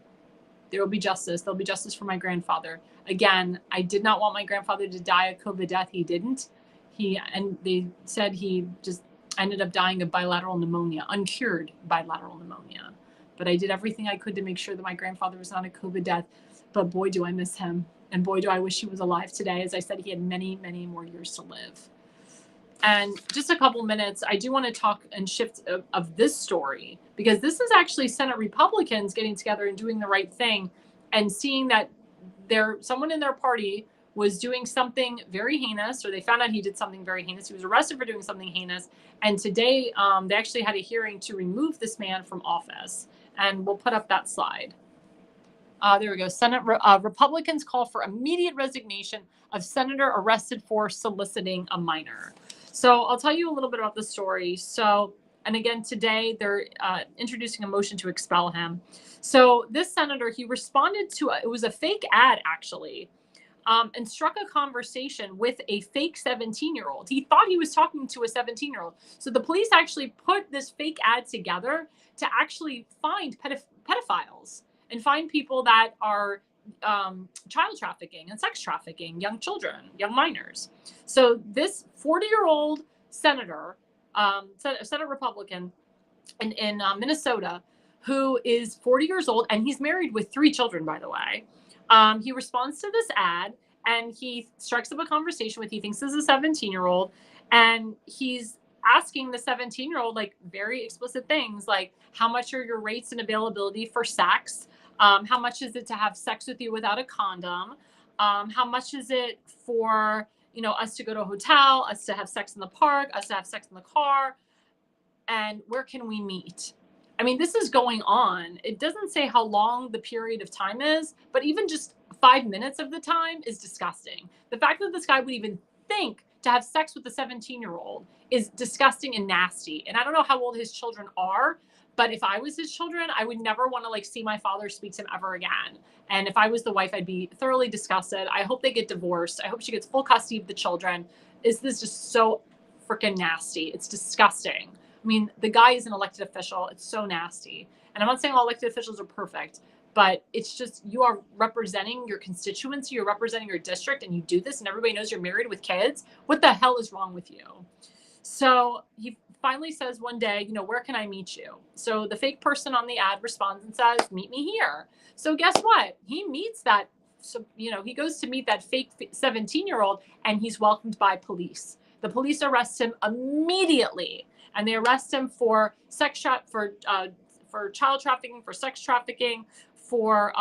Speaker 2: there will be justice. There'll be justice for my grandfather. Again, I did not want my grandfather to die a COVID death. He didn't. And they said he just ended up dying of bilateral pneumonia, uncured bilateral pneumonia. But I did everything I could to make sure that my grandfather was not a COVID death. But boy, do I miss him. And boy, do I wish he was alive today. As I said, he had many, many more years to live. And just a couple minutes, I do want to talk and shift of this story, because this is actually Senate Republicans getting together and doing the right thing and seeing that someone in their party was doing something very heinous, or they found out he did something very heinous. He was arrested for doing something heinous. And today they actually had a hearing to remove this man from office. And we'll put up that slide. There we go. Senate Republicans call for immediate resignation of senator arrested for soliciting a minor. So I'll tell you a little bit about the story. And again, today they're introducing a motion to expel him. So this senator, he responded to, it was a fake ad actually, and struck a conversation with a fake 17-year-old. He thought he was talking to a 17-year-old. So the police actually put this fake ad together to actually find pedophiles and find people that are child trafficking and sex trafficking young children, young minors. So this 40-year-old senator, Senate Republican in Minnesota, who is 40 years old, and he's married with 3 children, by the way. He responds to this ad and he strikes up a conversation with, he thinks this is a 17-year-old, and he's asking the 17-year-old like very explicit things like, how much are your rates and availability for sex? How much is it to have sex with you without a condom? How much is it for, us to go to a hotel, us to have sex in the park, us to have sex in the car? And where can we meet? I mean, this is going on. It doesn't say how long the period of time is, but even just 5 minutes of the time is disgusting. The fact that this guy would even think to have sex with a 17-year-old is disgusting and nasty. And I don't know how old his children are, but if I was his children, I would never want to see my father speak to him ever again. And if I was the wife, I'd be thoroughly disgusted. I hope they get divorced. I hope she gets full custody of the children. This is just so freaking nasty. It's disgusting. I mean, the guy is an elected official. It's so nasty. And I'm not saying all elected officials are perfect, but it's just, you are representing your constituency, you're representing your district, and you do this and everybody knows you're married with kids. What the hell is wrong with you? So he finally says one day, where can I meet you? So the fake person on the ad responds and says, meet me here. So guess what? He meets that. So, he goes to meet that fake 17-year-old and he's welcomed by police. The police arrest him immediately, and they arrest him for for child trafficking, for sex trafficking, for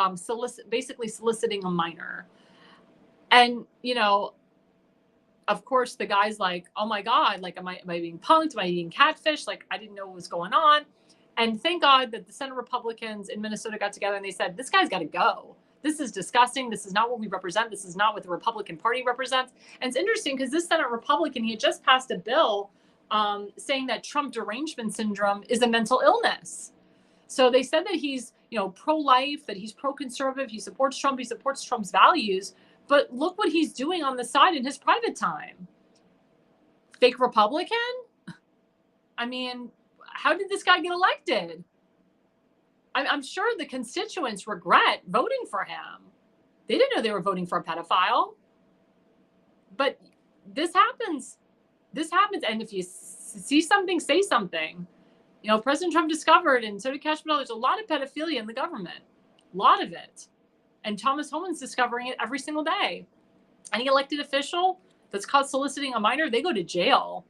Speaker 2: basically soliciting a minor. And, of course, the guy's like, oh my God, am I being punked? Am I being catfished? I didn't know what was going on. And thank God that the Senate Republicans in Minnesota got together and they said, this guy's got to go. This is disgusting. This is not what we represent. This is not what the Republican Party represents. And it's interesting because this Senate Republican, he had just passed a bill saying that Trump derangement syndrome is a mental illness. So they said that he's, pro-life, that he's pro-conservative, he supports Trump, he supports Trump's values. But look what he's doing on the side in his private time. Fake Republican? I mean, how did this guy get elected? I'm sure the constituents regret voting for him. They didn't know they were voting for a pedophile. But this happens. This happens. And if you see something, say something. President Trump discovered, and so did Cash Patel, there's a lot of pedophilia in the government. A lot of it. And Thomas Homan's discovering it every single day. Any elected official that's caught soliciting a minor, they go to jail.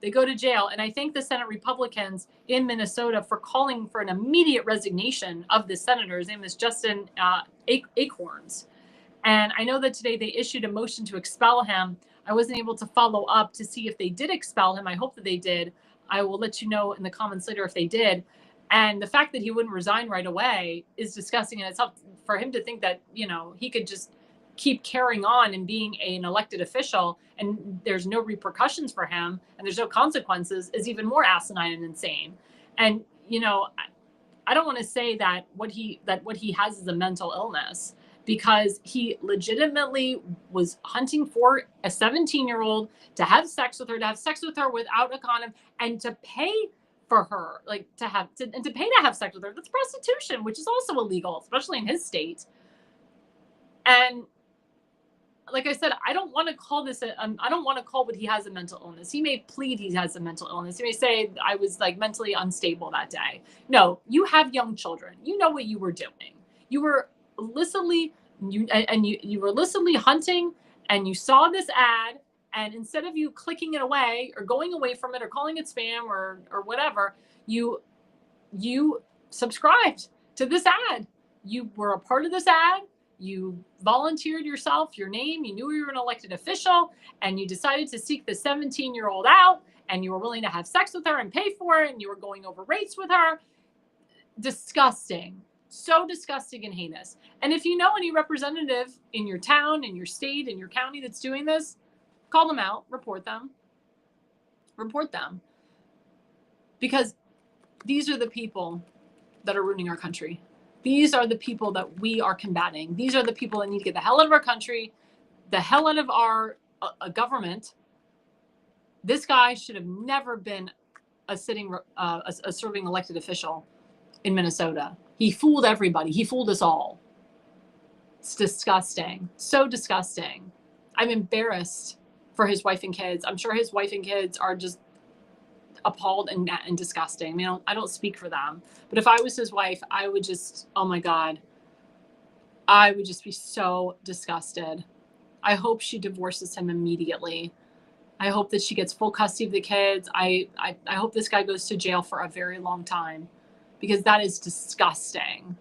Speaker 2: They go to jail. And I thank the Senate Republicans in Minnesota for calling for an immediate resignation of the senator. His name is Justin Acorns. And I know that today they issued a motion to expel him. I wasn't able to follow up to see if they did expel him. I hope that they did. I will let you know in the comments later if they did. And the fact that he wouldn't resign right away is disgusting. And it's up for him to think that, he could just keep carrying on and being an elected official and there's no repercussions for him and there's no consequences is even more asinine and insane. And, I don't want to say that what he has is a mental illness, because he legitimately was hunting for a 17-year-old to have sex with her without a condom, and to pay for her, to have sex with her. That's prostitution, which is also illegal, especially in his state. And like I said, I don't want to call what he has a mental illness. He may plead he has a mental illness. He may say I was mentally unstable that day. No, you have young children. You know what you were doing. You were illicitly you were illicitly hunting, and you saw this ad, and instead of you clicking it away or going away from it or calling it spam or whatever, you subscribed to this ad. You were a part of this ad. You volunteered yourself, your name, you knew you were an elected official, and you decided to seek the 17-year-old out, and you were willing to have sex with her and pay for it, and you were going over rates with her. Disgusting. So disgusting and heinous. And if you know any representative in your town, in your state, in your county that's doing this, call them out, report them. Report them. Because these are the people that are ruining our country. These are the people that we are combating. These are the people that need to get the hell out of our country, the hell out of our government. This guy should have never been a serving elected official in Minnesota. He fooled everybody. He fooled us all. It's disgusting. So disgusting. I'm embarrassed for his wife and kids. I'm sure his wife and kids are just appalled and disgusting. I mean, I don't speak for them, but if I was his wife, I would just, oh my God, I would just be so disgusted. I hope she divorces him immediately. I hope that she gets full custody of the kids. I hope this guy goes to jail for a very long time, because that is disgusting.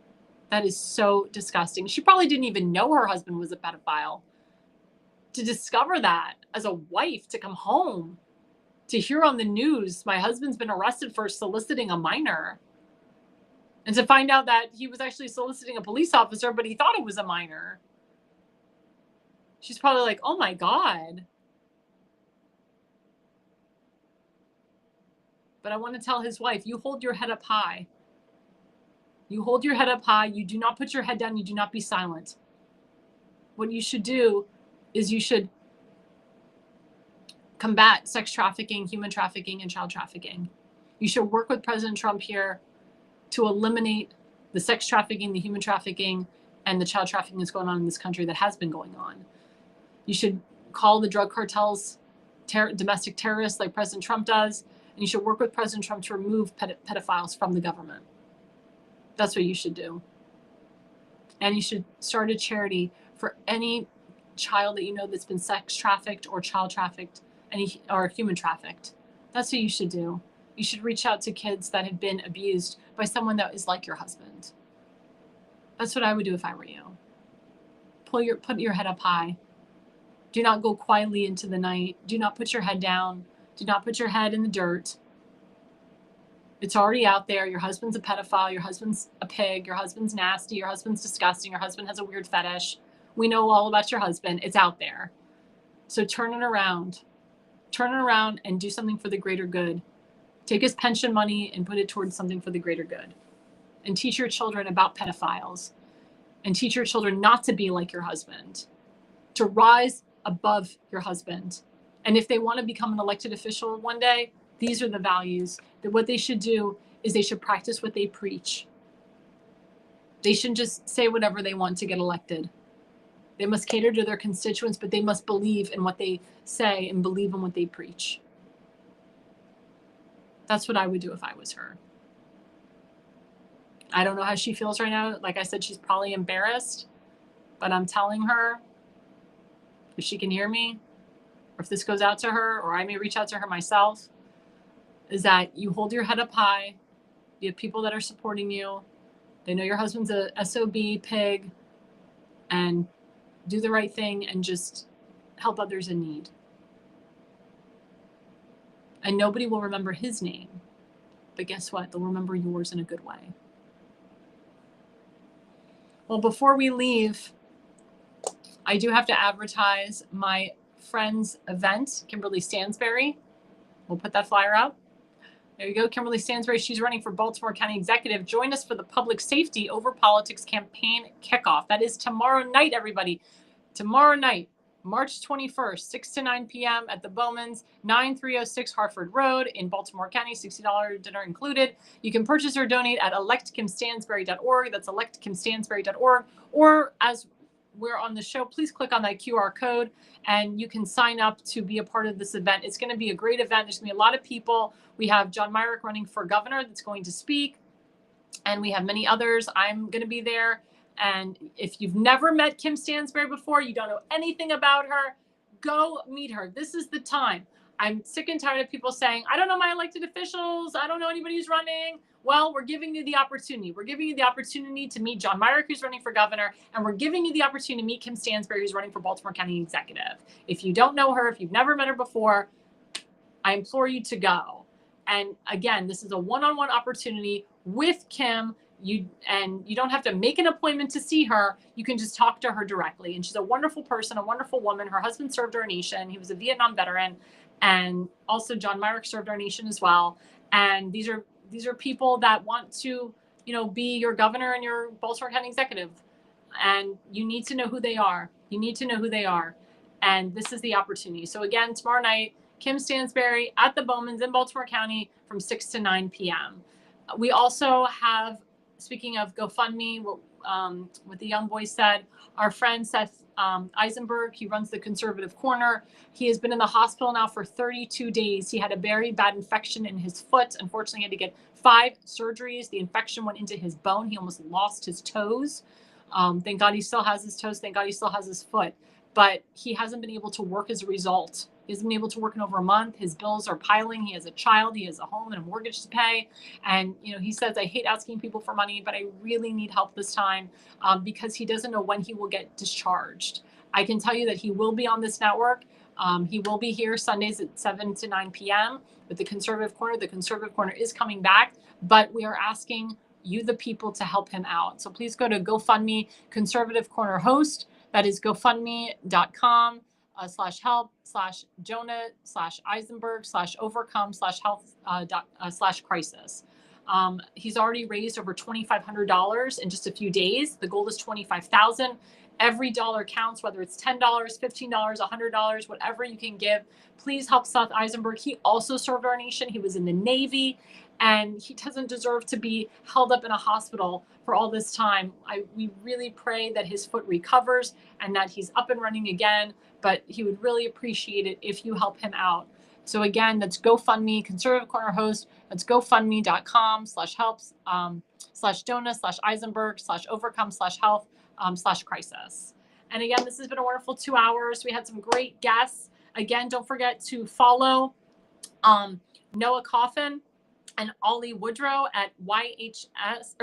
Speaker 2: That is so disgusting. She probably didn't even know her husband was a pedophile. To discover that as a wife, to come home to hear on the news, my husband's been arrested for soliciting a minor, and to find out that he was actually soliciting a police officer, but he thought it was a minor. She's probably like, oh my God. But I want to tell his wife, you hold your head up high. You hold your head up high. You do not put your head down. You do not be silent. What you should do is you should combat sex trafficking, human trafficking, and child trafficking. You should work with President Trump here to eliminate the sex trafficking, the human trafficking, and the child trafficking that's going on in this country, that has been going on. You should call the drug cartels domestic terrorists like President Trump does, and you should work with President Trump to remove pedophiles from the government. That's what you should do. And you should start a charity for any child that you know that's been sex trafficked or child trafficked, or human trafficked. That's what you should do. You should reach out to kids that have been abused by someone that is like your husband. That's what I would do if I were you. Put your head up high. Do not go quietly into the night. Do not put your head down. Do not put your head in the dirt. It's already out there. Your husband's a pedophile. Your husband's a pig. Your husband's nasty. Your husband's disgusting. Your husband has a weird fetish. We know all about your husband. It's out there. So turn it around. Turn it around and do something for the greater good. Take his pension money and put it towards something for the greater good. And teach your children about pedophiles. And teach your children not to be like your husband. To rise above your husband. And if they want to become an elected official one day, these are the values that what they should do is they should practice what they preach. They shouldn't just say whatever they want to get elected. They must cater to their constituents, but they must believe in what they say and believe in what they preach. That's what I would do if I was her. I don't know how she feels right now. Like I said, she's probably embarrassed, but I'm telling her, if she can hear me, or if this goes out to her, or I may reach out to her myself, is that you hold your head up high. You have people that are supporting you. They know your husband's a SOB pig, and do the right thing and just help others in need. And nobody will remember his name, but guess what? They'll remember yours in a good way. Well, before we leave, I do have to advertise my friend's event, Kimberly Stansberry. We'll put that flyer up. There you go, Kimberly Stansberry. She's running for Baltimore County Executive. Join us for the Public Safety Over Politics campaign kickoff. That is tomorrow night, everybody. Tomorrow night, March 21st, 6 to 9 p.m. at the Bowmans, 9306 Hartford Road in Baltimore County, $60 dinner included. You can purchase or donate at electkimstansberry.org. That's electkimstansberry.org. Or as we're on the show, please click on that QR code and you can sign up to be a part of this event. It's going to be a great event. There's going to be a lot of people. We have John Myrick running for governor that's going to speak, and we have many others. I'm going to be there. And if you've never met Kim Stansberry before, you don't know anything about her, go meet her. This is the time. I'm sick and tired of people saying, I don't know my elected officials. I don't know anybody who's running. Well, we're giving you the opportunity. We're giving you the opportunity to meet John Myrick, who's running for governor, and we're giving you the opportunity to meet Kim Stansberry, who's running for Baltimore County Executive. If you don't know her, if you've never met her before, I implore you to go. And again, this is a one-on-one opportunity with Kim. You don't have to make an appointment to see her. You can just talk to her directly. And she's a wonderful person, a wonderful woman. Her husband served our nation. He was a Vietnam veteran. And also John Myrick served our nation as well. And these are people that want to, be your governor and your Baltimore County Executive. And you need to know who they are. You need to know who they are. And this is the opportunity. So again, tomorrow night, Kim Stansberry at the Bowmans in Baltimore County from 6 to 9 p.m. We also have, speaking of GoFundMe, what the young boy said, our friend Seth Eisenberg, he runs the Conservative Corner. He has been in the hospital now for 32 days. He had a very bad infection in his foot. Unfortunately, he had to get 5 surgeries. The infection went into his bone. He almost lost his toes. Thank God he still has his toes. Thank God he still has his foot. But he hasn't been able to work as a result. He hasn't been able to work in over a month. His bills are piling. He has a child. He has a home and a mortgage to pay. And, he says, I hate asking people for money, but I really need help this time because he doesn't know when he will get discharged. I can tell you that he will be on this network. He will be here Sundays at 7 to 9 p.m. with the Conservative Corner. The Conservative Corner is coming back, but we are asking you, the people, to help him out. So please go to GoFundMe Conservative Corner host. That is GoFundMe.com /help/Jonah/Eisenberg/overcome/health/crisis. He's already raised over $2,500 in just a few days. The goal is $25,000. Every dollar counts, whether it's $10, $15, $100, whatever you can give. Please help Seth Eisenberg. He also served our nation. He was in the Navy, and he doesn't deserve to be held up in a hospital for all this time. We really pray that his foot recovers and that he's up and running again, but he would really appreciate it if you help him out. So again, that's GoFundMe, Conservative Corner host. That's GoFundMe.com /help/Jonah/Eisenberg/overcome/health/crisis. And again, this has been a wonderful 2 hours. We had some great guests. Again, don't forget to follow Noah Coffin and Ollie Woodrow at YHS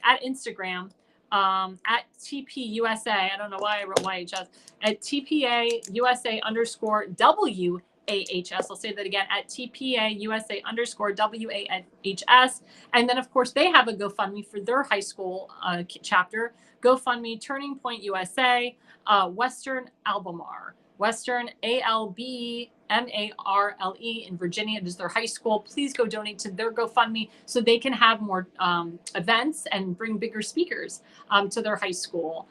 Speaker 2: at Instagram, at TPUSA. I don't know why I wrote YHS, at TPA USA _WHS I'll say that again, at TPAUSA_WAHS. And then, of course, they have a GoFundMe for their high school chapter. GoFundMe, Turning Point USA, Western Albemarle. Western ALBMARLE in Virginia. It is their high school. Please go donate to their GoFundMe so they can have more events and bring bigger speakers to their high school.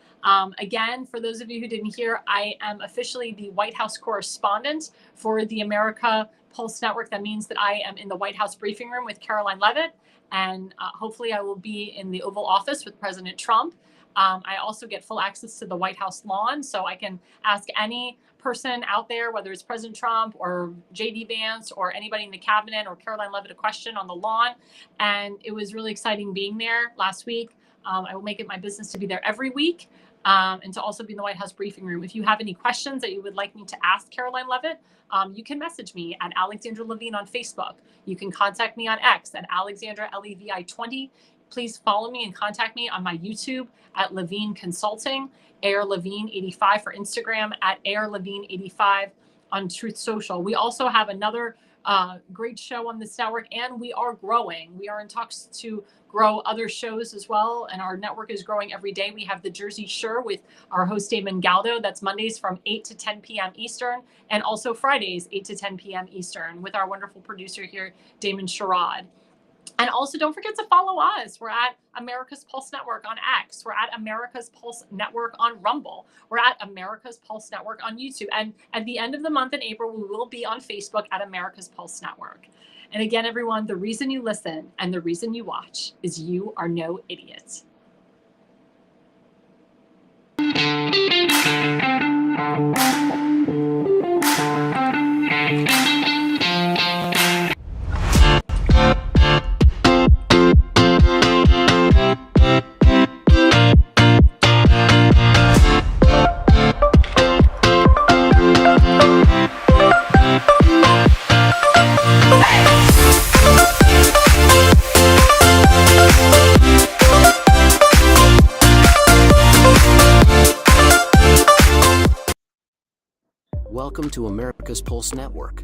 Speaker 2: Again, for those of you who didn't hear, I am officially the White House correspondent for the America Pulse Network. That means that I am in the White House briefing room with Caroline Levitt, and hopefully I will be in the Oval Office with President Trump. I also get full access to the White House lawn, so I can ask any person out there, whether it's President Trump or JD Vance or anybody in the cabinet or Caroline Levitt, a question on the lawn. And it was really exciting being there last week. I will make it my business to be there every week and to also be in the White House briefing room. If you have any questions that you would like me to ask Caroline Levitt, you can message me at Alexandra Levine on Facebook. You can contact me on X at Alexandra Levi20. Please follow me and contact me on my YouTube at Levine Consulting, AR Levine 85 for Instagram, at AR Levine 85 on Truth Social. We also have another great show on this network, and we are growing. We are in talks to grow other shows as well, and our network is growing every day. We have the Jersey Shore with our host Damon Galdo. That's Mondays from 8 to 10 p.m. Eastern, and also Fridays 8 to 10 p.m. Eastern with our wonderful producer here, Damon Sherrod. And also, don't forget to follow us. We're at America's Pulse Network on X. We're at America's Pulse Network on Rumble. We're at America's Pulse Network on YouTube. And at the end of the month in April, we will be on Facebook at America's Pulse Network. And again, everyone, the reason you listen and the reason you watch is you are no idiot.
Speaker 1: Welcome to America's Pulse Network.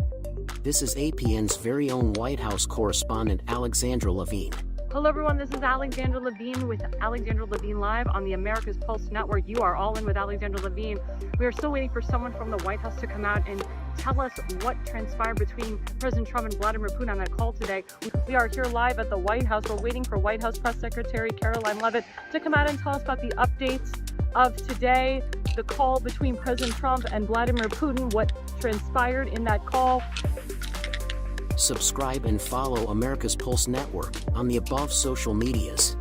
Speaker 1: This is APN's very own White House correspondent, Alexandra Levine.
Speaker 6: Hello everyone, this is Alexandra Levine with Alexandra Levine Live on the America's Pulse Network. You are all in with Alexandra Levine. We are still waiting for someone from the White House to come out and tell us what transpired between President Trump and Vladimir Putin on that call today. We are here live at the White House. We're waiting for White House Press Secretary Caroline Levitt to come out and tell us about the updates of today, the call between President Trump and Vladimir Putin, what transpired in that call.
Speaker 1: Subscribe and follow America's Pulse Network on the above social medias.